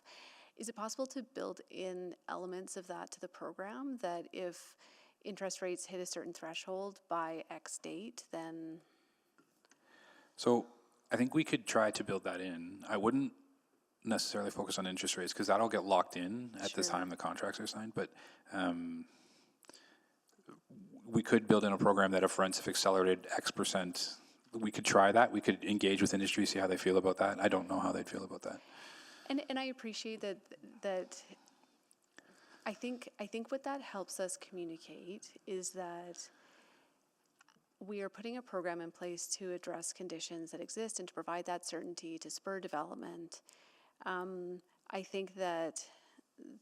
Is it possible to build in elements of that to the program that if interest rates hit a certain threshold by X date, then? So I think we could try to build that in. I wouldn't necessarily focus on interest rates because that'll get locked in at the time the contracts are signed. But we could build in a program that if rents have accelerated X percent, we could try that. We could engage with industry, see how they feel about that. I don't know how they'd feel about that. And I appreciate that I think what that helps us communicate is that we are putting a program in place to address conditions that exist and to provide that certainty to spur development. I think that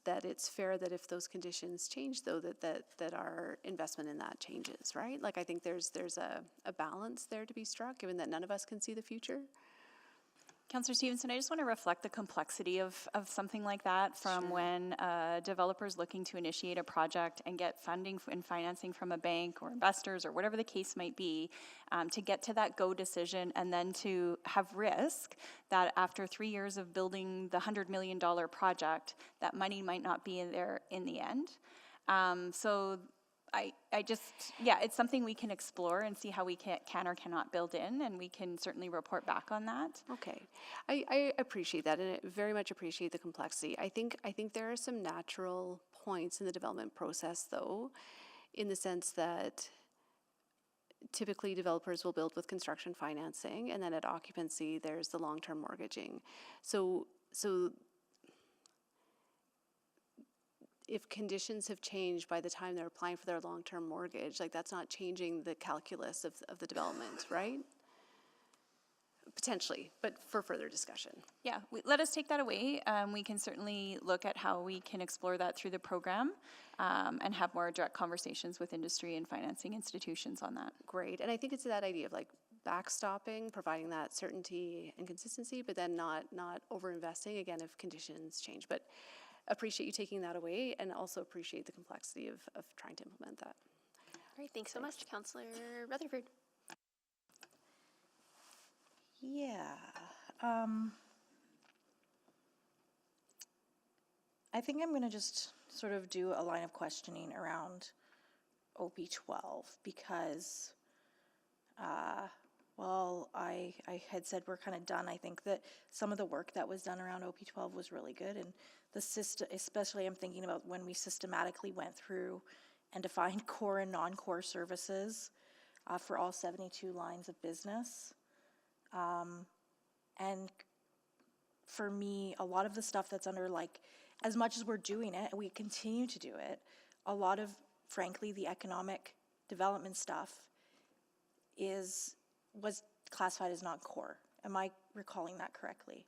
it's fair that if those conditions change, though, that our investment in that changes, right? Like I think there's a balance there to be struck, given that none of us can see the future. Councillor Stevenson, I just want to reflect the complexity of something like that from when developers looking to initiate a project and get funding and financing from a bank or investors or whatever the case might be, to get to that go decision and then to have risk that after 3 years of building the $100 million project, that money might not be in there in the end. So I just, yeah, it's something we can explore and see how we can or cannot build in, and we can certainly report back on that. Okay, I appreciate that, and I very much appreciate the complexity. I think there are some natural points in the development process, though, in the sense that typically developers will build with construction financing, and then at occupancy, there's the long-term mortgaging. So if conditions have changed by the time they're applying for their long-term mortgage, like that's not changing the calculus of the development, right? Potentially, but for further discussion. Yeah, let us take that away. We can certainly look at how we can explore that through the program and have more direct conversations with industry and financing institutions on that. Great, and I think it's that idea of like backstopping, providing that certainty and consistency, but then not over-investing, again, if conditions change. But appreciate you taking that away and also appreciate the complexity of trying to implement that. All right, thanks so much, Councillor Rutherford. Yeah. I think I'm going to just sort of do a line of questioning around OP 12 because, well, I had said we're kind of done. I think that some of the work that was done around OP 12 was really good, and the system, especially I'm thinking about when we systematically went through and defined core and non-core services for all 72 lines of business. And for me, a lot of the stuff that's under, like, as much as we're doing it, and we continue to do it, a lot of, frankly, the economic development stuff was classified as not core. Am I recalling that correctly?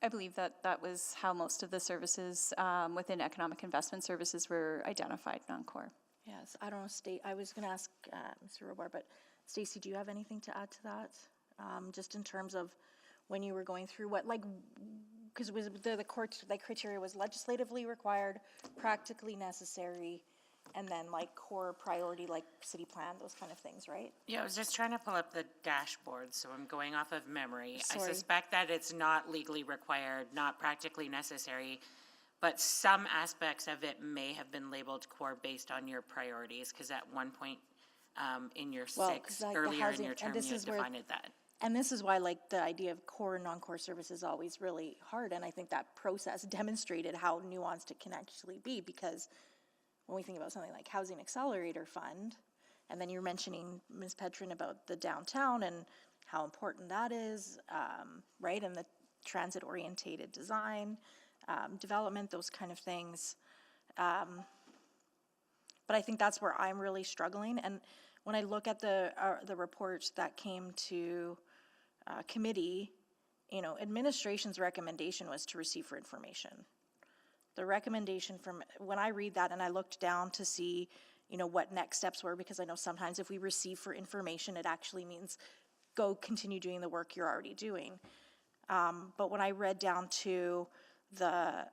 I believe that that was how most of the services within economic investment services were identified non-core. Yes, I don't know, I was going to ask Mr. Robar, but Stacy, do you have anything to add to that? Just in terms of when you were going through what, like, because was the criteria was legislatively required, practically necessary, and then like core priority, like city plan, those kind of things, right? Yeah, I was just trying to pull up the dashboard, so I'm going off of memory. Sorry. I suspect that it's not legally required, not practically necessary, but some aspects of it may have been labeled core based on your priorities, because at one point in your earlier in your term, you had defined that. And this is why, like, the idea of core and non-core service is always really hard, and I think that process demonstrated how nuanced it can actually be, because when we think about something like Housing Accelerator Fund, and then you're mentioning, Ms. Petrin, about the downtown and how important that is, right, and the transit-orientated design, development, those kind of things. But I think that's where I'm really struggling, and when I look at the report that came to committee, you know, administration's recommendation was to receive for information. The recommendation from, when I read that and I looked down to see, you know, what next steps were, because I know sometimes if we receive for information, it actually means go continue doing the work you're already doing. But when I read down to the,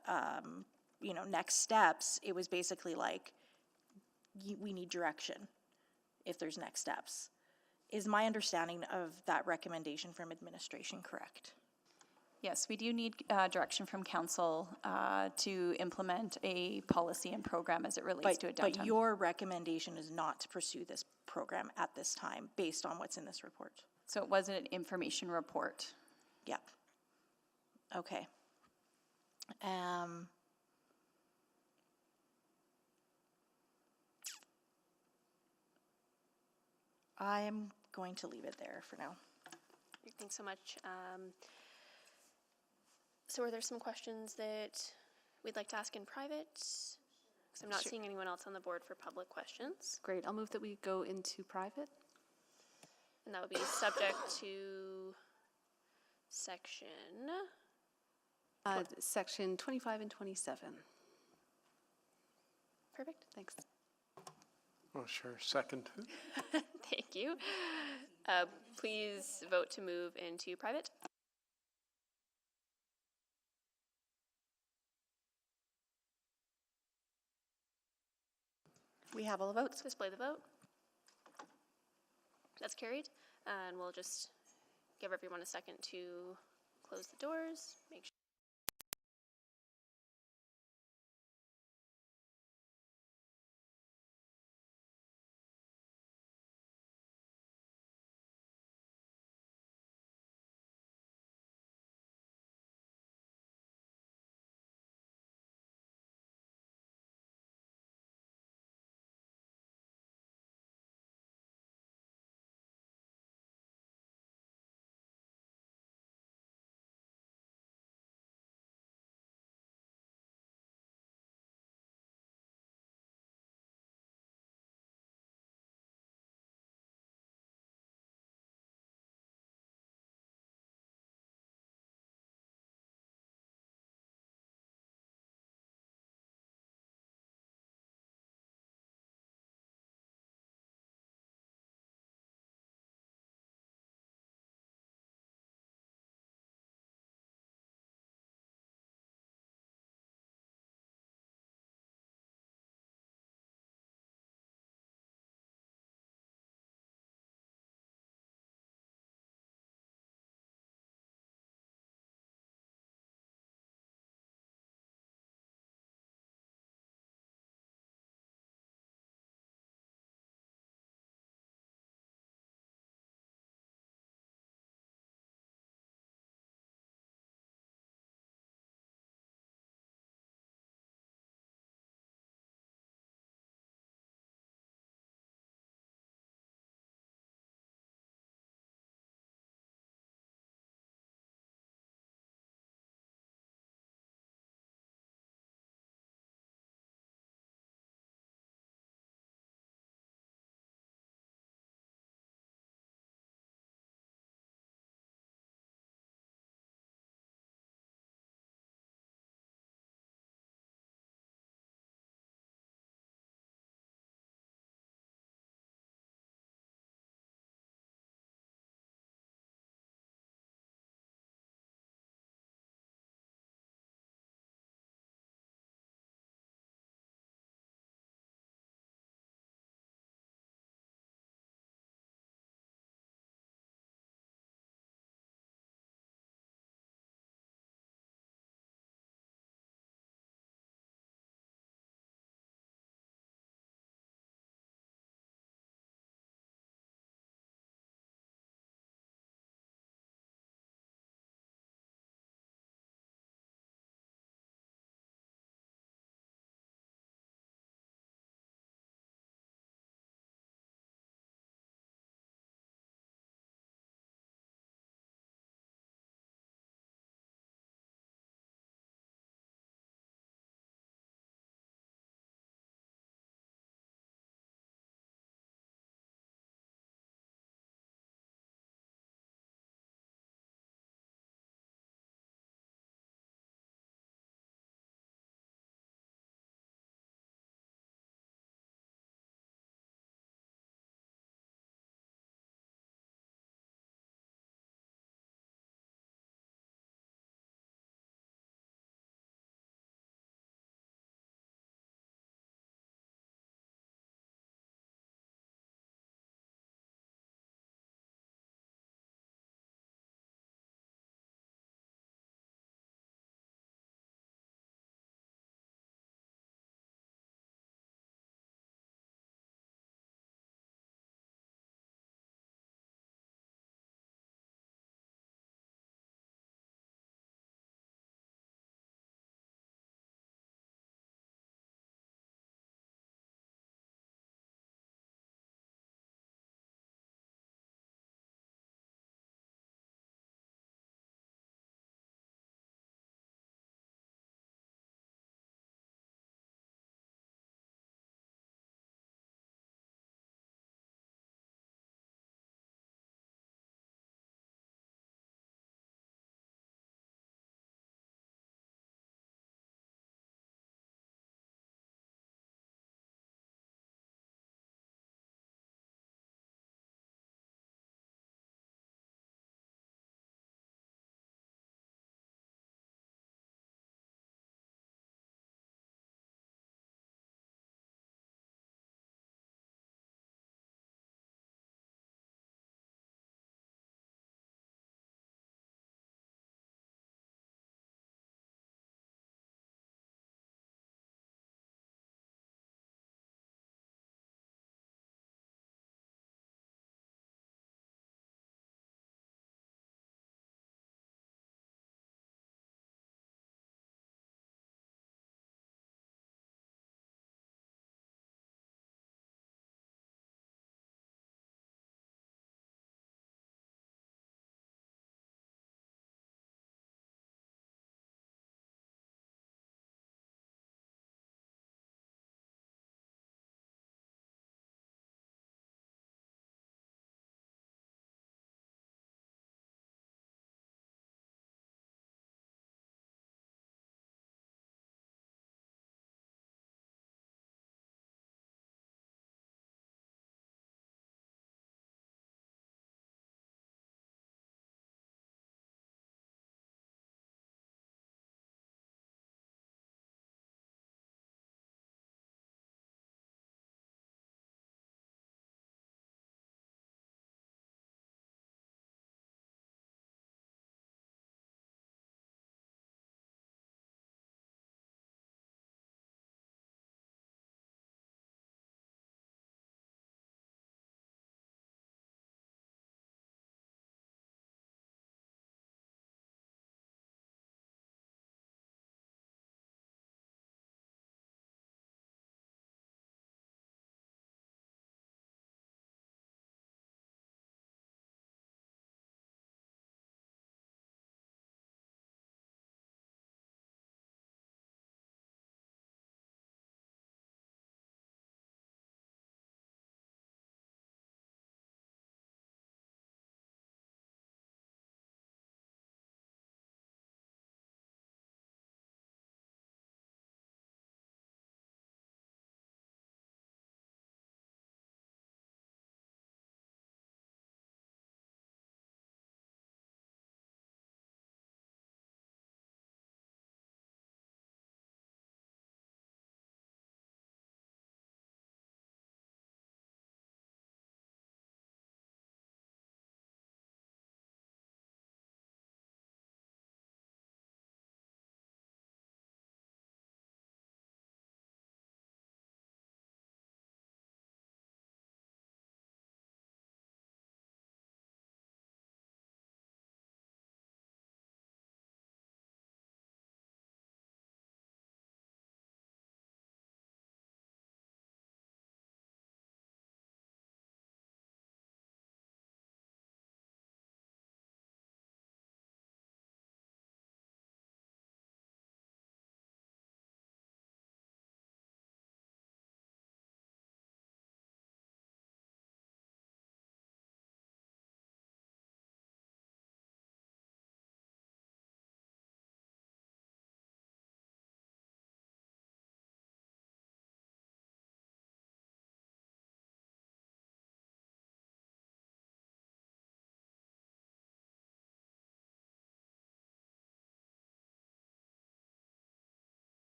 you know, next steps, it was basically like, we need direction if there's next steps. Is my understanding of that recommendation from administration correct? Yes, we do need direction from council to implement a policy and program as it relates to a downtown. But your recommendation is not to pursue this program at this time, based on what's in this report? So it was an information report. Yeah. Okay. I am going to leave it there for now. Thanks so much. So are there some questions that we'd like to ask in private? Because I'm not seeing anyone else on the board for public questions. Great, I'll move that we go into private. And that would be subject to section... Section 25 and 27. Perfect. Thanks. Oh, sure. Second. Thank you. Please vote to move into private. We have all the votes. Display the vote. That's carried. And we'll just give everyone a second to close the doors, make sure.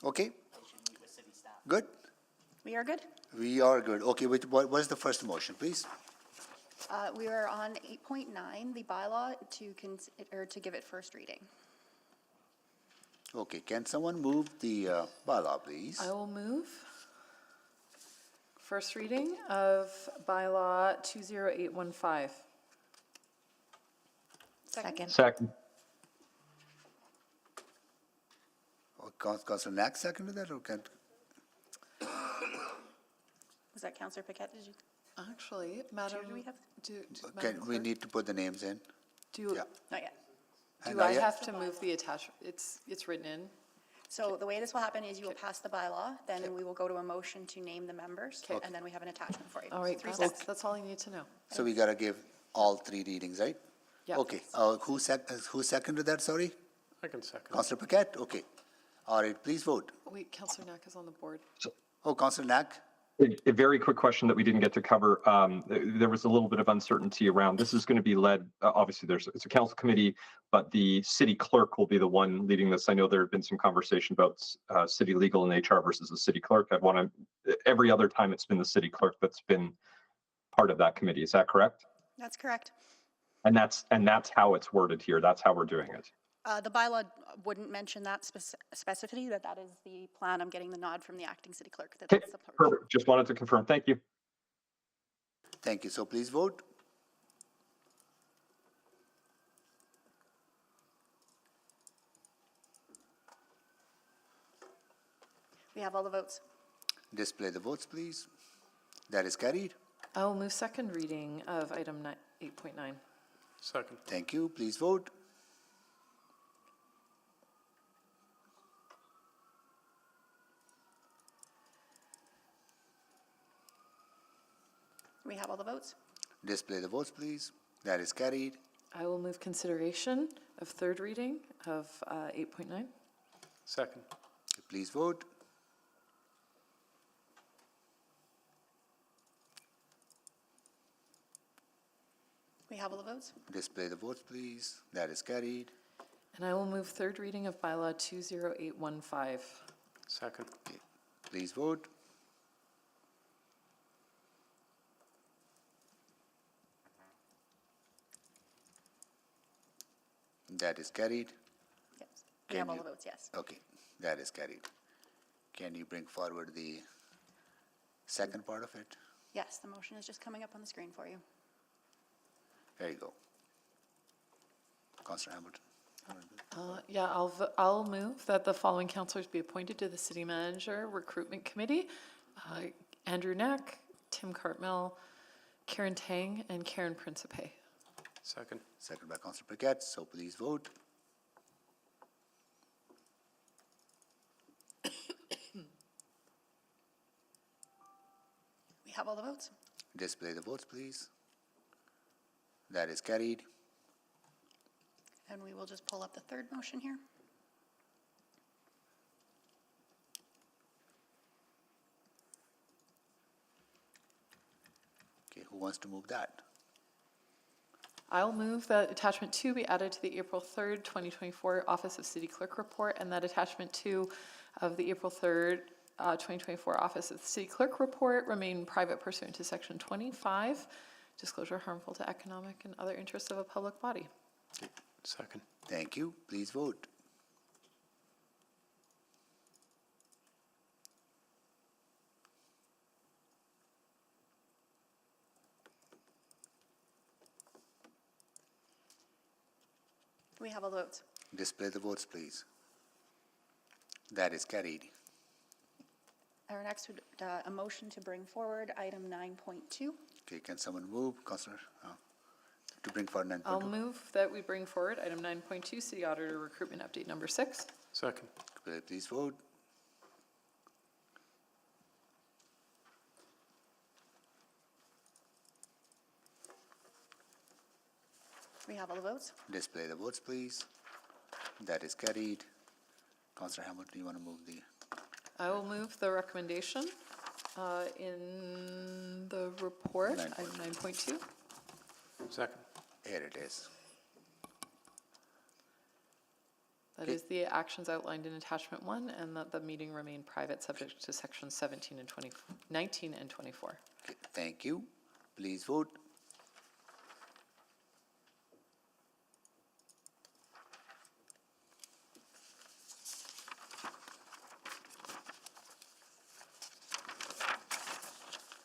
Okay? Good? We are good? We are good. Okay, what is the first motion, please? We are on 8.9, the bylaw to give it first reading. Okay, can someone move the bylaw, please? I will move. First reading of bylaw 20815. Second. Second. Oh, Councillor Knack seconded that, or can? Was that Councillor Paquette? Did you? Actually, Madam, do we have? Can we need to put the names in? Do, Yeah. Not yet. do I have to move the attachment? It's written in. So the way this will happen is you will pass the bylaw, then we will go to a motion to name the members, and then we have an attachment for you. All right, 3 that's, steps. that's all I need to know. So we gotta give all 3 readings, right? Yeah. Okay, who seconded that, sorry? I can second. Councillor Paquette, okay. All right, please vote. Wait, Councillor Knack is on the board. Oh, Councillor Knack? A very quick question that we didn't get to cover. There was a little bit of uncertainty around. This is going to be led, obviously, it's a council committee, but the city clerk will be the one leading this. I know there have been some conversation about city legal and HR versus the city clerk. Every other time it's been the city clerk that's been part of that committee. Is that correct? That's correct. And that's how it's worded here. That's how we're doing it. The bylaw wouldn't mention that specificity, but that is the plan. I'm getting the nod from the acting city clerk. Okay, perfect. Just wanted to confirm. Thank you. Thank you. So please vote. We have all the votes. Display the votes, please. That is carried. I will move second reading of item 8.9. Second. Thank you. Please vote. We have all the votes. Display the votes, please. That is carried. I will move consideration of third reading of 8.9. Second. Please vote. We have all the votes. Display the votes, please. That is carried. And I will move third reading of bylaw 20815. Second. Okay. Please vote. That is carried. Yes. We have all the votes, yes. Okay, that is carried. Can you bring forward the second part of it? Yes, the motion is just coming up on the screen for you. There you go. Councillor Hamilton. Yeah, I'll move that the following councillors be appointed to the City Manager Recruitment Committee. Andrew Knack, Tim Cartmell, Karen Tang, and Karen Principe. Second. Second by Councillor Paquette, so please vote. We have all the votes. Display the votes, please. That is carried. And we will just pull up the third motion here. Okay, who wants to move that? I'll move that attachment 2 be added to the April 3rd, 2024 Office of City Clerk report, and that attachment 2 of the April 3rd, 2024 Office of the City Clerk report remain private pursuant to Section 25, disclosure harmful to economic and other interests of a public body. Second. Thank you. Please vote. We have all the votes. Display the votes, please. That is carried. Our next would, a motion to bring forward item 9.2. Okay, can someone move, Councillor, to bring forward 9.2? I'll move that we bring forward item 9.2, City Auditor Recruitment Update number 6. Second. Please vote. We have all the votes. Display the votes, please. That is carried. Councillor Hamilton, you want to move the? I will move the recommendation in the report, item 9.2. Second. Here it is. That is the actions outlined in attachment 1, and that the meeting remain private, subject to sections 17 and 19 and 24. Okay, thank you. Please vote.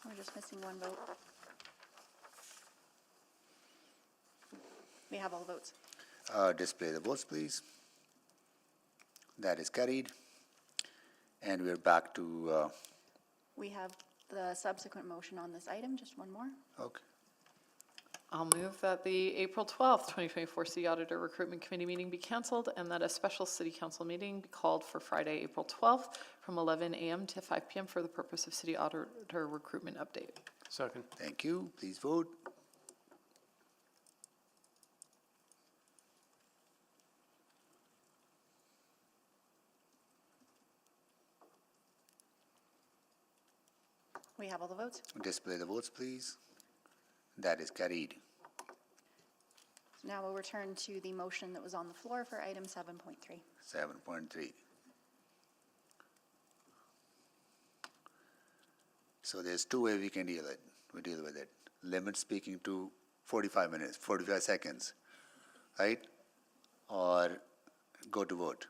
We're just missing one vote. We have all votes. Display the votes, please. That is carried. And we're back to, We have the subsequent motion on this item, just one more. okay. I'll move that the April 12th, 2024 City Auditor Recruitment Committee meeting be canceled and that a special City Council meeting be called for Friday, April 12th from 11 a.m. to 5 p.m. for the purpose of City Auditor Recruitment update. Second. Thank you. Please vote. We have all the votes. Display the votes, please. That is carried. Now we'll return to the motion that was on the floor for item 7.3. 7.3. So there's two ways we can deal with it. Limit speaking to 45 minutes, 45 seconds, right? Or go to vote.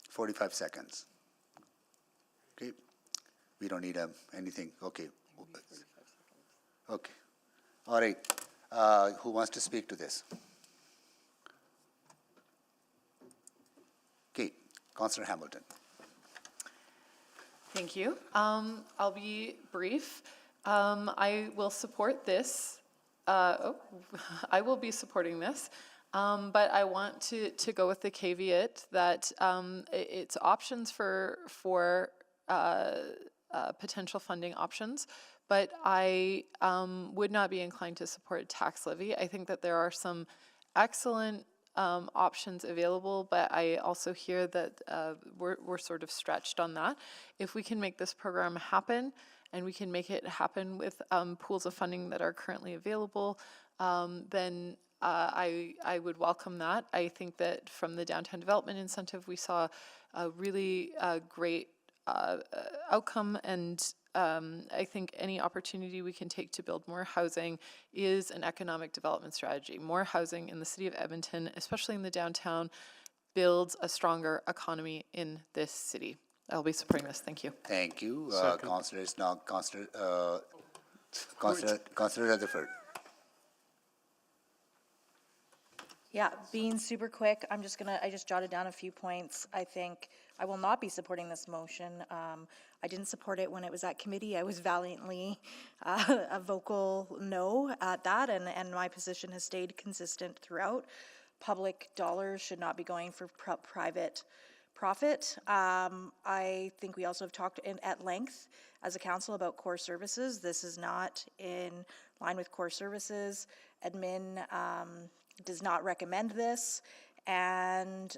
45 seconds. Okay. We don't need anything. Okay. Okay. All right. Who wants to speak to this? Okay. Councillor Hamilton. Thank you. I'll be brief. I will support this. I will be supporting this. But I want to go with the caveat that it's options for potential funding options, but I would not be inclined to support a tax levy. I think that there are some excellent options available, but I also hear that we're sort of stretched on that. If we can make this program happen, and we can make it happen with pools of funding that are currently available, then I would welcome that. I think that from the downtown development incentive, we saw a really great outcome, and I think any opportunity we can take to build more housing is an economic development strategy. More housing in the city of Edmonton, especially in the downtown, builds a stronger economy in this city. I'll be supporting this. Thank you. Thank you. Councillor is now Councillor Rutherford. Yeah, being super quick, I just jotted down a few points. I think I will not be supporting this motion. I didn't support it when it was at committee. I was valiantly a vocal no at that, and my position has stayed consistent throughout. Public dollars should not be going for private profit. I think we also have talked at length as a council about core services. This is not in line with core services. Admin does not recommend this, and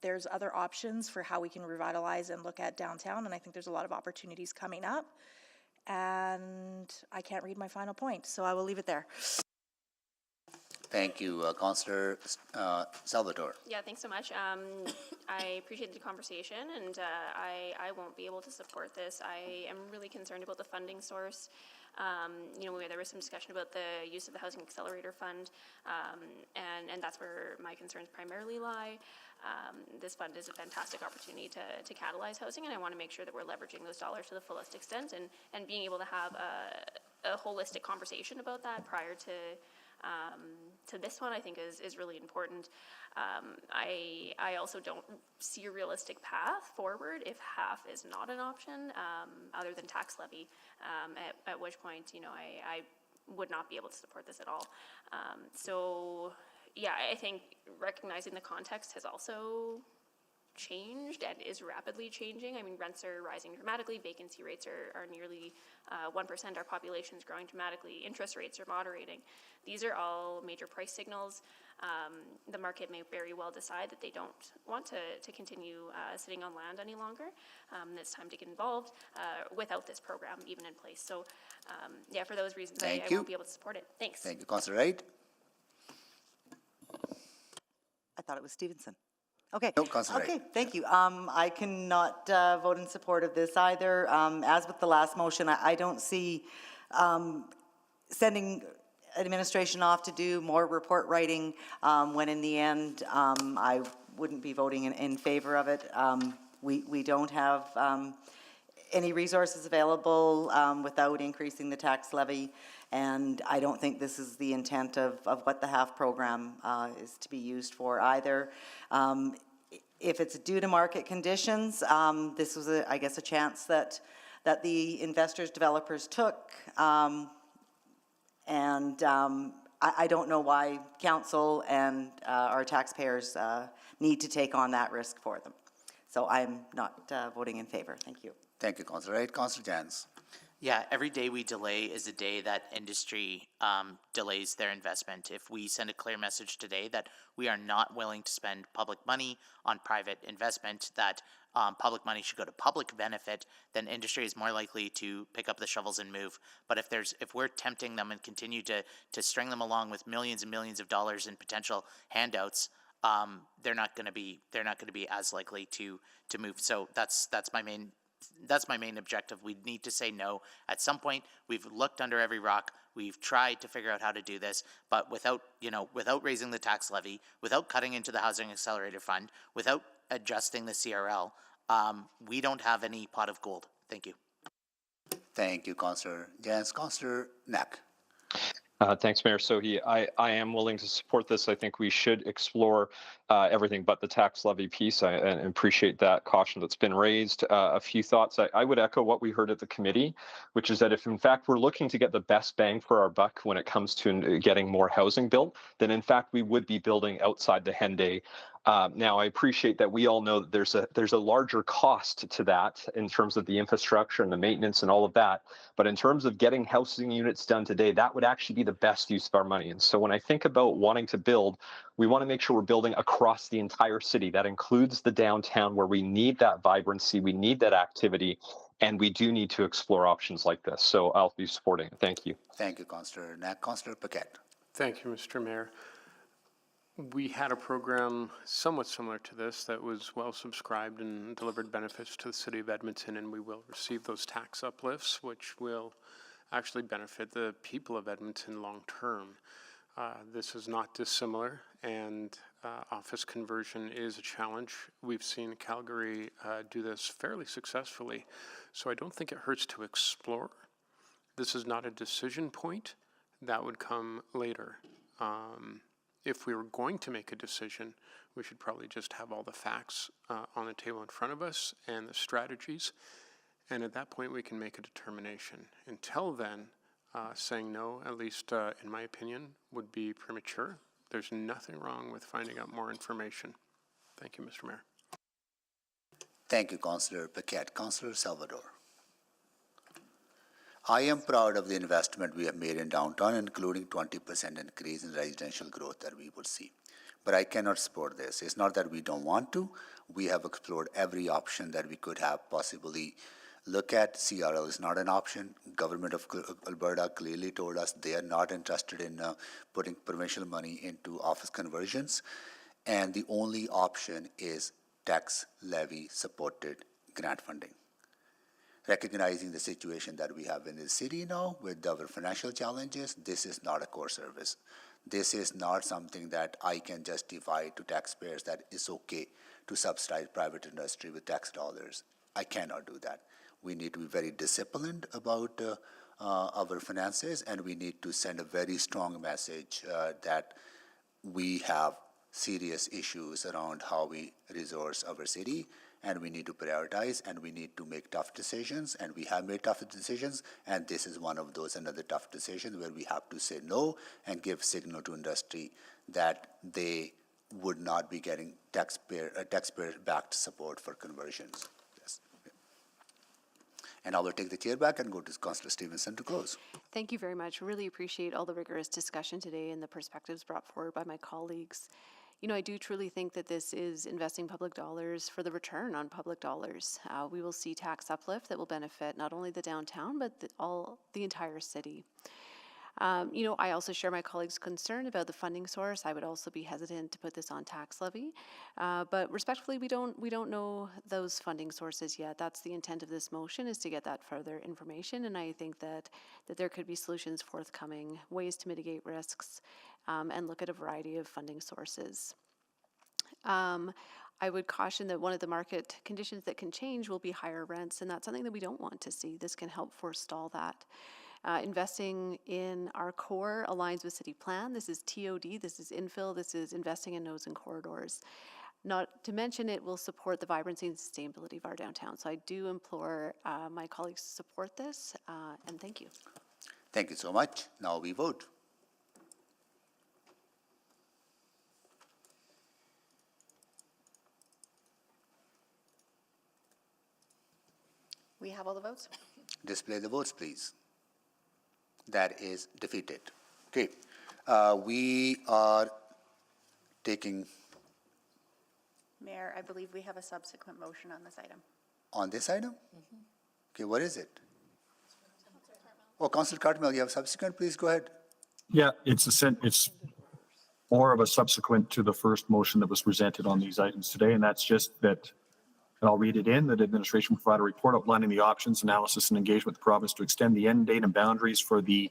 there's other options for how we can revitalize and look at downtown, and I think there's a lot of opportunities coming up, and I can't read my final point, so I will leave it there. Thank you. Councillor Salvatore. Yeah, thanks so much. I appreciate the conversation, and I won't be able to support this. I am really concerned about the funding source. There was some discussion about the use of the Housing Accelerator Fund, and that's where my concerns primarily lie. This fund is a fantastic opportunity to catalyze housing, and I want to make sure that we're leveraging those dollars to the fullest extent and being able to have a holistic conversation about that prior to this one, I think is really important. I also don't see a realistic path forward if half is not an option, other than tax levy, at which point, I would not be able to support this at all. I think recognizing the context has also changed and is rapidly changing. I mean, rents are rising dramatically, vacancy rates are nearly 1%, our population is growing dramatically, interest rates are moderating. These are all major price signals. The market may very well decide that they don't want to continue sitting on land any longer. It's time to get involved without this program even in place. So for those reasons, I won't be able to support it. Thanks. Thank you. Councillor Wright. thought it was Stevenson. Okay. No, Councillor Ray. Okay, thank you. I cannot vote in support of this either. As with the last motion, I don't see sending administration off to do more report writing when in the end I wouldn't be voting in favor of it. We don't have any resources available without increasing the tax levy, and I don't think this is the intent of what the HALF program is to be used for either. If it's due to market conditions, this was, I guess, a chance that the investors, developers took, and I don't know why council and our taxpayers need to take on that risk for them. So I'm not voting in favor. Thank you. Thank you, Councillor Wright. Councillor Jans. Yeah, every day we delay is a day that industry delays their investment. If we send a clear message today that we are not willing to spend public money on private investment, that public money should go to public benefit, then industry is more likely to pick up the shovels and move. But if we're tempting them and continue to string them along with millions and millions of dollars in potential handouts, they're not going to be as likely to move. So that's my main objective. We need to say no at some point. We've looked under every rock. We've tried to figure out how to do this, but without raising the tax levy, without cutting into the Housing Accelerator Fund, without adjusting the CRL, we don't have any pot of gold. Thank you. Thank you, Councillor Jans. Councillor Knack. Thanks, Mayor Sohi. I am willing to support this. I think we should explore everything but the tax levy piece. I appreciate that caution that's been raised. A few thoughts. I would echo what we heard at the committee, which is that if in fact we're looking to get the best bang for our buck when it comes to getting more housing built, then in fact we would be building outside the Henday. Now, I appreciate that we all know that there's a larger cost to that in terms of the infrastructure and the maintenance and all of that. But in terms of getting housing units done today, that would actually be the best use of our money. And so when I think about wanting to build, we want to make sure we're building across the entire city. That includes the downtown, where we need that vibrancy, we need that activity, and we do need to explore options like this. So I'll be supporting it. Thank you. Thank you, Councillor Knack. Councillor Paquette. Thank you, Mr. Mayor. We had a program somewhat similar to this that was well subscribed and delivered benefits to the city of Edmonton, and we will receive those tax uplifts, which will actually benefit the people of Edmonton long term. This is not dissimilar, and office conversion is a challenge. We've seen Calgary do this fairly successfully, so I don't think it hurts to explore. This is not a decision point. That would come later. If we were going to make a decision, we should probably just have all the facts on the table in front of us and the strategies, and at that point we can make a determination. Until then, saying no, at least in my opinion, would be premature. There's nothing wrong with finding out more information. Thank you, Mr. Mayor. Thank you, Councillor Paquette. Councillor Salvador. I am proud of the investment we have made in downtown, including 20% increase in residential growth that we will see. But I cannot support this. It's not that we don't want to. We have explored every option that we could have possibly look at. CRL is not an option. Government of Alberta clearly told us they are not interested in putting provincial money into office conversions. And the only option is tax levy supported grant funding. Recognizing the situation that we have in the city now with our financial challenges, this is not a core service. This is not something that I can justify to taxpayers that it's okay to subsidize private industry with tax dollars. I cannot do that. We need to be very disciplined about our finances, and we need to send a very strong message that we have serious issues around how we resource our city, and we need to prioritize, and we need to make tough decisions, and we have made tough decisions, and this is one of those, another tough decision where we have to say no and give signal to industry that they would not be getting taxpayer-backed support for conversions. Yes. And I will take the chair back and go to Councillor Stevenson to close. Thank you very much. Really appreciate all the rigorous discussion today and the perspectives brought forward by my colleagues. You know, I do truly think that this is investing public dollars for the return on public dollars. We will see tax uplift that will benefit not only the downtown, but the entire city. You know, I also share my colleagues' concern about the funding source. I would also be hesitant to put this on tax levy. But respectfully, we don't know those funding sources yet. That's the intent of this motion, is to get that further information. And I think that there could be solutions forthcoming, ways to mitigate risks, and look at a variety of funding sources. I would caution that one of the market conditions that can change will be higher rents, and that's something that we don't want to see. This can help forestall that. Investing in our core aligns with city plan. This is TOD, this is infill, this is investing in nodes and corridors. Not to mention, it will support the vibrancy and sustainability of our downtown. So I do implore my colleagues to support this, and thank you. Thank you so much. Now we vote. We have all the votes? Display the votes, please. That is defeated. Okay, we are taking Mayor, I believe we have a subsequent motion on this item. on this item? Okay, what is it? Oh, Councilor Cartmel, you have subsequent, please go ahead. Yeah, it's more of a subsequent to the first motion that was presented on these items today, and that's just that, and I'll read it in, that administration provide a report outlining the options, analysis, and engagement with the province to extend the end date and boundaries for the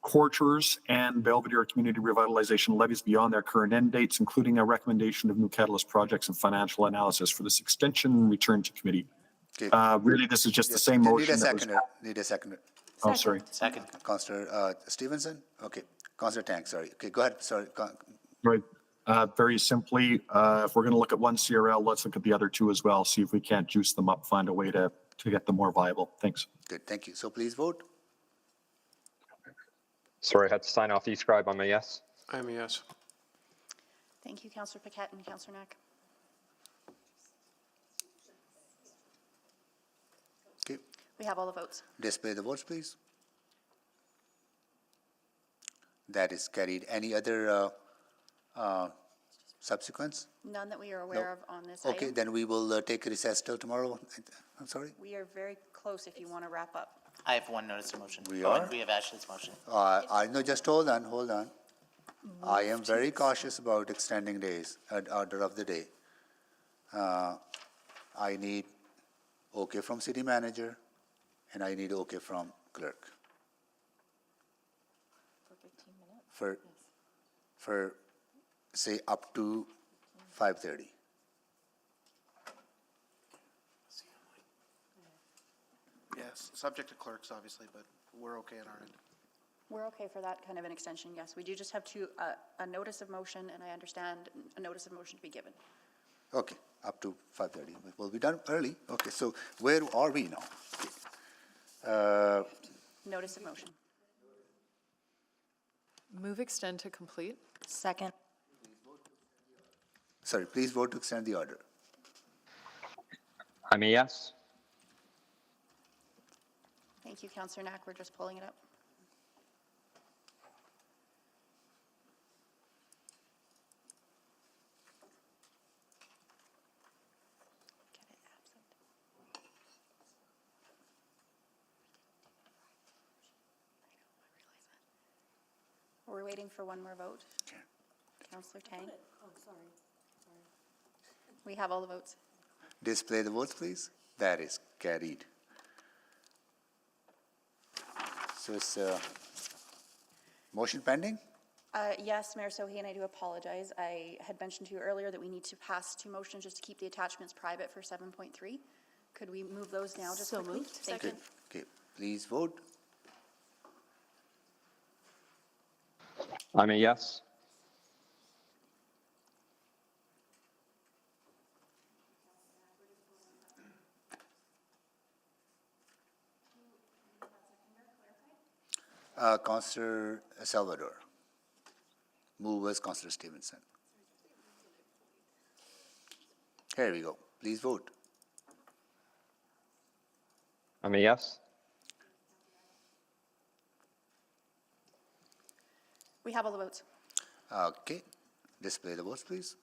Corchers and Belvedere Community Revitalization levies beyond their current end dates, including a recommendation of new catalyst projects and financial analysis for this extension return to committee. Okay. Really, this is just the same Need motion. a that was- seconder, need a seconder. Oh, sorry. Second. Councilor Stevenson? Okay, Councilor Tank, sorry. Okay, go ahead, sorry. Right. Very simply, if we're going to look at one CRL, let's look at the other two as well, see if we can't juice them up, find a way to get them more viable. Thanks. Good, thank you. So please vote. Sorry, I had to sign off the scribe on my yes. I'm a yes. Thank you, Councillor Paquette and Councillor Knack. Okay, We have all the votes. display the votes, please. That is carried. Any other subsequents? None that we are aware of on this Okay, item. then we will take a recess till tomorrow. I'm sorry? We are very close if you want to wrap up. I have one notice of motion. We Oh, are? and we have Ashley's motion. I know, just hold on, hold on. I am very cautious about extending days, order of the day. I need okay from city manager, and I need okay from clerk. For, say, up to 5:30. Yes, subject to clerks, obviously, but we're okay on our end. We're okay for that kind of an extension, yes. We do just have to, a notice of motion, and I understand a notice of motion to be given. Okay, up to 5:30. We'll be done early. Okay, so where are we now? Okay. Notice of motion. Move extend to complete. Second. Sorry, please vote to extend the order. I'm a yes. Thank you, Councillor Knack. We're just pulling it up. We're waiting for one more vote. Councillor Tang? Oh, sorry. We have all the votes. Display the votes, please. That is carried. So it's motion pending? Yes, Mayor Sohi, and I do apologize. I had mentioned to you earlier that we need to pass two motions just to keep the attachments private for 7.3. Could we move those now just So quickly? moved. Thank you. Okay, please vote. I'm a yes. Councillor Salvador. Move was Councillor Stevenson. Here we go. Please vote. I'm a yes. We have all the votes. Okay, display the votes, please.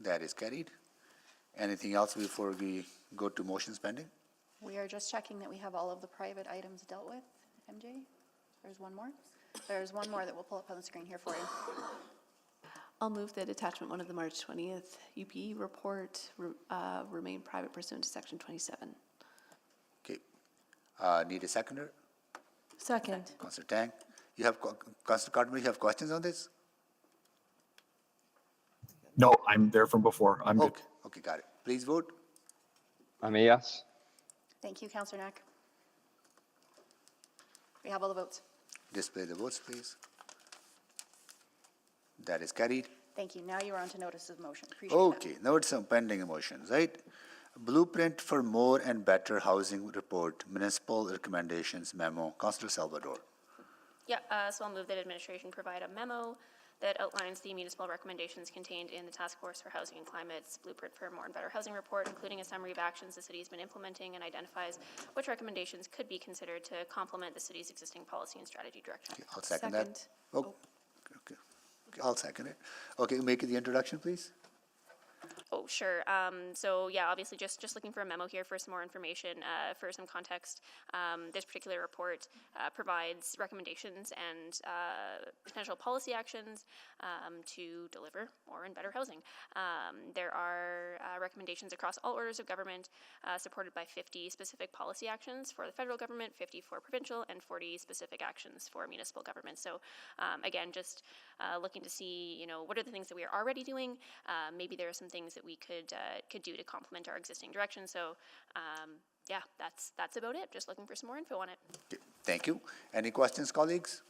That is carried. Anything else before we go to motions pending? We are just checking that we have all of the private items dealt with. MJ? There's one more. There's one more that we'll pull up on the screen here for you. I'll move that attachment 1 of the March 20th UPE report remain private pursuant to section 27. Okay. Need a seconder? Second. Councillor Tang. You have, Councillor Carter, you have questions on this? No, I'm there from before. I'm good. Okay, okay, got it. Please vote. I'm a yes. Thank you, Councillor Knack. We have all the votes. Display the votes, please. That is carried. Thank you. Now you're on to notice of motion. Appreciate that. Okay, now it's some pending motions, right? Blueprint for More and Better Housing Report, Municipal Recommendations Memo. Councillor Salvador. Yeah, so I'll move that administration provide a memo that outlines the municipal recommendations contained in the Task Force for Housing and Climate's Blueprint for More and Better Housing Report, including a summary of actions the city has been implementing and identifies which recommendations could be considered to complement the city's existing policy and strategy direction. Okay, I'll second that. Oh, okay. Okay, I'll second it. Okay, make the introduction, please. Oh, sure. So yeah, obviously just looking for a memo here for some more information, for some context. This particular report provides recommendations and potential policy actions to deliver more and better housing. There are recommendations across all orders of government, supported by 50 specific policy actions for the federal government, 50 for provincial, and 40 specific actions for municipal government. So again, just looking to see, what are the things that we are already doing? Maybe there are some things that we could do to complement our existing direction. So yeah, that's about it. Just looking for some more info on it. Okay, thank you. Any questions, colleagues?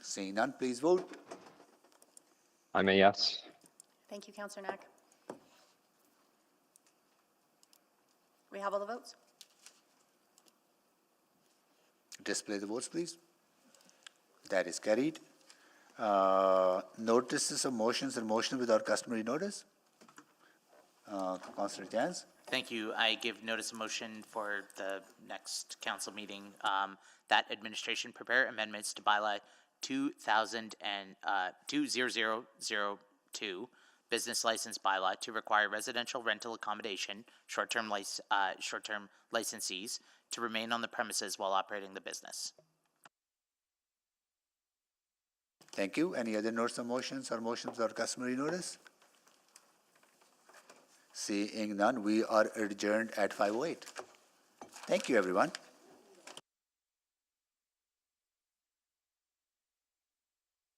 Seeing none, please vote. I'm a yes. Thank you, Councillor Knack. We have all the votes. Display the votes, please. That is carried. Notices of motions and motion without customary notice. Councillor Jans. Thank you. I give notice of motion for the next council meeting, that administration prepare amendments to bylaw 2002 business license bylaw to require residential rental accommodation, short-term licensees to remain on the premises while operating the business. Thank you. Any other notes of motions or motions without customary notice? Seeing none, we are adjourned at 5:08. Thank you, everyone.